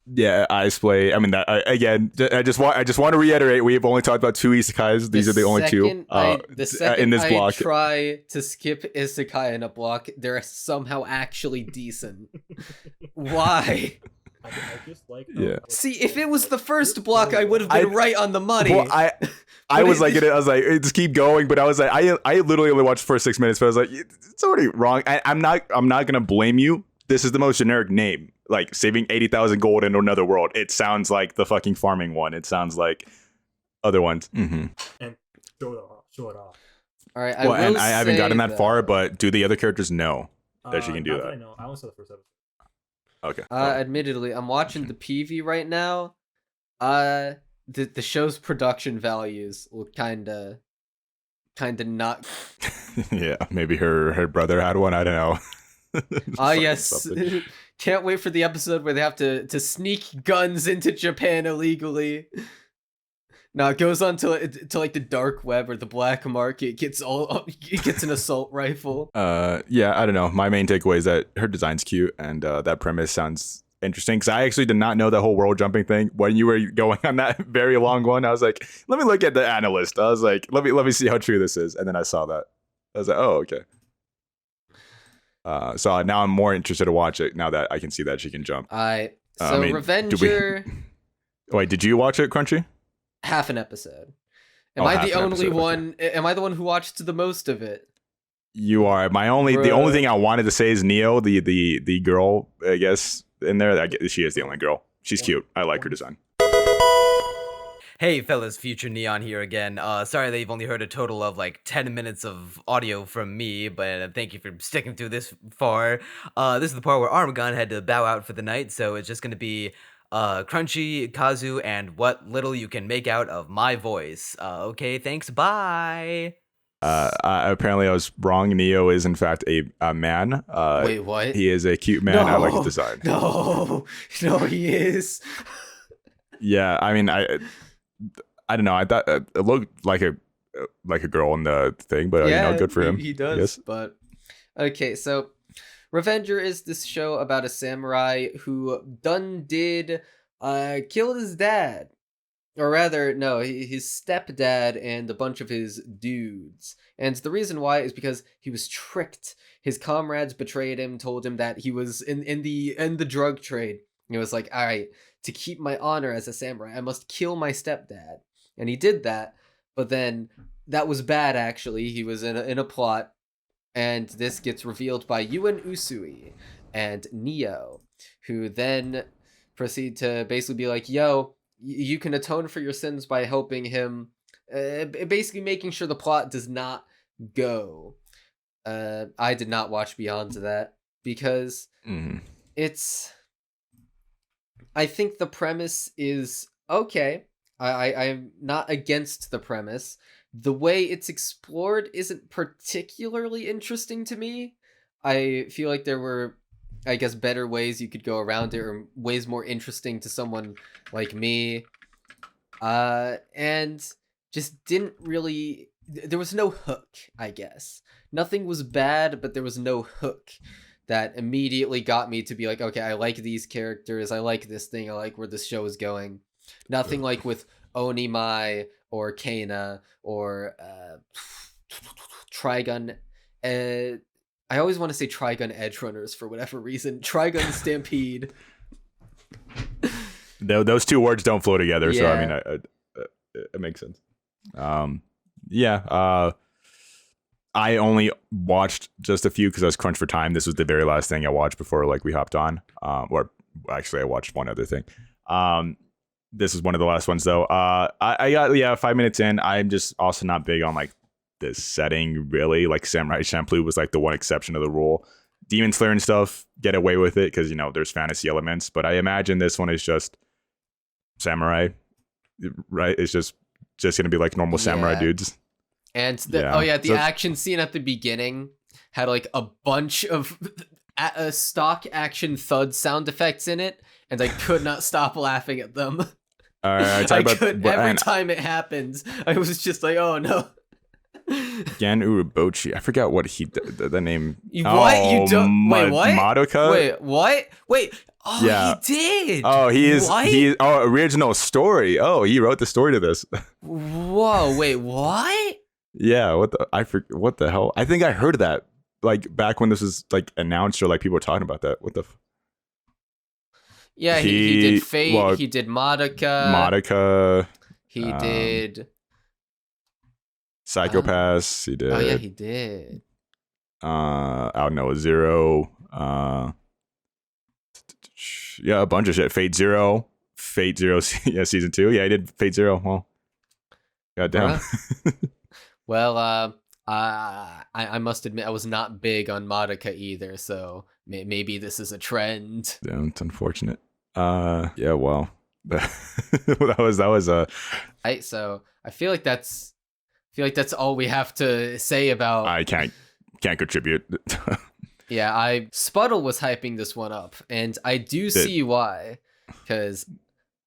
Iceblade. I mean, I just want to reiterate, we have only talked about 2 isekais. These are the only 2 in this block. I try to skip isekai in a block, they're somehow actually decent. Why? I just like. See, if it was the first block, I would have been right on the money. Well, I was like, just keep going, but I was like, I literally only watched the first 6 minutes, but I was like, it's already wrong. I'm not gonna blame you. This is the most generic name. Like saving 80,000 gold in another world. It sounds like the fucking farming one. It sounds like other ones. Mm-hmm. And show it off. All right. I haven't gotten that far, but do the other characters know that she can do that? I know. I only saw the first episode. Okay. Admittedly, I'm watching the PV right now. The show's production values look kinda not. Yeah, maybe her brother had one. I don't know. Yes. Can't wait for the episode where they have to sneak guns into Japan illegally. No, it goes on to like the dark web or the black market. It gets an assault rifle. Yeah, I don't know. My main takeaway is that her design's cute, and that premise sounds interesting. Because I actually did not know the whole world jumping thing. When you were going on that very long one, I was like, let me look at the analyst. I was like, let me see how true this is. And then I saw that. I was like, oh, okay. So now I'm more interested to watch it now that I can see that she can jump. Revenger. Wait, did you watch it, Crunchy? Half an episode. Am I the only one? Okay. Am I the one who watched the most of it? You are. The only thing I wanted to say is Neo, the girl, I guess, in there. She is the only girl. She's cute. I like her design. Hey fellas, Future Neon here again. Sorry that you've only heard a total of like 10 minutes of audio from me, but thank you for sticking through this far. This is the part where Armagon had to bow out for the night, so it's just going to be Crunchy, Kazu, and what little you can make out of my voice. Okay, thanks, bye! Apparently I was wrong. Neo is in fact a man. Wait, what? He is a cute man. No, I like his design. No, he is. Yeah, I mean, I don't know. I thought it looked like a girl in the thing, but good for him. He does. Yes. But okay, so Revenger is this show about a samurai who did killed his dad, or rather, no, his stepdad and a bunch of his dudes. And the reason why is because he was tricked. His comrades betrayed him, told him that he was in the drug trade. He was like, all right, to keep my honor as a samurai, I must kill my stepdad. And he did that, but then that was bad, actually. He was in a plot, and this gets revealed by Yuen Usui and Neo, who then proceed to basically be like, yo, you can atone for your sins by helping him, basically making sure the plot does not go. I did not watch beyond that, because it's... I think the premise is okay. I'm not against the premise. The way it's explored isn't particularly interesting to me. I feel like there were, I guess, better ways you could go around it, or ways more interesting to someone like me. And just didn't really... There was no hook, I guess. Nothing was bad, but there was no hook that immediately got me to be like, okay, I like these characters, I like this thing, I like where this show is going. Nothing like with Onimai or Kana or Trigun. I always want to say Trigun Edge Runners for whatever reason. Trigun Stampede. Those two words don't flow together, so I mean, it makes sense. I only watched just a few because I was crunched for time. This was the very last thing I watched before we hopped on. Or actually, I watched one other thing. This is one of the last ones though. I got 5 minutes in. I'm just also not big on this setting really. Like Samurai Champloo was the one exception to the rule. Demon Slayer and stuff get away with it because there's fantasy elements. But I imagine this one is just samurai, right? It's just gonna be like normal samurai dudes. And the action scene at the beginning had like a bunch of stock action thud sound effects in it, and I could not stop laughing at them. Every time it happens, I was just like, oh no. Gan Urobuchi. I forgot what the name. What? You don't wait, what? Madoka? Wait, what? Wait. Oh, yeah. He did. Oh, original story. Oh, he wrote the story to this. Whoa, wait, what? Yeah, what the hell? I think I heard that like back when this was like announced or like people were talking about that. What the Yeah, he did Fate, he did Madoka. He did Psychopaths, he did. Oh yeah, he did. Out No Zero. Yeah, a bunch of shit. Fate Zero, yeah, season 2. Yeah, I did Fate Zero. Well, goddamn. Well, I must admit I was not big on Madoka either, so maybe this is a trend. Yeah, it's unfortunate. Yeah, well, that was So I feel like that's all we have to say about. I can't contribute. Yeah, Spuddle was hyping this one up, and I do see why, because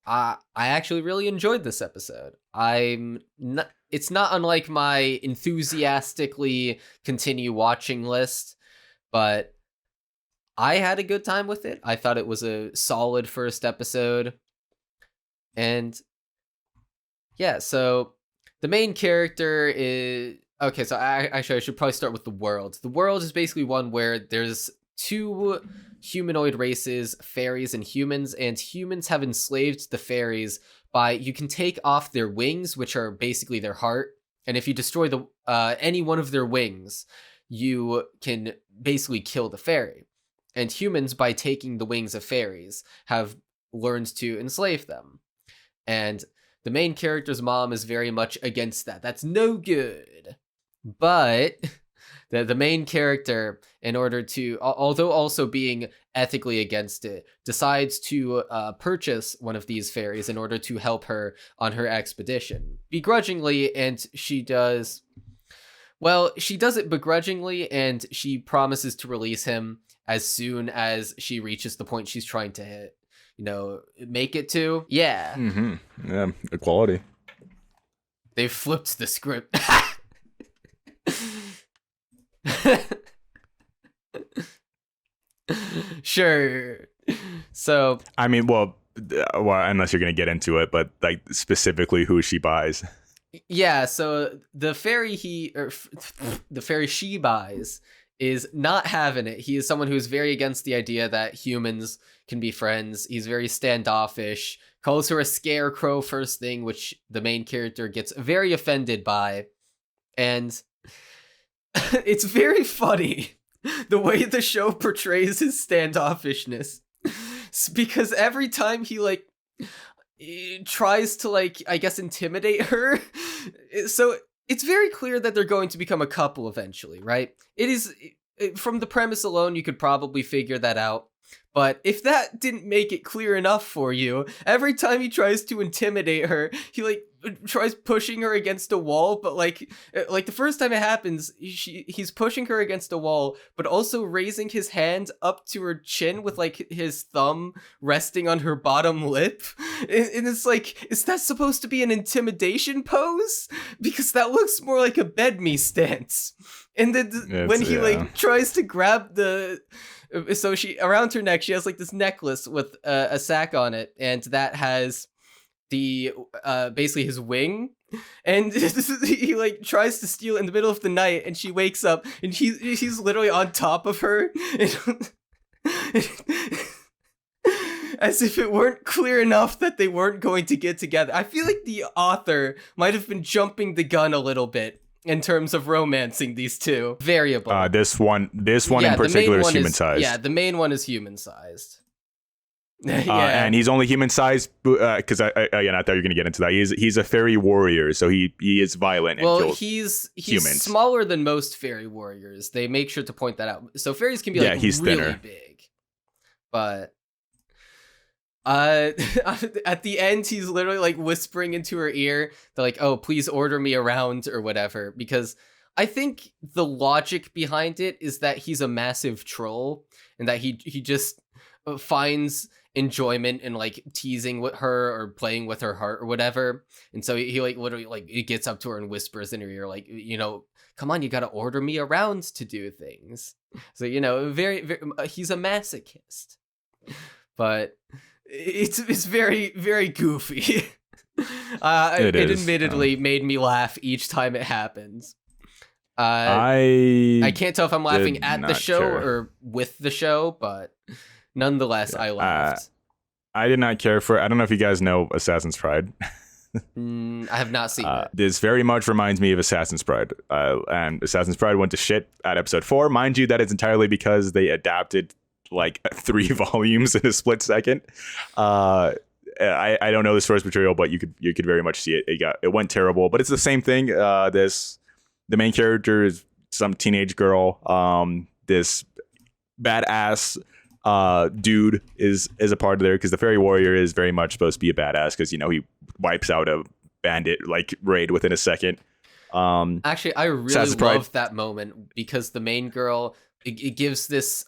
I actually really enjoyed this episode. It's not unlike my enthusiastically continue watching list, but I had a good time with it. I thought it was a solid first episode, and yeah, so the main character is. Okay, so I should probably start with the world. The world is basically one where there's 2 humanoid races, fairies and humans have enslaved the fairies by you can take off their wings, which are basically their heart, and if you destroy any one of their wings, you can basically kill the fairy. And humans, by taking the wings of fairies, have learned to enslave them. And the main character's mom is very much against that. That's no good. But the main character, in order to, although also being ethically against it, decides to purchase one of these fairies in order to help her on her expedition. Begrudgingly, and she does it begrudgingly, and she promises to release him as soon as she reaches the point she's trying to hit. Make it to. Yeah. Mm-hmm. Yeah, equality. They flipped the script. Sure. So I mean, well, unless you're gonna get into it, but like specifically who she buys. Yeah, so the fairy she buys is not having it. He is someone who is very against the idea that humans can be friends. He's very standoffish, calls her a scarecrow first thing, which the main character gets very offended by. And it's very funny the way the show portrays his standoffishness, because every time he tries to I guess intimidate her, so it's very clear that they're going to become a couple eventually, right? It is, from the premise alone, you could probably figure that out. But if that didn't make it clear enough for you, every time he tries to intimidate her, he tries pushing her against a wall, but the first time it happens, he's pushing her against a wall, but also raising his hand up to her chin with his thumb resting on her bottom lip. And it's is that supposed to be an intimidation pose? Because that looks more like a bed me stance. And then when he tries to grab so she around her neck, she has this necklace with a sack on it, and that has the basically his wing, and he tries to steal it in the middle of the night, and she wakes up and he's literally on top of her, as if it weren't clear enough that they weren't going to get together. I feel like the author might have been jumping the gun a little bit in terms of romancing these two. Variable. This one in particular is human sized. Yeah, the main one is human sized. And he's only human sized because I thought you were going to get into that. He's a fairy warrior, so he is violent. And kills he's humans. Smaller than most fairy warriors. They make sure to point that out. So fairies can be he's really thinner. big, but At the end, he's literally like whispering into her ear, they're like, oh, please order me around or whatever, because I think the logic behind it is that he's a massive troll and that he just finds enjoyment in like teasing with her or playing with her heart or whatever. And so he like literally like he gets up to her and whispers in her ear, like, come on, you got to order me around to do things. So, very, very he's a masochist. But it's very, very goofy. It admittedly made me laugh each time it happens. I can't tell if I'm laughing at the show or with the show, but nonetheless, I laughed. I did not care for it. I don't know if you guys know Assassin's Pride. I have not seen it. This very much reminds me of Assassin's Pride. And Assassin's Pride went to shit at episode 4. Mind you, that is entirely because they adapted like 3 volumes in a split second. I don't know the source material, but you could very much see it. It went terrible, but it's the same thing. The main character is some teenage girl. This badass dude is a part of there, because the fairy warrior is very much supposed to be a badass, because he wipes out a bandit like raid within a second. Actually, I really love that moment, because the main girl it gives this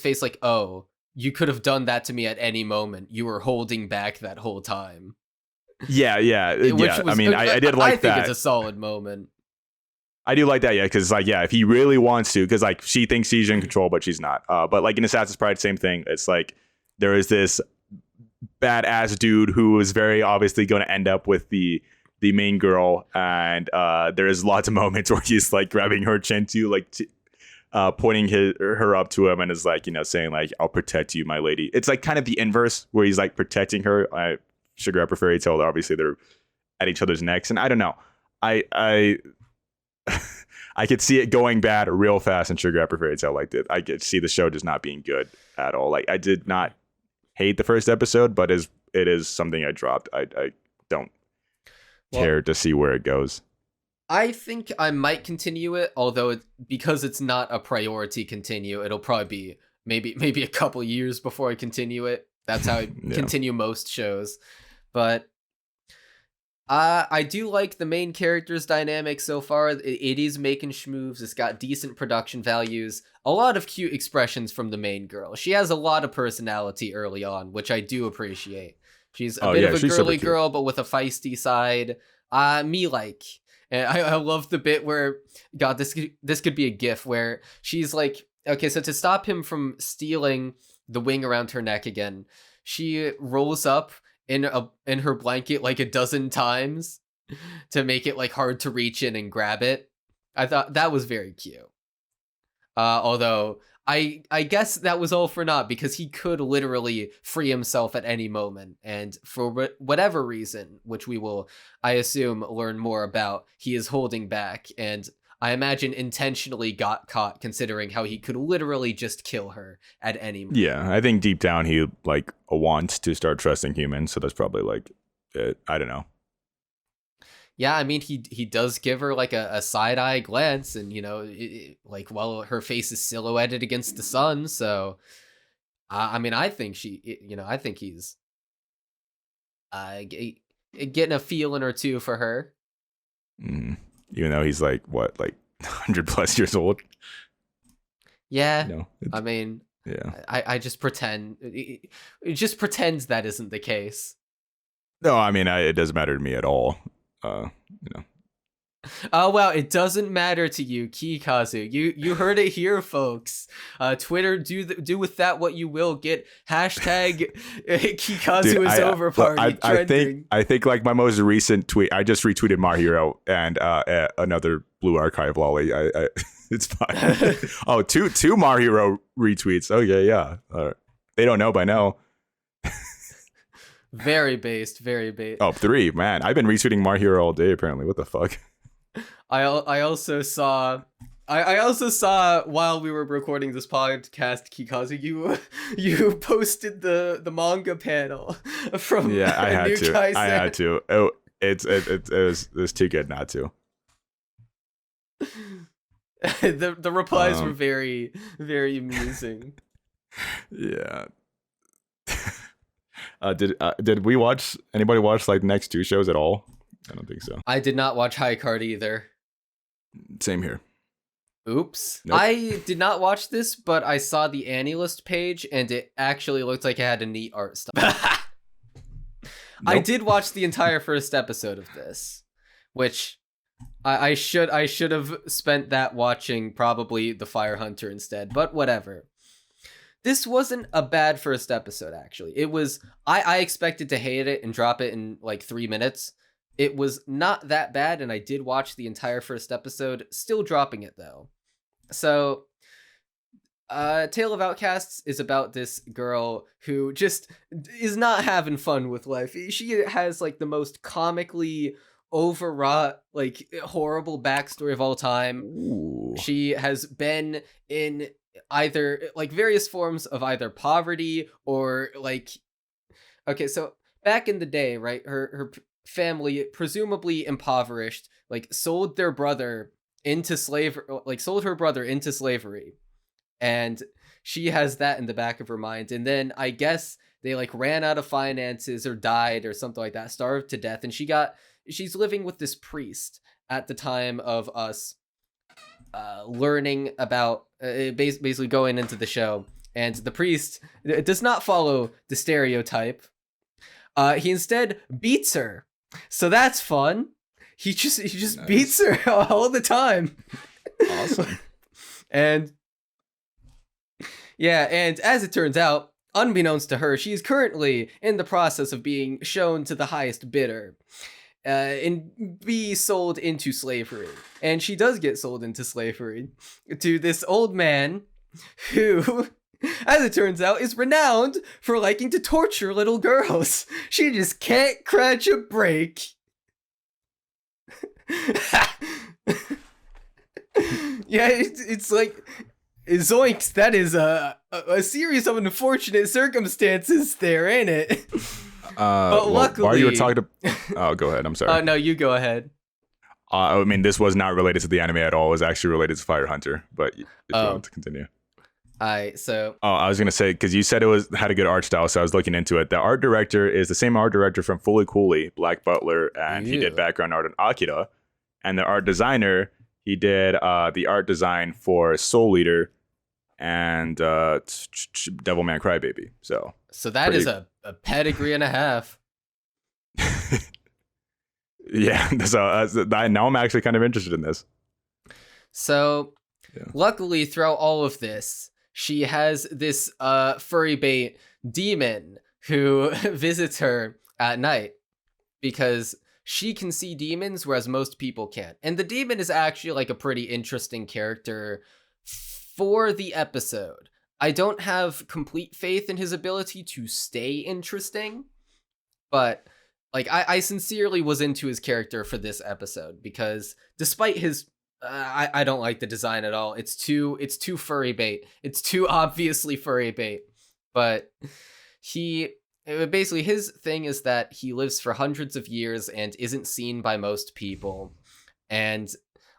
face like, oh, you could have done that to me at any moment. You were holding back that whole time. Yeah. I did like that. I think it's a solid moment. I do like that, yeah, because if he really wants to, because she thinks she's in control, but she's not. But like in Assassin's Pride, same thing. It's like there is this badass dude who is very obviously going to end up with the main girl, and there is lots of moments where he's like grabbing her chin too, pointing her up to him, and is like, saying like, "I'll protect you, my lady." It's like kind of the inverse, where he's like protecting her. Sugar Apple Fairy Tale, obviously they're at each other's necks, and I don't know. I could see it going bad real fast in Sugar Apple Fairy Tale. I could see the show just not being good at all. I did not hate the first episode, but it is something I dropped. I don't care to see where it goes. I think I might continue it, although because it's not a priority continue, it'll probably be maybe a couple years before I continue it. That's how I continue most shows. But I do like the main character's dynamic so far. It is making schmoves. It's got decent production values. A lot of cute expressions from the main girl. She has a lot of personality early on, which I do appreciate. She's a bit of a girly girl, but with a feisty side. And I love the bit where, God, this could be a gif where she's like, okay, so to stop him from stealing the wing around her neck again, she rolls up in her blanket like a dozen times to make it like hard to reach in and grab it. I thought that was very cute. Although I guess that was all for naught, because he could literally free himself at any moment, and for whatever reason, which we will, I assume, learn more about, he is holding back, and I imagine intentionally got caught, considering how he could literally just kill her at any moment. Yeah, I think deep down he wants to start trusting humans, so that's probably it. I don't know. Yeah, I mean, he does give her like a side eye glance, and while her face is silhouetted against the sun. So, I mean, I think I think he's getting a feeling or two for her. Even though he's 100+ years old. Yeah, I mean, yeah. I just pretend. It just pretends that isn't the case. No, I mean, it doesn't matter to me at all. Oh well, it doesn't matter to you, Kikazu. You heard it here, folks. Twitter, do with that what you will. Get hashtag Kikazu is over party trending. I think my most recent tweet, I just retweeted My Hero and another Blue Archive lolly. It's fine. Oh, two My Hero retweets. Okay, yeah. They don't know by now. Very based. Oh, 3, man. I've been retweeting My Hero all day, apparently. What the fuck? I also saw while we were recording this podcast, Kikazu, you posted the manga panel from Inukai-san. I had to. Oh, it was too good not to. The replies were very, very amusing. Yeah. Did we watch anybody watch like the next two shows at all? I don't think so. I did not watch High Card either. Same here. Oops. Nope. I did not watch this, but I saw the AniList page, and it actually looked like it had a neat art style. I Nope. did watch the entire first episode of this, which I should have spent that watching probably the Fire Hunter instead, but whatever. This wasn't a bad first episode, actually. It was, I expected to hate it and drop it in like 3 minutes. It was not that bad, and I did watch the entire first episode, still dropping it though. So, Tale of Outcasts is about this girl who just is not having fun with life. She has like the most comically overwrought, like horrible backstory of all time. Ooh. She has been in either like various forms of either poverty or like, okay, so back in the day, right, her family, presumably impoverished, like sold her brother into slavery, and she has that in the back of her mind. And then I guess they like ran out of finances or died or something like that, starved to death, and she's living with this priest at the time of us learning about basically going into the show. And the priest does not follow the stereotype. He instead beats her, so that's fun. He just nice. Beats her all the time. Awesome. And yeah, and as it turns out, unbeknownst to her, she is currently in the process of being shown to the highest bidder and be sold into slavery. And she does get sold into slavery to this old man who, as it turns out, is renowned for liking to torture little girls. She just can't catch a break. Yeah, it's like, zoinks, that is a series of unfortunate circumstances there, ain't it? But luckily... While you were talking to... Oh, go ahead, I'm sorry. No, you go ahead. I mean, this was not related to the anime at all. It was actually related to Fire Hunter, but if you want to continue. So... Oh, I was going to say, because you said had a good art style, so I was looking into it. The art director is the same art director from Fully Cooley, Black Butler, and he did background art on Akira. And the art designer, he did the art design for Soul Eater and Devilman Crybaby. So that is a pedigree and a half. Yeah, so now I'm actually kind of interested in this. So, luckily, throughout all of this, she has this furry bait demon who visits her at night because she can see demons, whereas most people can't. And the demon is actually like a pretty interesting character for the episode. I don't have complete faith in his ability to stay interesting, but like I sincerely was into his character for this episode because despite his I don't like the design at all. It's too furry bait. It's too obviously furry bait. But basically his thing is that he lives for hundreds of years and isn't seen by most people. And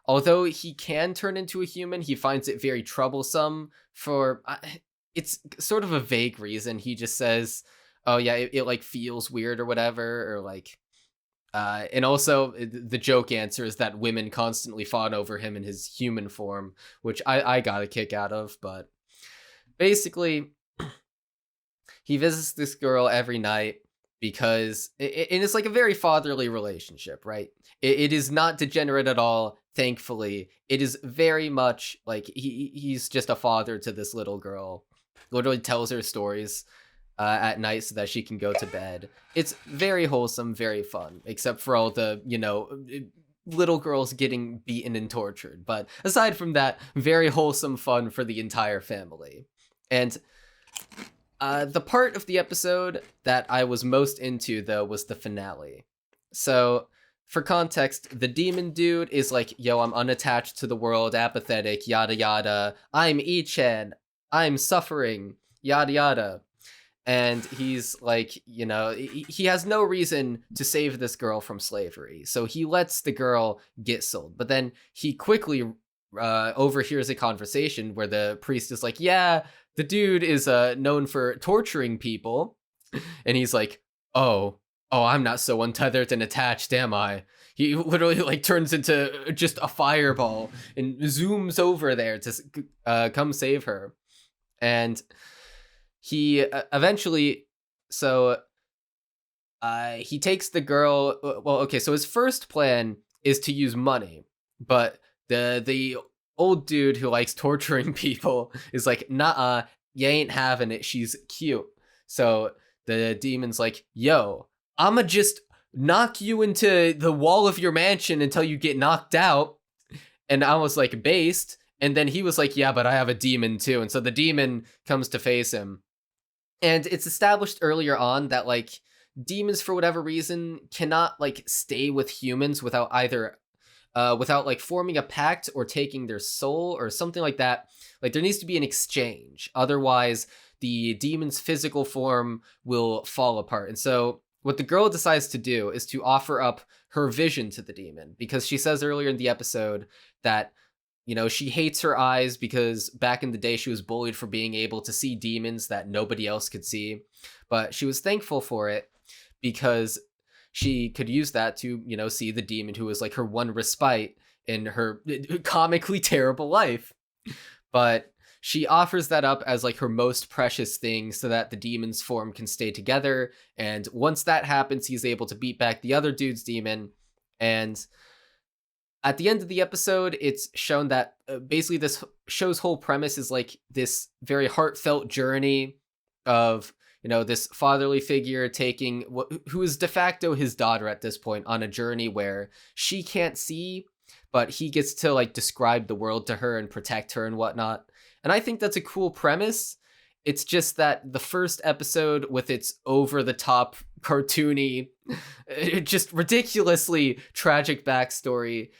although he can turn into a human, he finds it very troublesome for it's sort of a vague reason. He just says, oh yeah, it like feels weird or whatever, or like and also the joke answer is that women constantly fawn over him in his human form, which I got a kick out of. But basically he visits this girl every night because it's like a very fatherly relationship, right? It is not degenerate at all, thankfully. It is very much like he's just a father to this little girl. Literally tells her stories at night so that she can go to bed. It's very wholesome, very fun, except for all the, little girls getting beaten and tortured. But aside from that, very wholesome fun for the entire family. And the part of the episode that I was most into, though, was the finale. So, for context, the demon dude is like, yo, I'm unattached to the world, apathetic, yada yada. I'm Ichan. I'm suffering, yada yada. And he's like, he has no reason to save this girl from slavery. So he lets the girl get sold. But then he quickly overhears a conversation where the priest is like, yeah, the dude is known for torturing people. And he's like, oh, I'm not so untethered and attached, am I? He literally like turns into just a fireball and zooms over there to come save her. And he eventually, he takes the girl. Well, okay, so his first plan is to use money, but the old dude who likes torturing people is like, nah, you ain't having it. She's cute. So the demon's like, yo, I'ma just knock you into the wall of your mansion until you get knocked out. And I was like, based. And then he was like, yeah, but I have a demon too. And so the demon comes to face him. And it's established earlier on that like demons, for whatever reason, cannot like stay with humans without either without like forming a pact or taking their soul or something like that. Like there needs to be an exchange. Otherwise, the demon's physical form will fall apart. And so what the girl decides to do is to offer up her vision to the demon, because she says earlier in the episode that, you know, she hates her eyes because back in the day she was bullied for being able to see demons that nobody else could see. But she was thankful for it because she could use that to, you know, see the demon who was like her one respite in her comically terrible life. But she offers that up as like her most precious thing so that the demon's form can stay together. And once that happens, he's able to beat back the other dude's demon. And at the end of the episode, it's shown that basically this show's whole premise is like this very heartfelt journey of, you know, this fatherly figure taking who is de facto his daughter at this point on a journey where she can't see, but he gets to like describe the world to her and protect her and whatnot. And I think that's a cool premise. It's just that the first episode with its over-the-top, cartoony, just ridiculously tragic backstory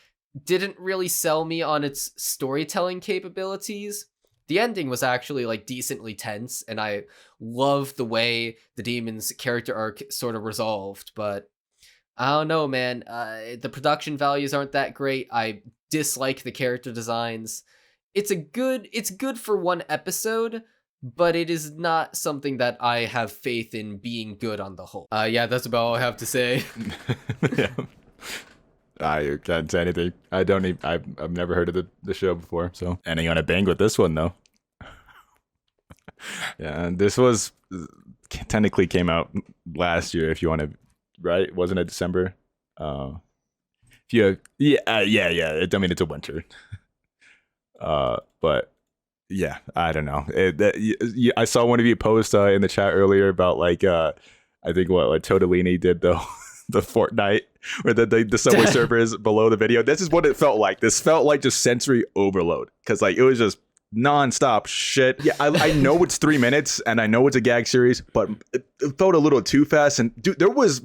didn't really sell me on its storytelling capabilities. The ending was actually like decently tense, and I loved the way the demon's character arc sort of resolved, but I don't know, man. The production values aren't that great. I dislike the character designs. It's good for one episode, but it is not something that I have faith in being good on the whole. Yeah, that's about all I have to say. Yeah. I can't say anything. I've never heard of the show before, so. And you gonna bang with this one though. Yeah, and this was technically came out last year. If you want to, right? Wasn't it December? If you, yeah. I mean, it's a winter. But yeah, I don't know. I saw one of you post in the chat earlier about like I think what Totolini did though. The Fortnite where the subway surfer is below the video. This is what it felt like. This felt like just sensory overload because like it was just nonstop shit. Yeah, I know it's 3 minutes and I know it's a gag series, but it felt a little too fast. And dude, there was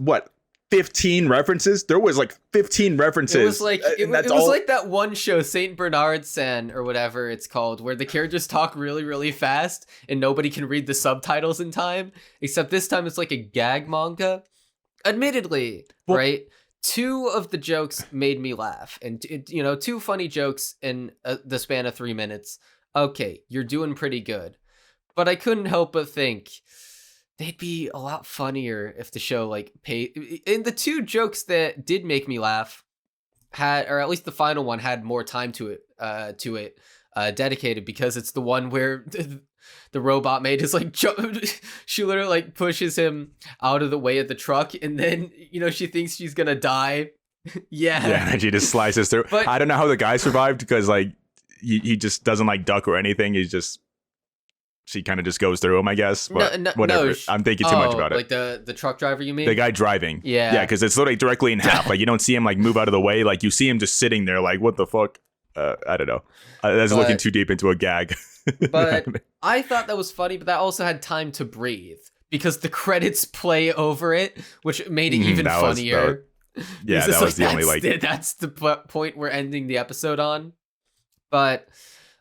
15 references. There was like 15 references. It was like it was like that one show, Saint Bernard-san or whatever it's called, where the characters talk really, really fast and nobody can read the subtitles in time. Except this time it's like a gag manga. Admittedly, right? 2 of the jokes made me laugh, and 2 funny jokes in the span of 3 minutes. Okay, you're doing pretty good, but I couldn't help but think they'd be a lot funnier if the show like paid. And the 2 jokes that did make me laugh had, or at least the final one had more time to it dedicated, because it's the one where the robot maid is like she literally like pushes him out of the way of the truck, and then she thinks she's gonna die. Yeah, and she just slices through. But I don't know how the guy survived, because like he just doesn't like duck or anything. She kind of just goes through him, I guess. But whatever. I'm thinking too much about it. Like the truck driver, you mean? The guy driving. Yeah, because it's literally directly in half. Like you don't see him like move out of the way. Like you see him just sitting there. Like what the fuck? I don't know. That's looking too deep into a gag. But I thought that was funny, but that also had time to breathe because the credits play over it, which made it even funnier. That was the only like. That's the point we're ending the episode on. But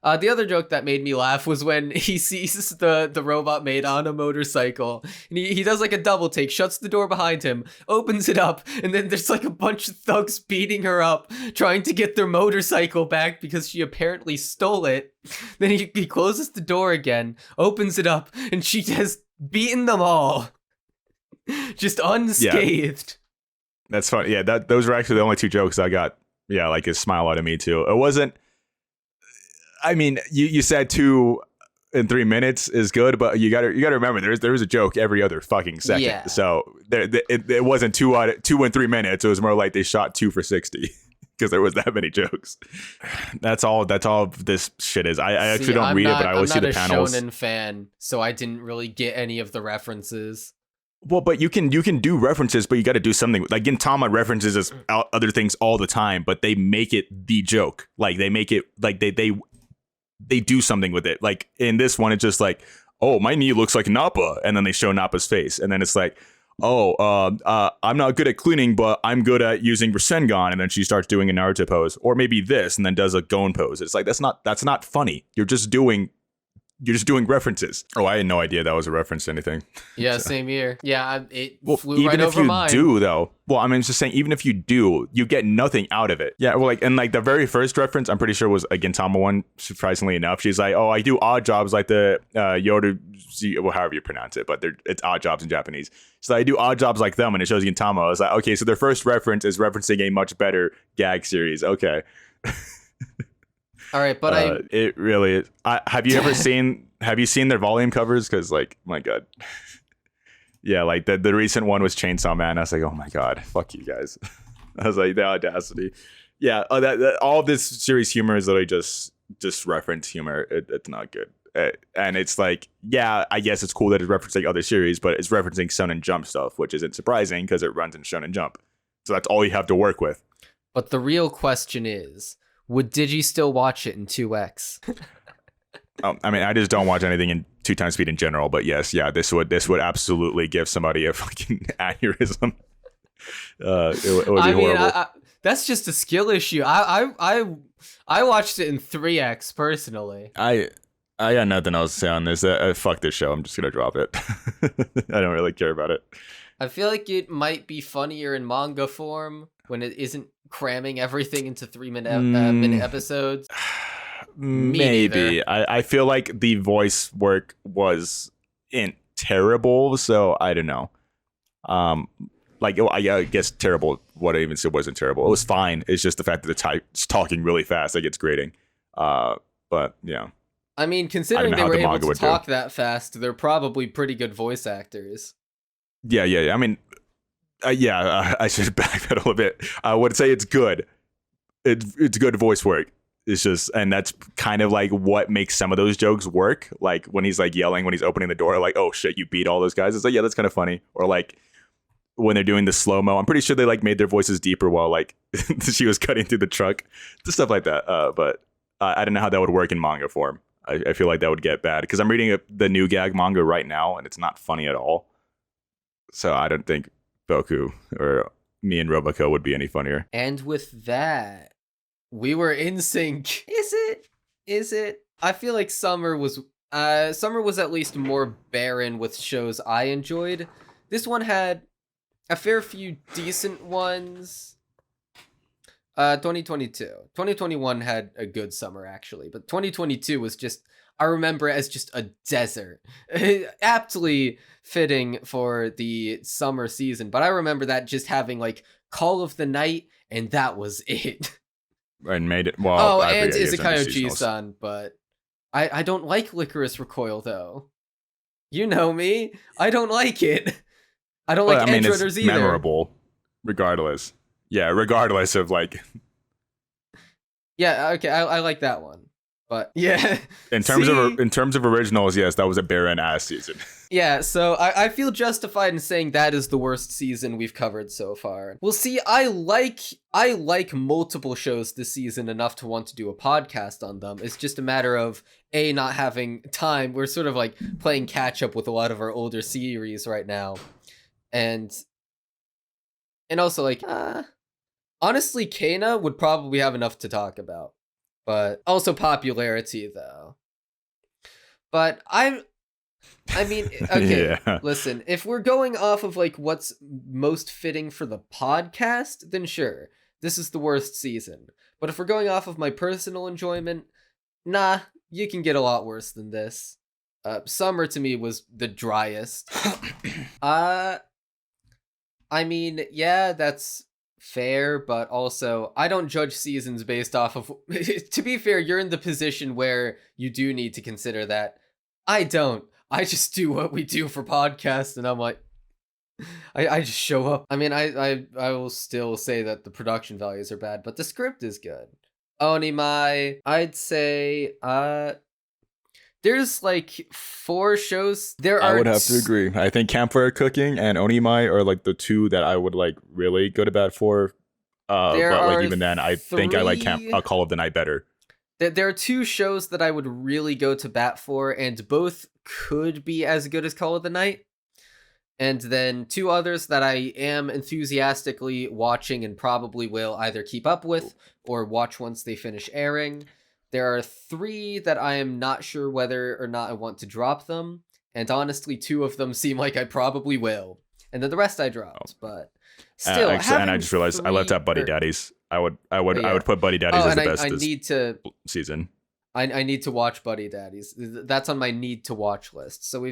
the other joke that made me laugh was when he sees the robot maid on a motorcycle, and he does like a double take, shuts the door behind him, opens it up, and then there's like a bunch of thugs beating her up, trying to get their motorcycle back because she apparently stole it. Then he closes the door again, opens it up, and she has beaten them all. Just unscathed. That's funny. Yeah, those were actually the only two jokes I got. Yeah, like a smile out of me too. It wasn't. I mean, you said 2 in 3 minutes is good, but you gotta remember there's a joke every other fucking second. Yeah. So it wasn't 2 in 3 minutes. It was more like they shot 2 for 60 because there was that many jokes. That's all this shit is. I actually don't read it, but I always see the panels. I'm not a shonen fan, so I didn't really get any of the references. Well, but you can do references, but you got to do something. Like Gintama references other things all the time, but they make it the joke. Like they make it like they do something with it. Like in this one, it's just like, oh, my knee looks like Nappa, and then they show Nappa's face, and then it's like, oh, I'm not good at cleaning, but I'm good at using Rasengan, and then she starts doing a Naruto pose, or maybe this, and then does a Gon pose. It's like that's not funny. You're just doing references. Oh, I had no idea that was a reference to anything. Yeah, So. Same here. Yeah, it flew even right if over you mine. do, though. Well, I mean, it's just saying, even if you do, you get nothing out of it. Yeah, well, like, and like the very first reference, I'm pretty sure was a Gintama one. Surprisingly enough, she's like, "Oh, I do odd jobs like the Yoru, well, however you pronounce it, but it's odd jobs in Japanese." So I do odd jobs like them, and it shows Gintama. I was like, okay, so their first reference is referencing a much better gag series. Okay. All right, but it really is. Have you ever seen? Have you seen their volume covers? Because like, my God, yeah, like the recent one was Chainsaw Man. I was like, oh my God, fuck you guys. I was like, the audacity. Yeah, that all of this series humor is literally just reference humor. It's not good. And it's like, yeah, I guess it's cool that it's referencing other series, but it's referencing Shonen Jump stuff, which isn't surprising because it runs in Shonen Jump. So that's all you have to work with. But the real question is, would Digi still watch it in 2x? I mean, I just don't watch anything in 2 times speed in general, but yes, yeah, this would absolutely give somebody a fucking aneurysm. It would be horrible. I, that's just a skill issue. I watched it in 3x personally. I got nothing else to say on this. Fuck this show. I'm just gonna drop it. I don't really care about it. I feel like it might be funnier in manga form when it isn't cramming everything into 3-minute episodes. Maybe. I feel like the voice work wasn't terrible, so I don't know. Like, I guess terrible. What I even said wasn't terrible. It was fine. It's just the fact that it's talking really fast, like it's grating. But yeah. I mean, considering they were able to talk that fast, they're probably pretty good voice actors. Yeah. I mean, I should backpedal a bit. I would say it's good. It's good voice work. It's just, and that's kind of like what makes some of those jokes work. Like when he's like yelling when he's opening the door, like, "Oh shit, you beat all those guys." It's like, yeah, that's kind of funny. Or like when they're doing the slow mo, I'm pretty sure they like made their voices deeper while like she was cutting through the truck, just stuff like that. But I don't know how that would work in manga form. I feel like that would get bad because I'm reading the new gag manga right now, and it's not funny at all. So I don't think Boku or me and Roboko would be any funnier. And with that, we were in sync. Is it? I feel like summer was at least more barren with shows I enjoyed. This one had a fair few decent ones. 2022. 2021 had a good summer actually, but 2022 was just, I remember it as just a desert. Aptly fitting for the summer season, but I remember that just having like Call of the Night and that was it. And made it well. Oh, and Inukai-san, but I don't like Licorice Recoil though. You know me. I don't like it. I don't like Edge Runners either. Memorable, regardless. Yeah, regardless of like. Yeah, okay, I like that one, but yeah. In terms of originals, yes, that was a barren ass season. Yeah, so I feel justified in saying that is the worst season we've covered so far. Well, see, I like multiple shows this season enough to want to do a podcast on them. It's just a matter of not having time. We're sort of like playing catch up with a lot of our older series right now, and also like. Honestly, Kana would probably have enough to talk about, but also popularity though. But I mean, okay, yeah. Listen, if we're going off of like what's most fitting for the podcast, then sure, this is the worst season. But if we're going off of my personal enjoyment, nah, you can get a lot worse than this. Summer to me was the driest. I mean, yeah, that's fair, but also I don't judge seasons based off of to be fair, you're in the position where you do need to consider that. I don't. I just do what we do for podcasts, and I'm like, I just show up. I mean, I will still say that the production values are bad, but the script is good. Onimai, I'd say there's like 4 shows. I would have to agree. I think Campfire Cooking and Onimai are like the 2 that I would like really go to bat for. But like even then, I think I like Call of the Night better. There are 2 shows that I would really go to bat for, and both could be as good as Call of the Night. And then 2 others that I am enthusiastically watching and probably will either keep up with or watch once they finish airing. There are 3 that I am not sure whether or not I want to drop them, and honestly 2 of them seem like I probably will. And then the rest I dropped, but still. And I just realized I left out Buddy Daddies. I would put Buddy Daddies as the best this season. I need to watch Buddy Daddies. That's on my need to watch list. So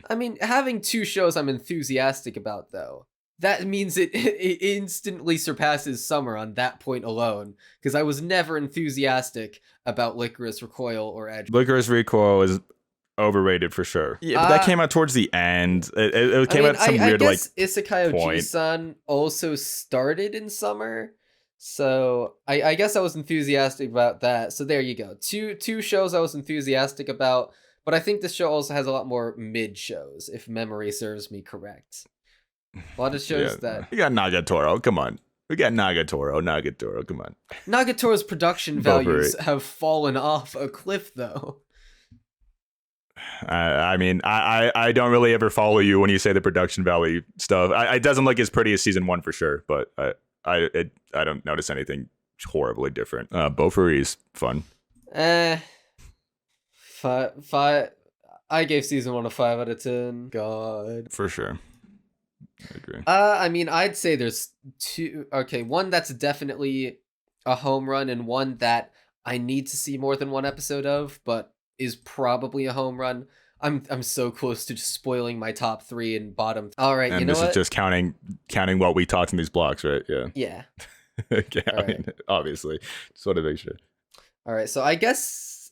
I mean, having 2 shows I'm enthusiastic about, though, that means it instantly surpasses Summer on that point alone, because I was never enthusiastic about Licorice Recoil or Edge. Licorice Recoil is overrated for sure. Yeah, but that came out towards the end. It came out some weird like Isekai Oji-san also started in Summer, so I guess I was enthusiastic about that. So there you go. Two shows I was enthusiastic about, but I think this show also has a lot more mid shows, if memory serves me correct. A lot of shows that... We got Nagatoro, come on. We got Nagatoro, come on. Nagatoro's production values have fallen off a cliff, though. I mean, I don't really ever follow you when you say the production value stuff. It doesn't look as pretty as season 1 for sure, but I don't notice anything horribly different. Beaufoury's fun. Five. I gave season 1 a 5 out of 10. God. For sure. I agree. I mean, I'd say there's 2. Okay, one that's definitely a home run, and one that I need to see more than 1 episode of, but is probably a home run. I'm so close to just spoiling my top 3 and bottom. All right, and you know this what? Is just counting what we talked in these blocks, right? Yeah. Yeah. Okay. I mean, obviously, just want to make sure. All right, so I guess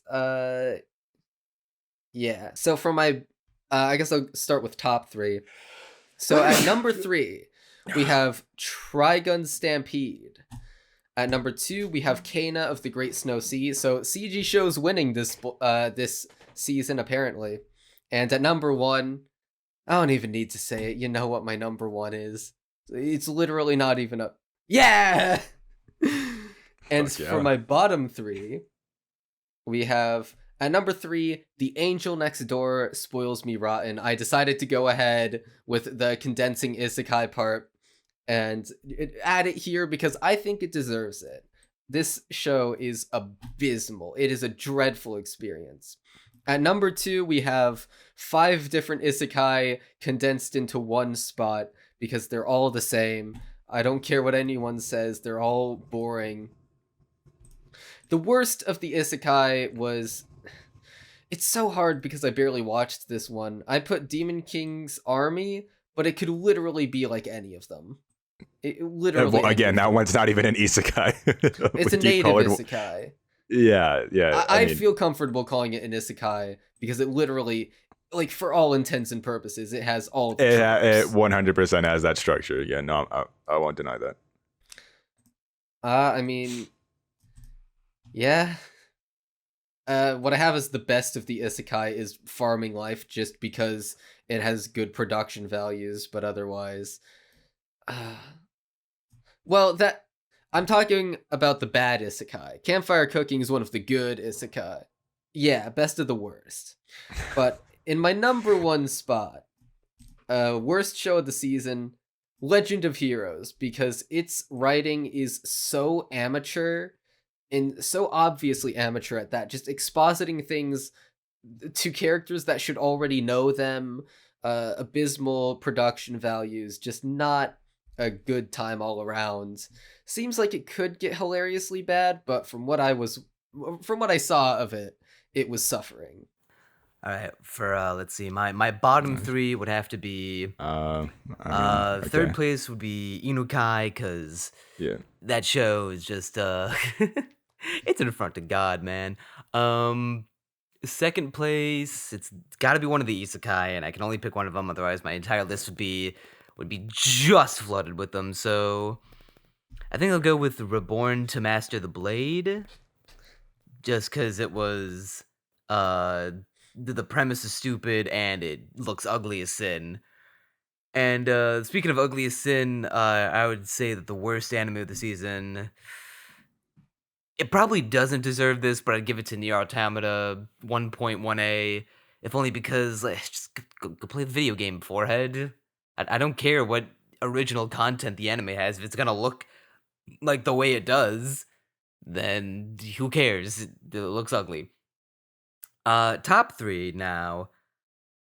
yeah. So for my I guess I'll start with top 3. So at number 3, we have Trigun Stampede. At number 2, we have Kana of the Great Snow Sea. So CG shows winning this season, apparently. And at number 1, I don't even need to say it. You know what my number 1 is. It's literally not even a... Yeah! And for my bottom 3, we have... At number 3, The Angel Next Door spoils me rotten. I decided to go ahead with the condensing isekai part and add it here because I think it deserves it. This show is abysmal. It is a dreadful experience. At number 2, we have 5 different isekai condensed into one spot because they're all the same. I don't care what anyone says. They're all boring. The worst of the isekai was... It's so hard because I barely watched this one. I put Demon King's Army, but it could literally be like any of them. It literally. Well, again, that one's not even an isekai. It's a native isekai. Yeah. I feel comfortable calling it an isekai because it literally, like, for all intents and purposes, it has all the it 100% has that structure. Yeah, no, I won't deny that. I mean, yeah. What I have as the best of the isekai is Farming Life, just because it has good production values, but otherwise... well, that... I'm talking about the bad isekai. Campfire Cooking is one of the good isekai. Yeah, best of the worst. But in my number 1 spot, worst show of the season, Legend of Heroes, because its writing is so amateur... and so obviously amateur at that, just expositing things to characters that should already know them, abysmal production values, just not a good time all around. Seems like it could get hilariously bad, but from what I saw of it, it was suffering. All right, for let's see, my bottom three would have to be third place would be Inukai, because that show is just it's an affront to God, man. Second place, it's got to be one of the isekai, and I can only pick one of them. Otherwise, my entire list would be just flooded with them. So I think I'll go with Reborn to Master the Blade, just because it was the premise is stupid and it looks ugly as sin. And speaking of ugly as sin, I would say that the worst anime of the season, it probably doesn't deserve this, but I'd give it to Nier Automata 1.1a, if only because just go play the video game, forehead. I don't care what original content the anime has. If it's gonna look like the way it does, then who cares? It looks ugly. Top three now.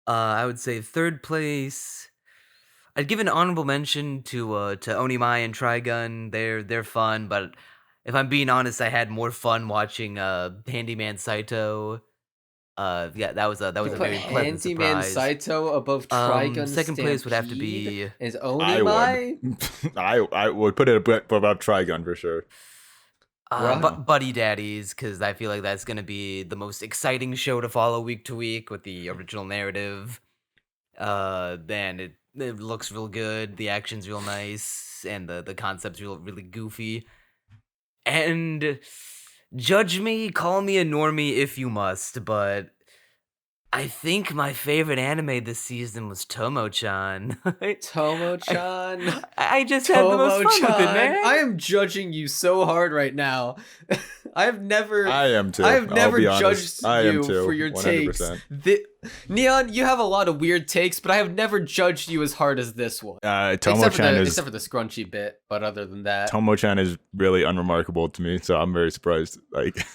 I would say third place, I'd give an honorable mention to Onimai and Trigun. They're fun, but if I'm being honest, I had more fun watching Handyman Saito. Yeah, that was a very pleasant Handyman surprise. Saito above Trigun Second Stampede place would have to be is Onimai. I would put it above Trigun for sure. Buddy Daddies, because I feel like that's gonna be the most exciting show to follow week to week with the original narrative. Then it looks real good, the action's real nice, and the concept's really goofy. And judge me, call me a normie if you must, but I think my favorite anime this season was Tomo-chan. Tomo-chan. I just had the most fun with it, man. I am judging you so hard right now. I am too. I have never judged you for your 100%. takes. Neon, you have a lot of weird takes, but I have never judged you as hard as this one. Tomo-chan except for the scrunchy bit, but other than that, Tomo-chan is really unremarkable to me, so I'm very surprised. Like,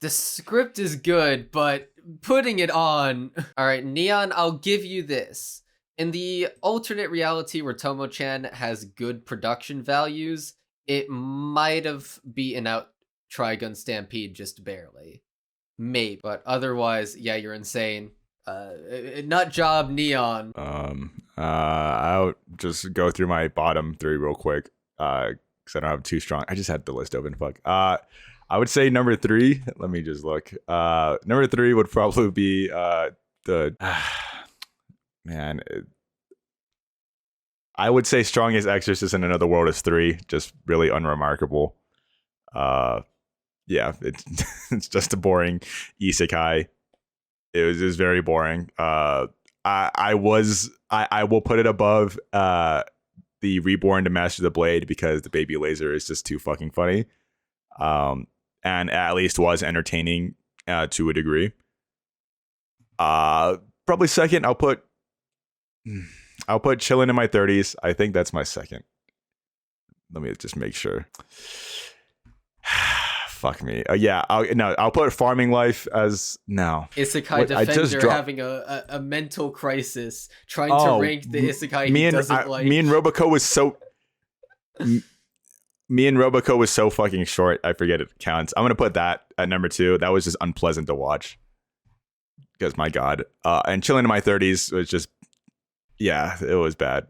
the script is good, but putting it on. All right, Neon, I'll give you this. In the alternate reality where Tomo-chan has good production values, it might have beaten out Trigun Stampede just barely. Maybe. But otherwise, yeah, you're insane. Nut job, Neon. I'll just go through my bottom three real quick, because I don't have too strong. I just had the list open. Fuck. I would say number three. Let me just look. Number three would probably be man. I would say Strongest Exorcist in Another World is 3. Just really unremarkable. Yeah, it's just a boring isekai. It was very boring. I will put it above the Reborn to Master the Blade, because the baby laser is just too fucking funny. And at least was entertaining to a degree. Probably second, I'll put Chillin' in My 30s. I think that's my second. Let me just make sure. Fuck me. Yeah, I'll put Farming Life as no. Isekai Defender having a mental crisis, trying to rank the isekai he doesn't like. Me and Roboko was so fucking short, I forget it counts. I'm gonna put that at number 2. That was just unpleasant to watch, because my god. And Chilling in My 30s was just, yeah, it was bad.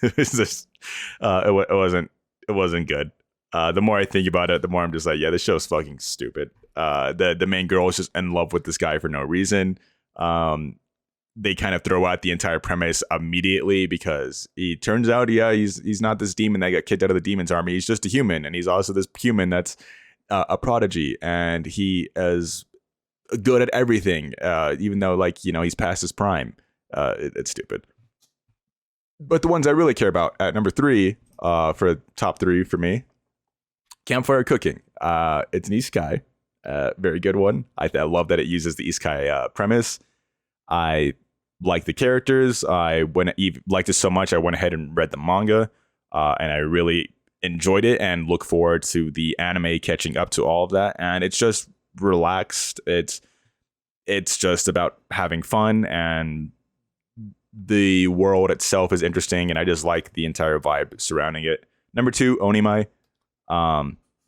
It was just, it wasn't good. The more I think about it, the more I'm just like, yeah, this show's fucking stupid. The main girl is just in love with this guy for no reason. They kind of throw out the entire premise immediately, because he turns out, yeah, he's not this demon that got kicked out of the demon's army. He's just a human, and he's also this human that's a prodigy, and he is good at everything, even though, like, you know, he's past his prime. It's stupid. But the ones I really care about at number 3, for top 3 for me, Campfire Cooking. It's an isekai, very good one. I love that it uses the isekai premise. I like the characters. I liked it so much, I went ahead and read the manga, and I really enjoyed it, and look forward to the anime catching up to all of that. And it's just relaxed. It's just about having fun, and the world itself is interesting, and I just like the entire vibe surrounding it. Number 2, Onimai.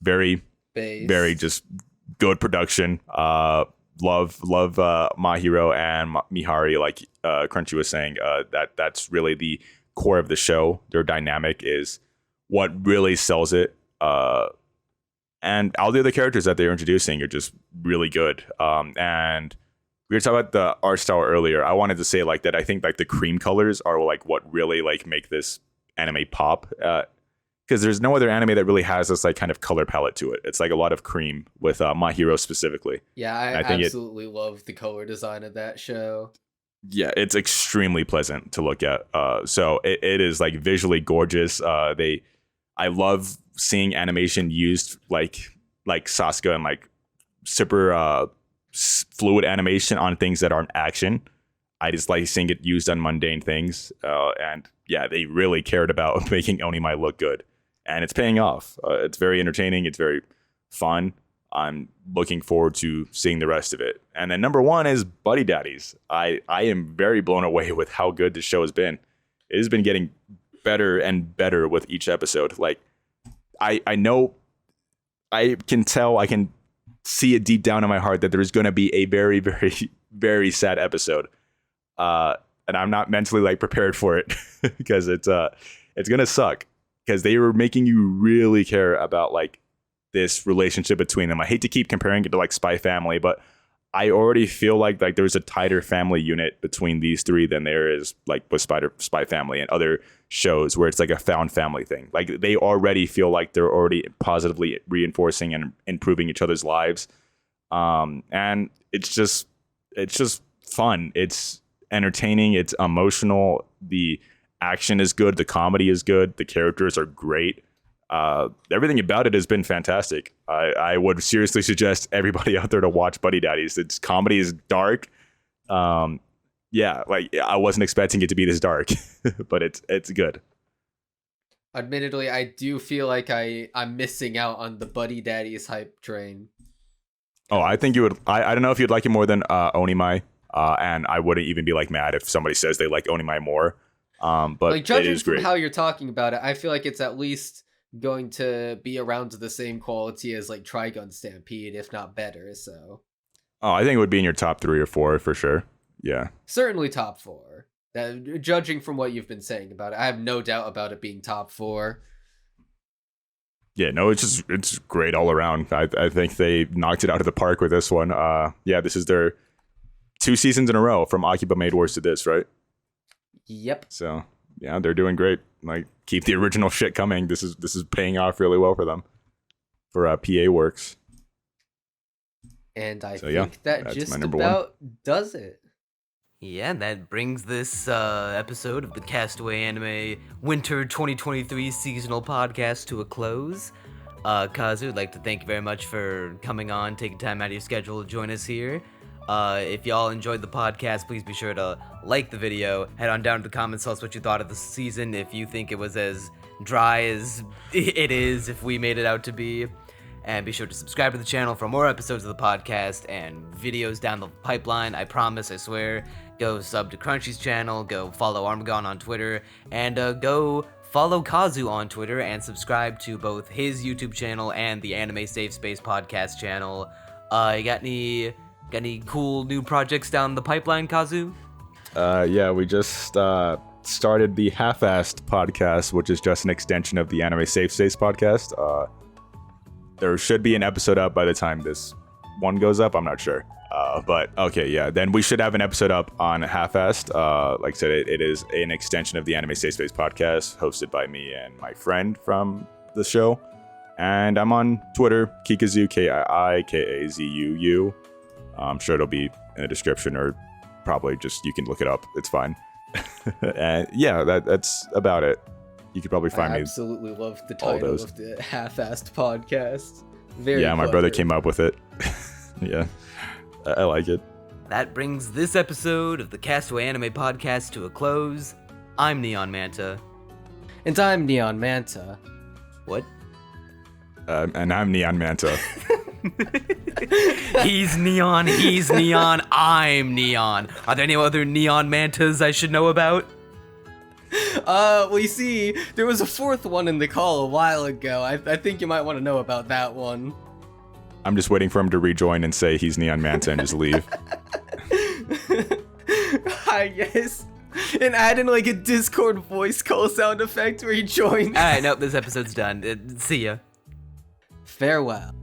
Very just good production. love Mahiro and Mihari, like Crunchy was saying. That's really the core of the show. Their dynamic is what really sells it. And all the other characters that they're introducing are just really good. And we were talking about the art style earlier. I wanted to say like that. I think like the cream colors are like what really like make this anime pop. Because there's no other anime that really has this like kind of color palette to it. It's like a lot of cream with My Hero specifically. Yeah, I think absolutely love the color design of that show. Yeah, it's extremely pleasant to look at. So it is like visually gorgeous. I love seeing animation used like Sasuke and like super fluid animation on things that aren't action. I just like seeing it used on mundane things. And yeah, they really cared about making Onimai look good. And it's paying off. It's very entertaining. It's very fun. I'm looking forward to seeing the rest of it. And then number 1 is Buddy Daddies. I am very blown away with how good this show has been. It has been getting better and better with each episode. Like, I know, I can tell, I can see it deep down in my heart that there's going to be a very, very, very sad episode. And I'm not mentally like prepared for it because it's going to suck. Because they were making you really care about like this relationship between them. I hate to keep comparing it to like Spy Family, but I already feel like there's a tighter family unit between these three than there is like with Spy Family and other shows where it's like a found family thing. Like they already feel like they're already positively reinforcing and improving each other's lives. And it's just fun. It's entertaining. It's emotional. The action is good. The comedy is good. The characters are great. Everything about it has been fantastic. I would seriously suggest everybody out there to watch Buddy Daddies. Its comedy is dark. Yeah, like I wasn't expecting it to be this dark, but it's good. Admittedly, I do feel like I'm missing out on the Buddy Daddies hype train. Oh, I think you would. I don't know if you'd like it more than Onimai, and I wouldn't even be like mad if somebody says they like Onimai more. But like judging it is from great. how you're talking about it, I feel like it's at least going to be around to the same quality as like Trigun Stampede, if not better. So, oh, I think it would be in your top 3 or 4 for sure. Yeah, certainly top 4. Judging from what you've been saying about it, I have no doubt about it being top 4. Yeah, no, it's great all around. I think they knocked it out of the park with this one. Yeah, this is their 2 seasons in a row from Akiba Made Wars to this, right? Yep. So yeah, they're doing great. Like keep the original shit coming. This is paying off really well for them. For PA Works. And I think that just about 1 does it. Yeah, that brings this episode of the Castaway Anime Winter 2023 seasonal podcast to a close. Kazu, I'd like to thank you very much for coming on, taking time out of your schedule to join us here. If y'all enjoyed the podcast, please be sure to like the video, head on down to the comments, tell us what you thought of the season, if you think it was as dry as it is, if we made it out to be. And be sure to subscribe to the channel for more episodes of the podcast and videos down the pipeline. I promise, I swear. Go sub to Crunchy's channel, go follow Armagon on Twitter, and go follow Kazu on Twitter and subscribe to both his YouTube channel and the Anime Safe Space podcast channel. You got any cool new projects down the pipeline, Kazu? Yeah, we just started the Half-Assed podcast, which is just an extension of the Anime Safe Space podcast. There should be an episode up by the time this one goes up. I'm not sure. But okay, yeah. Then we should have an episode up on Half-Assed. Like I said, it is an extension of the Anime Safe Space podcast, hosted by me and my friend from the show. And I'm on Twitter, Kikazu, KIIKAZUU. I'm sure it'll be in the description, or probably just you can look it up. It's fine. And yeah, that's about it. You could probably find me. I absolutely love the title of the Half-Assed podcast. Very yeah, my clever. brother came up with it. Yeah, I like it. That brings this episode of the Castaway Anime Podcast to a close. I'm Neon Manta. And I'm Neon Manta. What? And I'm Neon Manta. He's Neon, I'm Neon. Are there any other Neon Mantas I should know about? Well, you see, there was a 4th one in the call a while ago. I think you might want to know about that one. I'm just waiting for him to rejoin and say he's Neon Manta and just leave. Hi, guys. And add in like a Discord voice call sound effect where he joins. All right, nope, this episode's done. See ya. Farewell.